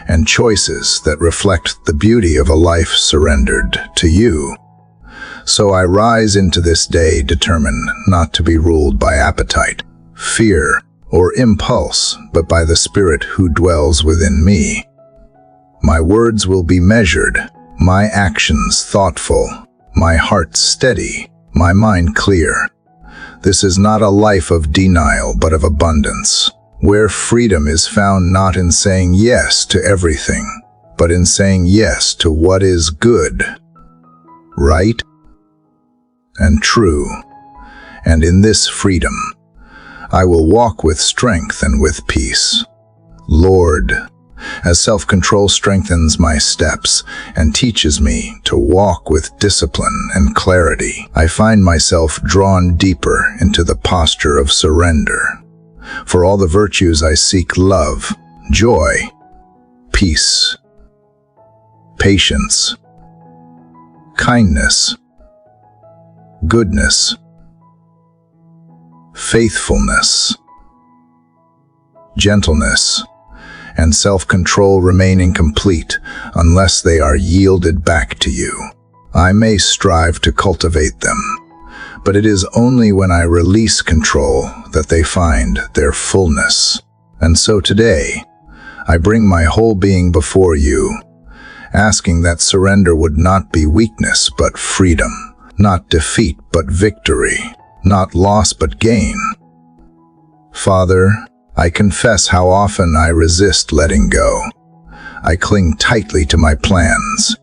and choices that reflect the beauty of a life surrendered to you. So I rise into this day determined not to be ruled by appetite, fear, or impulse, but by the Spirit who dwells within me. My words will be measured, my actions thoughtful, my heart steady, my mind clear. This is not a life of denial, but of abundance, where freedom is found not in saying yes to everything, but in saying yes to what is good, right, and true. And in this freedom, I will walk with strength and with peace. Lord, as self-control strengthens my steps and teaches me to walk with discipline and clarity, I find myself drawn deeper into the posture of surrender. For all the virtues I seek love, joy, peace, patience, kindness, goodness, faithfulness, gentleness, and self-control remain incomplete unless they are yielded back to you. I may strive to cultivate them, but it is only when I release control that they find their fullness. And so today, I bring my whole being before you, asking that surrender would not be weakness but freedom, not defeat but victory, not loss but gain. Father, I confess how often I resist letting go. I cling tightly to my plans,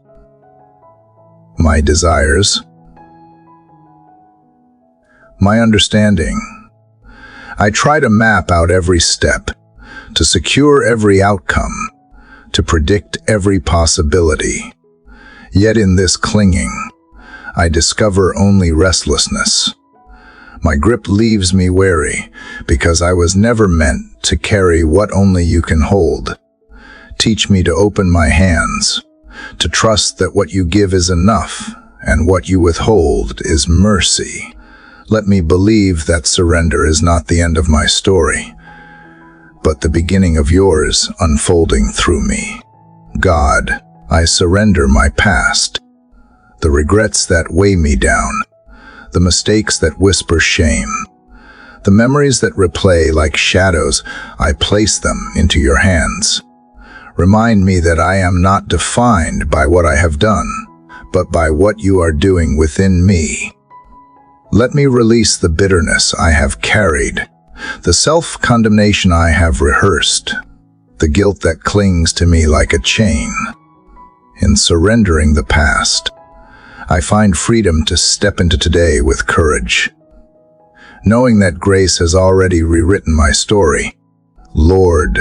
my desires, my understanding. I try to map out every step, to secure every outcome, to predict every possibility. Yet in this clinging, I discover only restlessness. My grip leaves me wary, because I was never meant to carry what only you can hold. Teach me to open my hands, to trust that what you give is enough, and what you withhold is mercy. Let me believe that surrender is not the end of my story, but the beginning of yours unfolding through me. God, I surrender my past, the regrets that weigh me down, the mistakes that whisper shame, the memories that replay like shadows. I place them into your hands. Remind me that I am not defined by what I have done, but by what you are doing within me. Let me release the bitterness I have carried, the self-condemnation I have rehearsed, the guilt that clings to me like a chain. In surrendering the past, I find freedom to step into today with courage, knowing that grace has already rewritten my story. Lord,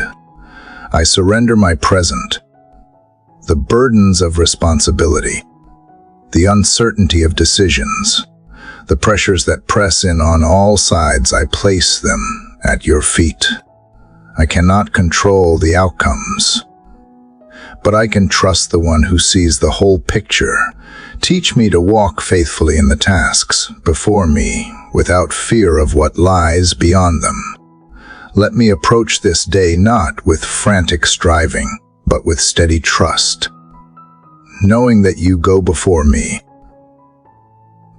I surrender my present, the burdens of responsibility, the uncertainty of decisions, the pressures that press in on all sides. I place them at your feet. I cannot control the outcomes, but I can trust the one who sees the whole picture. Teach me to walk faithfully in the tasks before me, without fear of what lies beyond them. Let me approach this day not with frantic striving, but with steady trust, knowing that you go before me,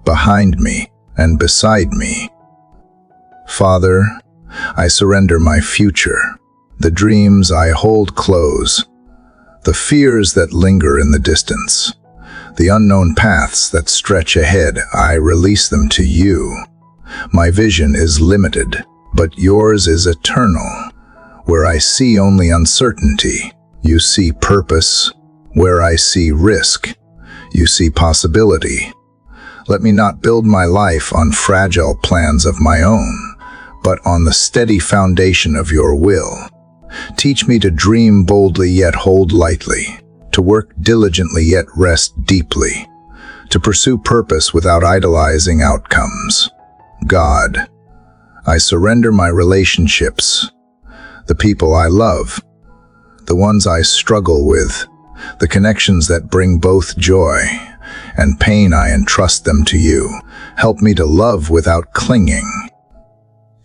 behind me, and beside me. Father, I surrender my future, the dreams I hold close, the fears that linger in the distance, the unknown paths that stretch ahead. I release them to you. My vision is limited, but yours is eternal. Where I see only uncertainty, you see purpose. Where I see risk, you see possibility. Let me not build my life on fragile plans of my own, but on the steady foundation of your will. Teach me to dream boldly yet hold lightly, to work diligently yet rest deeply, to pursue purpose without idolizing outcomes. God, I surrender my relationships, the people I love, the ones I struggle with, the connections that bring both joy and pain. I entrust them to you. Help me to love without clinging,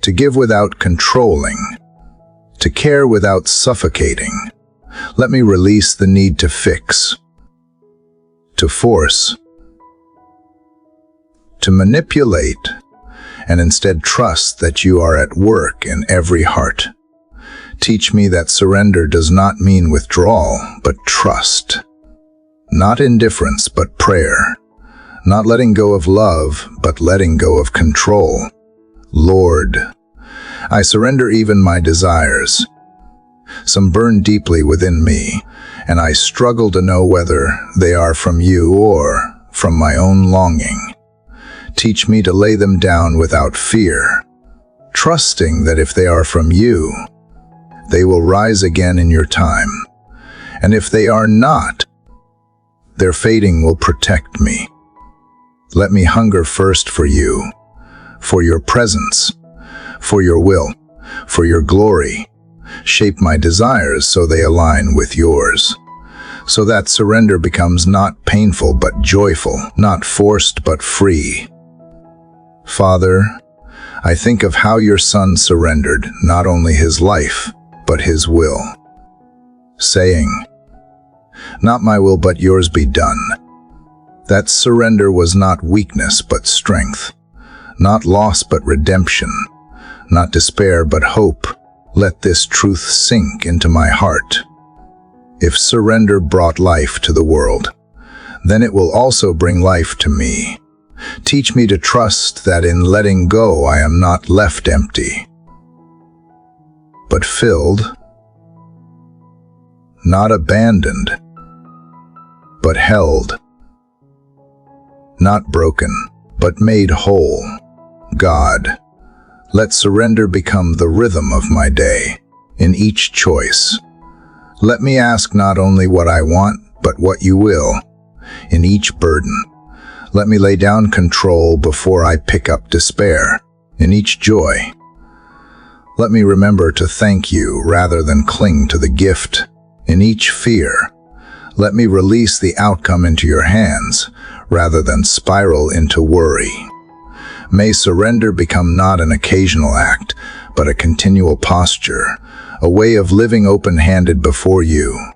to give without controlling, to care without suffocating. Let me release the need to fix, to force, to manipulate, and instead trust that you are at work in every heart. Teach me that surrender does not mean withdrawal, but trust. Not indifference, but prayer. Not letting go of love, but letting go of control. Lord, I surrender even my desires. Some burn deeply within me, and I struggle to know whether they are from you or from my own longing. Teach me to lay them down without fear, trusting that if they are from you, they will rise again in your time. And if they are not, their fading will protect me. Let me hunger first for you, for your presence, for your will, for your glory. Shape my desires so they align with yours, so that surrender becomes not painful but joyful, not forced but free. Father, I think of how your Son surrendered not only his life, but his will, saying, "Not my will but yours be done." That surrender was not weakness but strength, not loss but redemption, not despair but hope. Let this truth sink into my heart. If surrender brought life to the world, then it will also bring life to me. Teach me to trust that in letting go I am not left empty, but filled, not abandoned, but held. Not broken, but made whole. God, let surrender become the rhythm of my day, in each choice. Let me ask not only what I want, but what you will. In each burden, let me lay down control before I pick up despair. In each joy, let me remember to thank you rather than cling to the gift. In each fear, let me release the outcome into your hands rather than spiral into worry. May surrender become not an occasional act, but a continual posture, a way of living open-handed before you.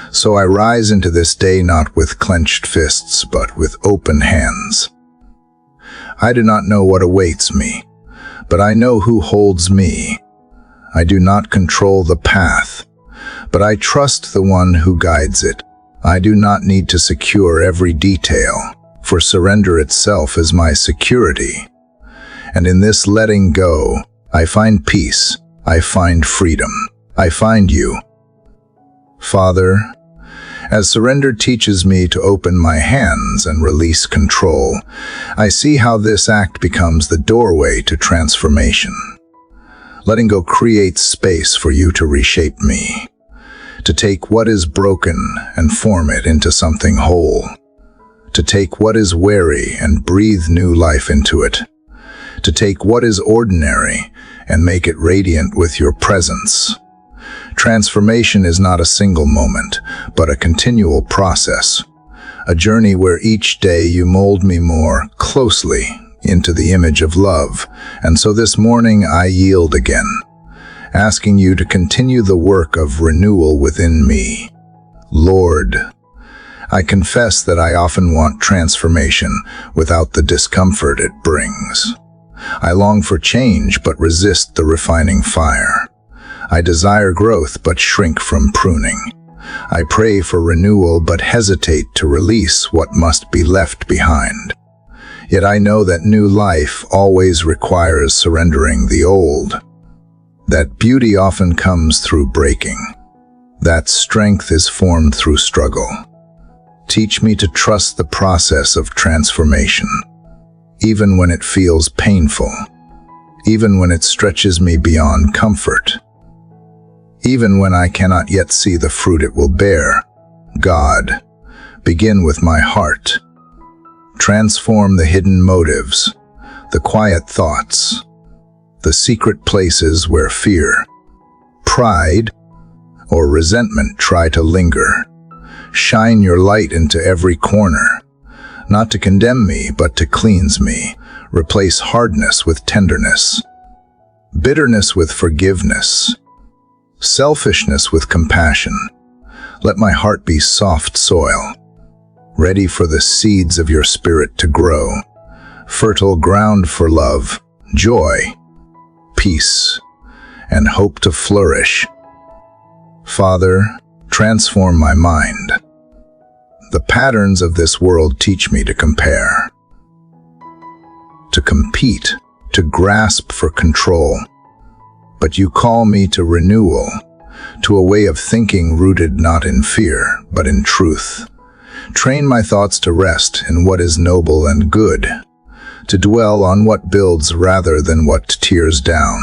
So I rise into this day not with clenched fists, but with open hands. I do not know what awaits me, but I know who holds me. I do not control the path, but I trust the one who guides it. I do not need to secure every detail, for surrender itself is my security. And in this letting go, I find peace, I find freedom, I find you. Father, as surrender teaches me to open my hands and release control, I see how this act becomes the doorway to transformation. Letting go creates space for you to reshape me, to take what is broken and form it into something whole, to take what is weary and breathe new life into it, to take what is ordinary and make it radiant with your presence. Transformation is not a single moment, but a continual process, a journey where each day you mold me more closely into the image of love. And so this morning I yield again, asking you to continue the work of renewal within me. Lord, I confess that I often want transformation without the discomfort it brings. I long for change but resist the refining fire. I desire growth but shrink from pruning. I pray for renewal but hesitate to release what must be left behind. Yet I know that new life always requires surrendering the old. That beauty often comes through breaking. That strength is formed through struggle. Teach me to trust the process of transformation, even when it feels painful, even when it stretches me beyond comfort, even when I cannot yet see the fruit it will bear. God, begin with my heart. Transform the hidden motives, the quiet thoughts, the secret places where fear, pride, or resentment try to linger. Shine your light into every corner, not to condemn me, but to cleanse me. Replace hardness with tenderness, bitterness with forgiveness, selfishness with compassion. Let my heart be soft soil, ready for the seeds of your spirit to grow, fertile ground for love, joy, peace, and hope to flourish. Father, transform my mind. The patterns of this world teach me to compare, to compete, to grasp for control. But you call me to renewal, to a way of thinking rooted not in fear, but in truth. Train my thoughts to rest in what is noble and good, to dwell on what builds rather than what tears down,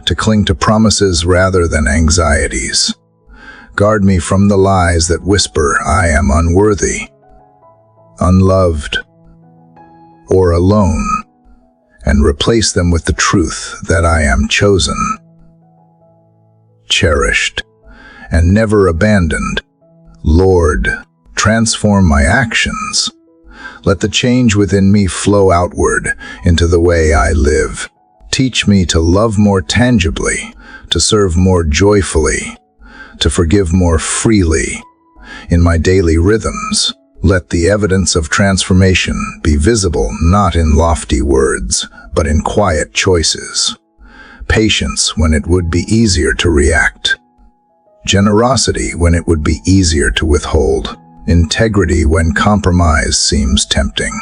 to cling to promises rather than anxieties. Guard me from the lies that whisper I am unworthy, unloved, or alone, and replace them with the truth that I am chosen, cherished, and never abandoned. Lord, transform my actions. Let the change within me flow outward into the way I live. Teach me to love more tangibly, to serve more joyfully, to forgive more freely. In my daily rhythms, let the evidence of transformation be visible not in lofty words, but in quiet choices. Patience when it would be easier to react. Generosity when it would be easier to withhold. Integrity when compromise seems tempting.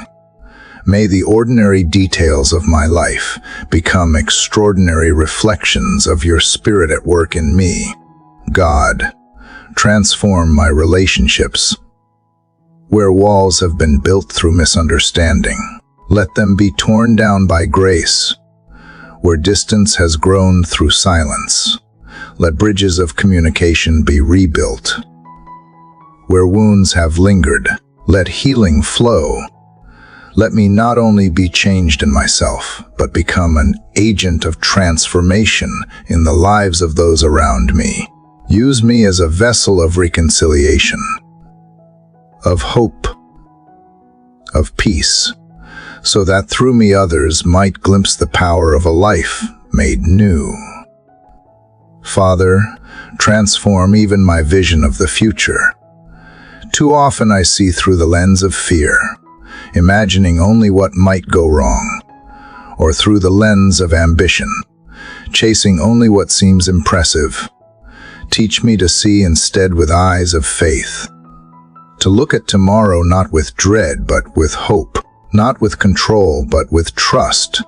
May the ordinary details of my life become extraordinary reflections of your spirit at work in me. God, Transform my relationships. Where walls have been built through misunderstanding, let them be torn down by grace. Where distance has grown through silence, let bridges of communication be rebuilt. Where wounds have lingered, let healing flow. Let me not only be changed in myself, but become an agent of transformation in the lives of those around me. Use me as a vessel of reconciliation, of hope, of peace, so that through me others might glimpse the power of a life made new. Father, transform even my vision of the future. Too often I see through the lens of fear, imagining only what might go wrong, or through the lens of ambition, chasing only what seems impressive. Teach me to see instead with eyes of faith, to look at tomorrow not with dread but with hope, not with control but with trust.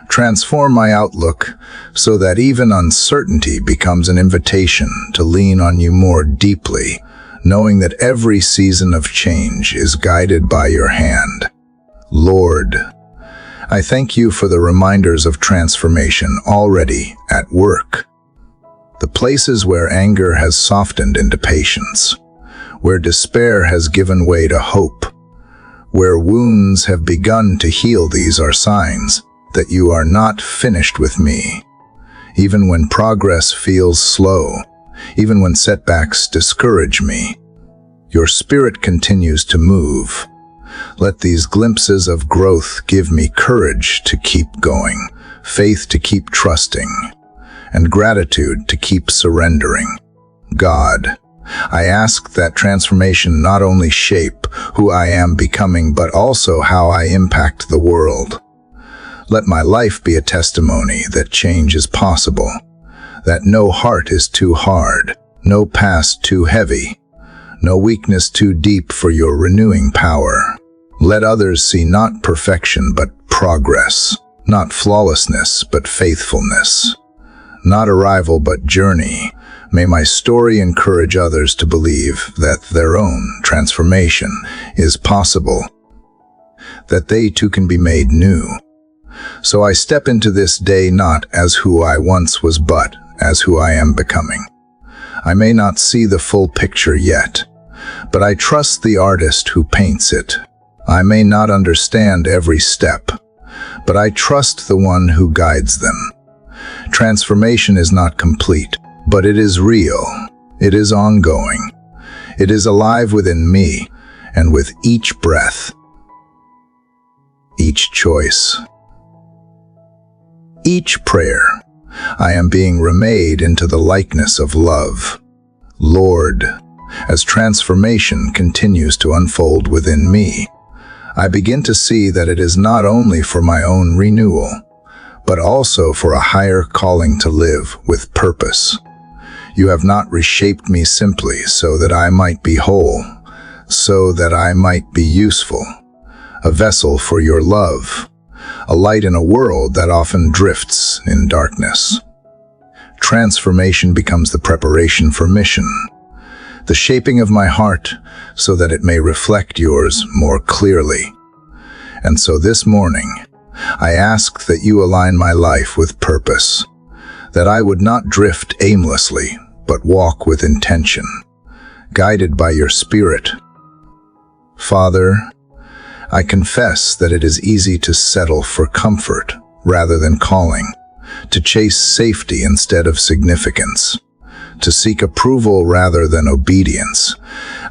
Transform my outlook so that even uncertainty becomes an invitation to lean on you more deeply, knowing that every season of change is guided by your hand. Lord, I thank you for the reminders of transformation already at work. The places where anger has softened into patience, where despair has given way to hope, where wounds have begun to heal, these are signs that you are not finished with me. Even when progress feels slow, even when setbacks discourage me, your spirit continues to move. Let these glimpses of growth give me courage to keep going, faith to keep trusting, and gratitude to keep surrendering. God, I ask that transformation not only shape who I am becoming, but also how I impact the world. Let my life be a testimony that change is possible, that no heart is too hard, no past too heavy, no weakness too deep for your renewing power. Let others see not perfection but progress, not flawlessness but faithfulness, not arrival but journey. May my story encourage others to believe that their own transformation is possible, that they too can be made new. So I step into this day not as who I once was, but as who I am becoming. I may not see the full picture yet, but I trust the artist who paints it. I may not understand every step, but I trust the one who guides them. Transformation is not complete, but it is real. It is ongoing. It is alive within me, and with each breath, each choice, each prayer, I am being remade into the likeness of love. Lord, as transformation continues to unfold within me, I begin to see that it is not only for my own renewal, but also for a higher calling to live with purpose. You have not reshaped me simply so that I might be whole, so that I might be useful, a vessel for your love, a light in a world that often drifts in darkness. Transformation becomes the preparation for mission, the shaping of my heart so that it may reflect yours more clearly. And so this morning, I ask that you align my life with purpose, that I would not drift aimlessly, but walk with intention, guided by your Spirit. Father, I confess that it is easy to settle for comfort rather than calling, to chase safety instead of significance, to seek approval rather than obedience.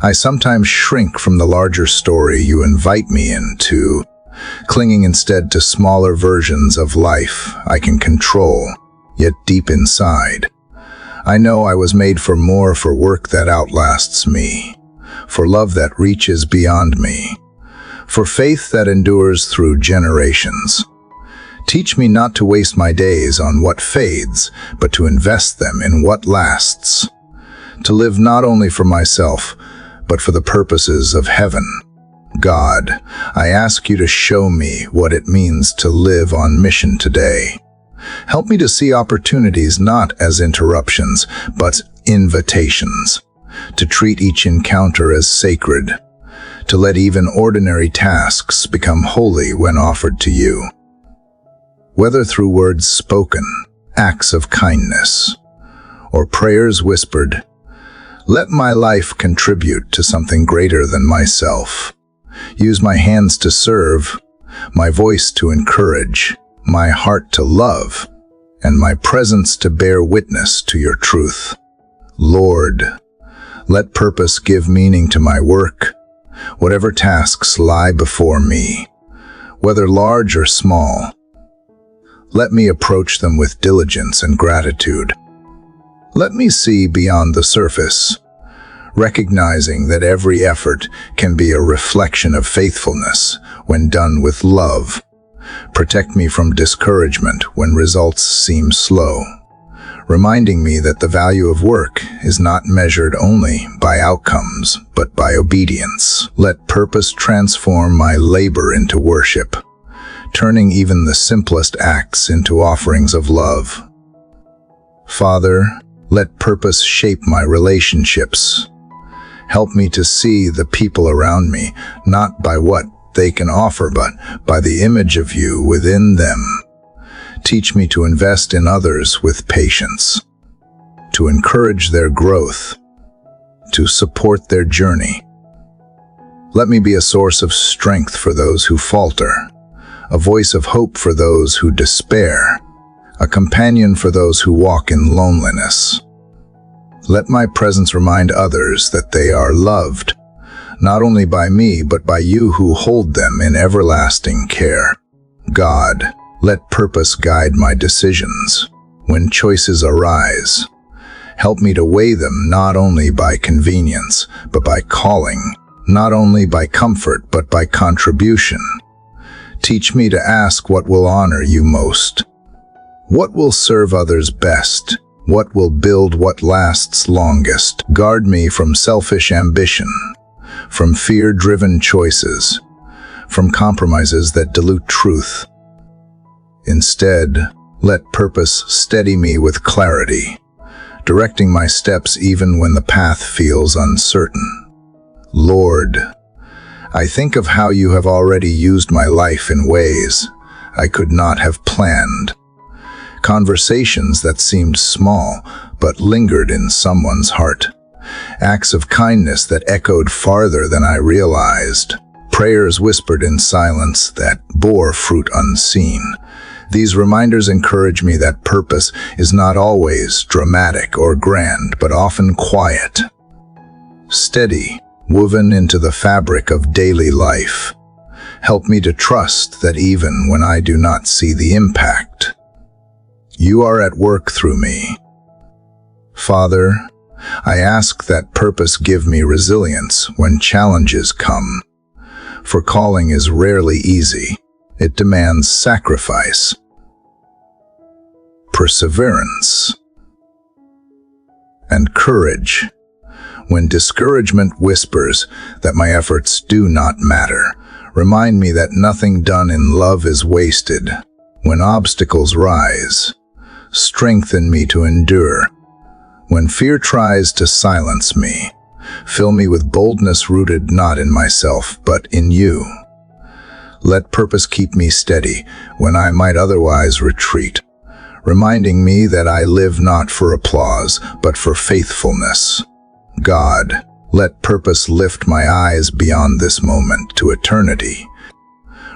I sometimes shrink from the larger story you invite me into, clinging instead to smaller versions of life I can control, yet deep inside, I know I was made for more, for work that outlasts me, for love that reaches beyond me, for faith that endures through generations. Teach me not to waste my days on what fades, but to invest them in what lasts, to live not only for myself, but for the purposes of heaven. God, I ask you to show me what it means to live on mission today. Help me to see opportunities not as interruptions, but invitations, to treat each encounter as sacred, to let even ordinary tasks become holy when offered to you. Whether through words spoken, acts of kindness, or prayers whispered, let my life contribute to something greater than myself. Use my hands to serve, my voice to encourage, my heart to love, and my presence to bear witness to your truth. Lord, let purpose give meaning to my work, whatever tasks lie before me, whether large or small. Let me approach them with diligence and gratitude. Let me see beyond the surface, recognizing that every effort can be a reflection of faithfulness when done with love. Protect me from discouragement when results seem slow, reminding me that the value of work is not measured only by outcomes, but by obedience. Let purpose transform my labor into worship, turning even the simplest acts into offerings of love. Father, let purpose shape my relationships. Help me to see the people around me, not by what they can offer, but by the image of you within them. Teach me to invest in others with patience, to encourage their growth, to support their journey. Let me be a source of strength for those who falter, a voice of hope for those who despair, a companion for those who walk in loneliness. Let my presence remind others that they are loved, not only by me, but by you who hold them in everlasting care. God, let purpose guide my decisions. When choices arise, help me to weigh them not only by convenience, but by calling, not only by comfort, but by contribution. Teach me to ask what will honor you most. What will serve others best? What will build what lasts longest? Guard me from selfish ambition, from fear-driven choices, from compromises that dilute truth. Instead, let purpose steady me with clarity, directing my steps even when the path feels uncertain. Lord, I think of how you have already used my life in ways I could not have planned. Conversations that seemed small but lingered in someone's heart. Acts of kindness that echoed farther than I realized. Prayers whispered in silence that bore fruit unseen. These reminders encourage me that purpose is not always dramatic or grand, but often quiet, steady, woven into the fabric of daily life. Help me to trust that even when I do not see the impact, you are at work through me. Father, I ask that purpose give me resilience when challenges come, for calling is rarely easy. It demands sacrifice, perseverance, and courage. When discouragement whispers that my efforts do not matter, remind me that nothing done in love is wasted. When obstacles rise, strengthen me to endure. When fear tries to silence me, fill me with boldness rooted not in myself, but in you. Let purpose keep me steady when I might otherwise retreat, reminding me that I live not for applause, but for faithfulness. God, let purpose lift my eyes beyond this moment to eternity.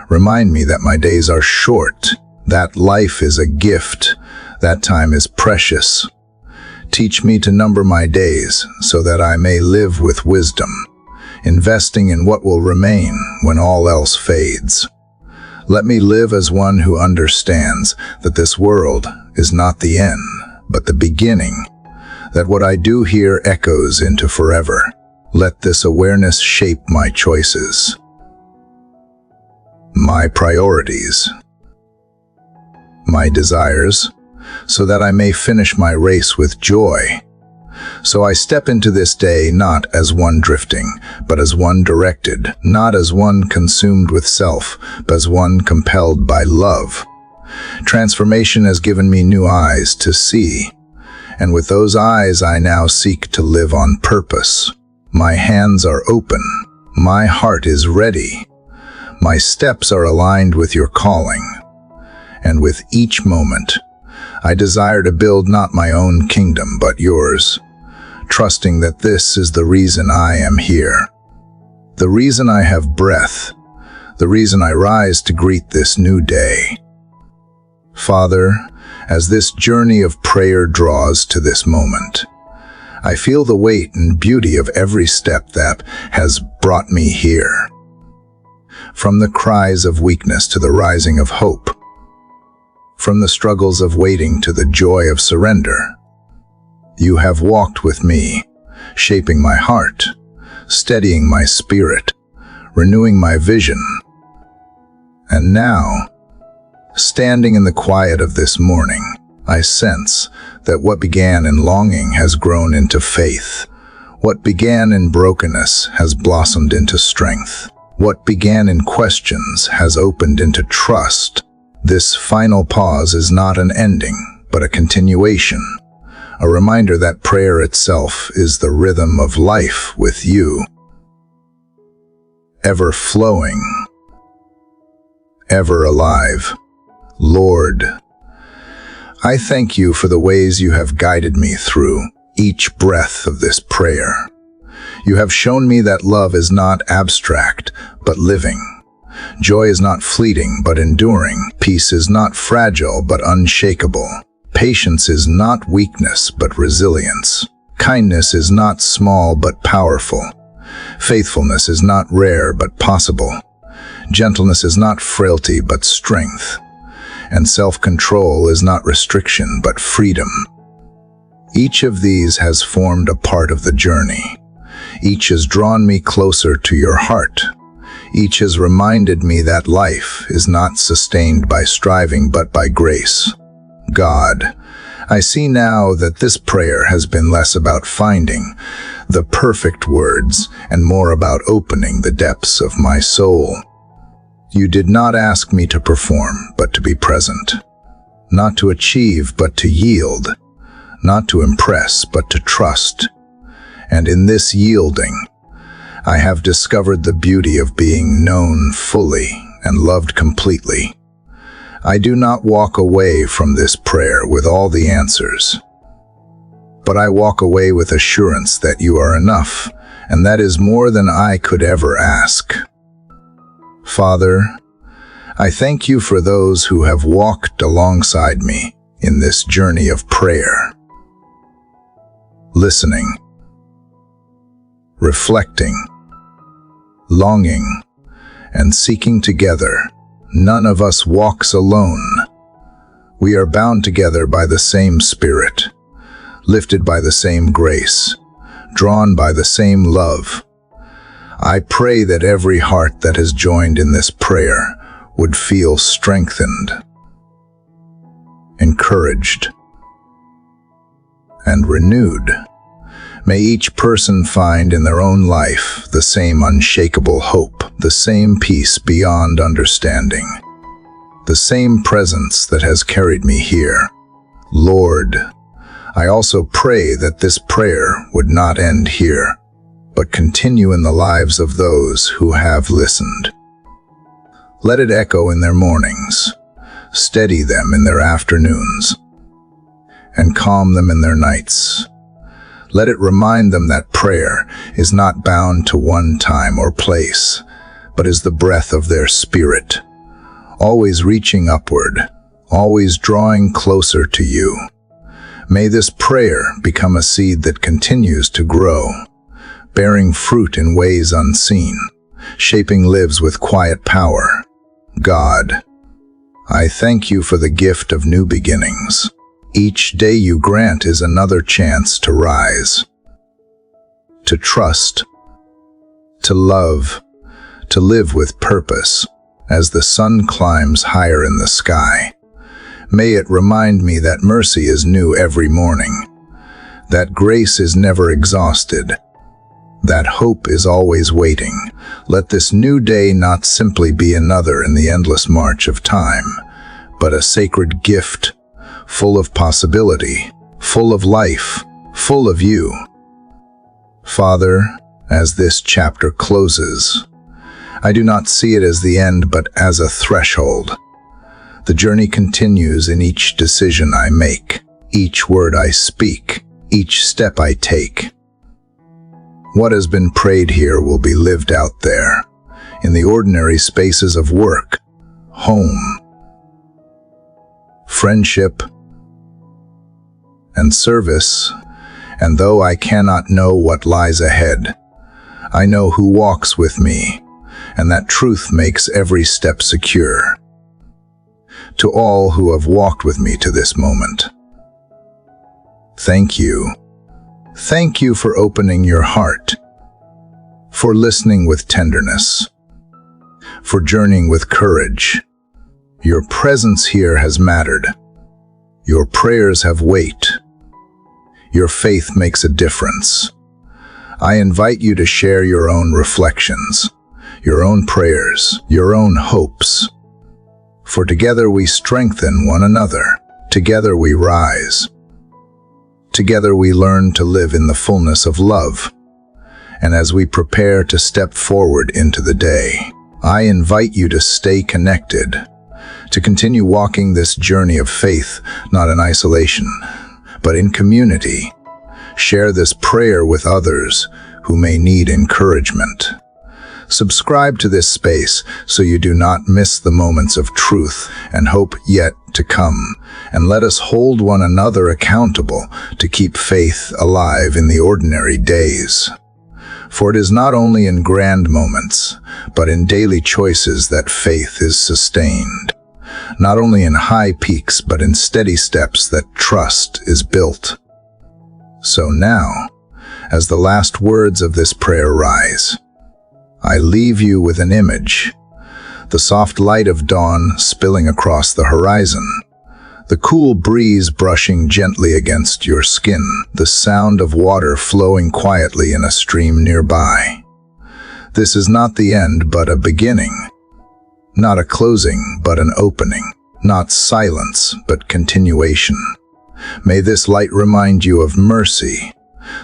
Remind me that my days are short, that life is a gift, that time is precious. Teach me to number my days so that I may live with wisdom, investing in what will remain when all else fades. Let me live as one who understands that this world is not the end, but the beginning, that what I do here echoes into forever. Let this awareness shape my choices, my priorities, my desires, so that I may finish my race with joy. So I step into this day not as one drifting, but as one directed, not as one consumed with self, but as one compelled by love. Transformation has given me new eyes to see, and with those eyes I now seek to live on purpose. My hands are open, my heart is ready, my steps are aligned with your calling, and with each moment, I desire to build not my own kingdom but yours, trusting that this is the reason I am here, the reason I have breath, the reason I rise to greet this new day. Father, as this journey of prayer draws to this moment, I feel the weight and beauty of every step that has brought me here. From the cries of weakness to the rising of hope, from the struggles of waiting to the joy of surrender, you have walked with me, shaping my heart, steadying my spirit, renewing my vision. And now, standing in the quiet of this morning, I sense that what began in longing has grown into faith. What began in brokenness has blossomed into strength. What began in questions has opened into trust. This final pause is not an ending, but a continuation, a reminder that prayer itself is the rhythm of life with you, ever flowing, ever alive. Lord, I thank you for the ways you have guided me through each breath of this prayer. You have shown me that love is not abstract, but living. Joy is not fleeting, but enduring. Peace is not fragile, but unshakable. Patience is not weakness, but resilience. Kindness is not small, but powerful. Faithfulness is not rare, but possible. Gentleness is not frailty, but strength. And self-control is not restriction, but freedom. Each of these has formed a part of the journey. Each has drawn me closer to your heart. Each has reminded me that life is not sustained by striving, but by grace. God, I see now that this prayer has been less about finding the perfect words and more about opening the depths of my soul. You did not ask me to perform, but to be present. Not to achieve, but to yield. Not to impress, but to trust. And in this yielding, I have discovered the beauty of being known fully and loved completely. I do not walk away from this prayer with all the answers, but I walk away with assurance that you are enough, and that is more than I could ever ask. Father, I thank you for those who have walked alongside me in this journey of prayer, listening, reflecting, longing, and seeking together. None of us walks alone. We are bound together by the same Spirit, lifted by the same grace, drawn by the same love. I pray that every heart that has joined in this prayer would feel strengthened, encouraged, and renewed. May each person find in their own life the same unshakable hope, the same peace beyond understanding, the same presence that has carried me here. Lord, I also pray that this prayer would not end here, but continue in the lives of those who have listened. Let it echo in their mornings, steady them in their afternoons, and calm them in their nights. Let it remind them that prayer is not bound to one time or place, but is the breath of their spirit, always reaching upward, always drawing closer to you. May this prayer become a seed that continues to grow, bearing fruit in ways unseen, shaping lives with quiet power. God, I thank you for the gift of new beginnings. Each day you grant is another chance to rise, to trust, to love, to live with purpose. As the sun climbs higher in the sky, may it remind me that mercy is new every morning, that grace is never exhausted, that hope is always waiting. Let this new day not simply be another in the endless march of time, but a sacred gift full of possibility, full of life, full of you. Father, as this chapter closes, I do not see it as the end but as a threshold. The journey continues in each decision I make, each word I speak, each step I take. What has been prayed here will be lived out there, in the ordinary spaces of work, home, friendship, and service. And though I cannot know what lies ahead, I know who walks with me, and that truth makes every step secure. To all who have walked with me to this moment, thank you. Thank you for opening your heart, for listening with tenderness, for journeying with courage. Your presence here has mattered. Your prayers have weight. Your faith makes a difference. I invite you to share your own reflections, your own prayers, your own hopes. For together we strengthen one another. Together we rise. Together we learn to live in the fullness of love. And as we prepare to step forward into the day, I invite you to stay connected, to continue walking this journey of faith, not in isolation, but in community. Share this prayer with others who may need encouragement. Subscribe to this space so you do not miss the moments of truth and hope yet to come, and let us hold one another accountable to keep faith alive in the ordinary days. For it is not only in grand moments, but in daily choices that faith is sustained. Not only in high peaks, but in steady steps that trust is built. So now, as the last words of this prayer rise, I leave you with an image, the soft light of dawn spilling across the horizon, the cool breeze brushing gently against your skin, the sound of water flowing quietly in a stream nearby. This is not the end, but a beginning. Not a closing, but an opening. Not silence, but continuation. May this light remind you of mercy.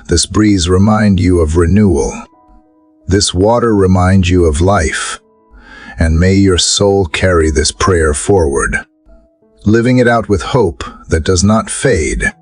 This breeze remind you of renewal. This water remind you of life. And may your soul carry this prayer forward, living it out with hope that does not fade,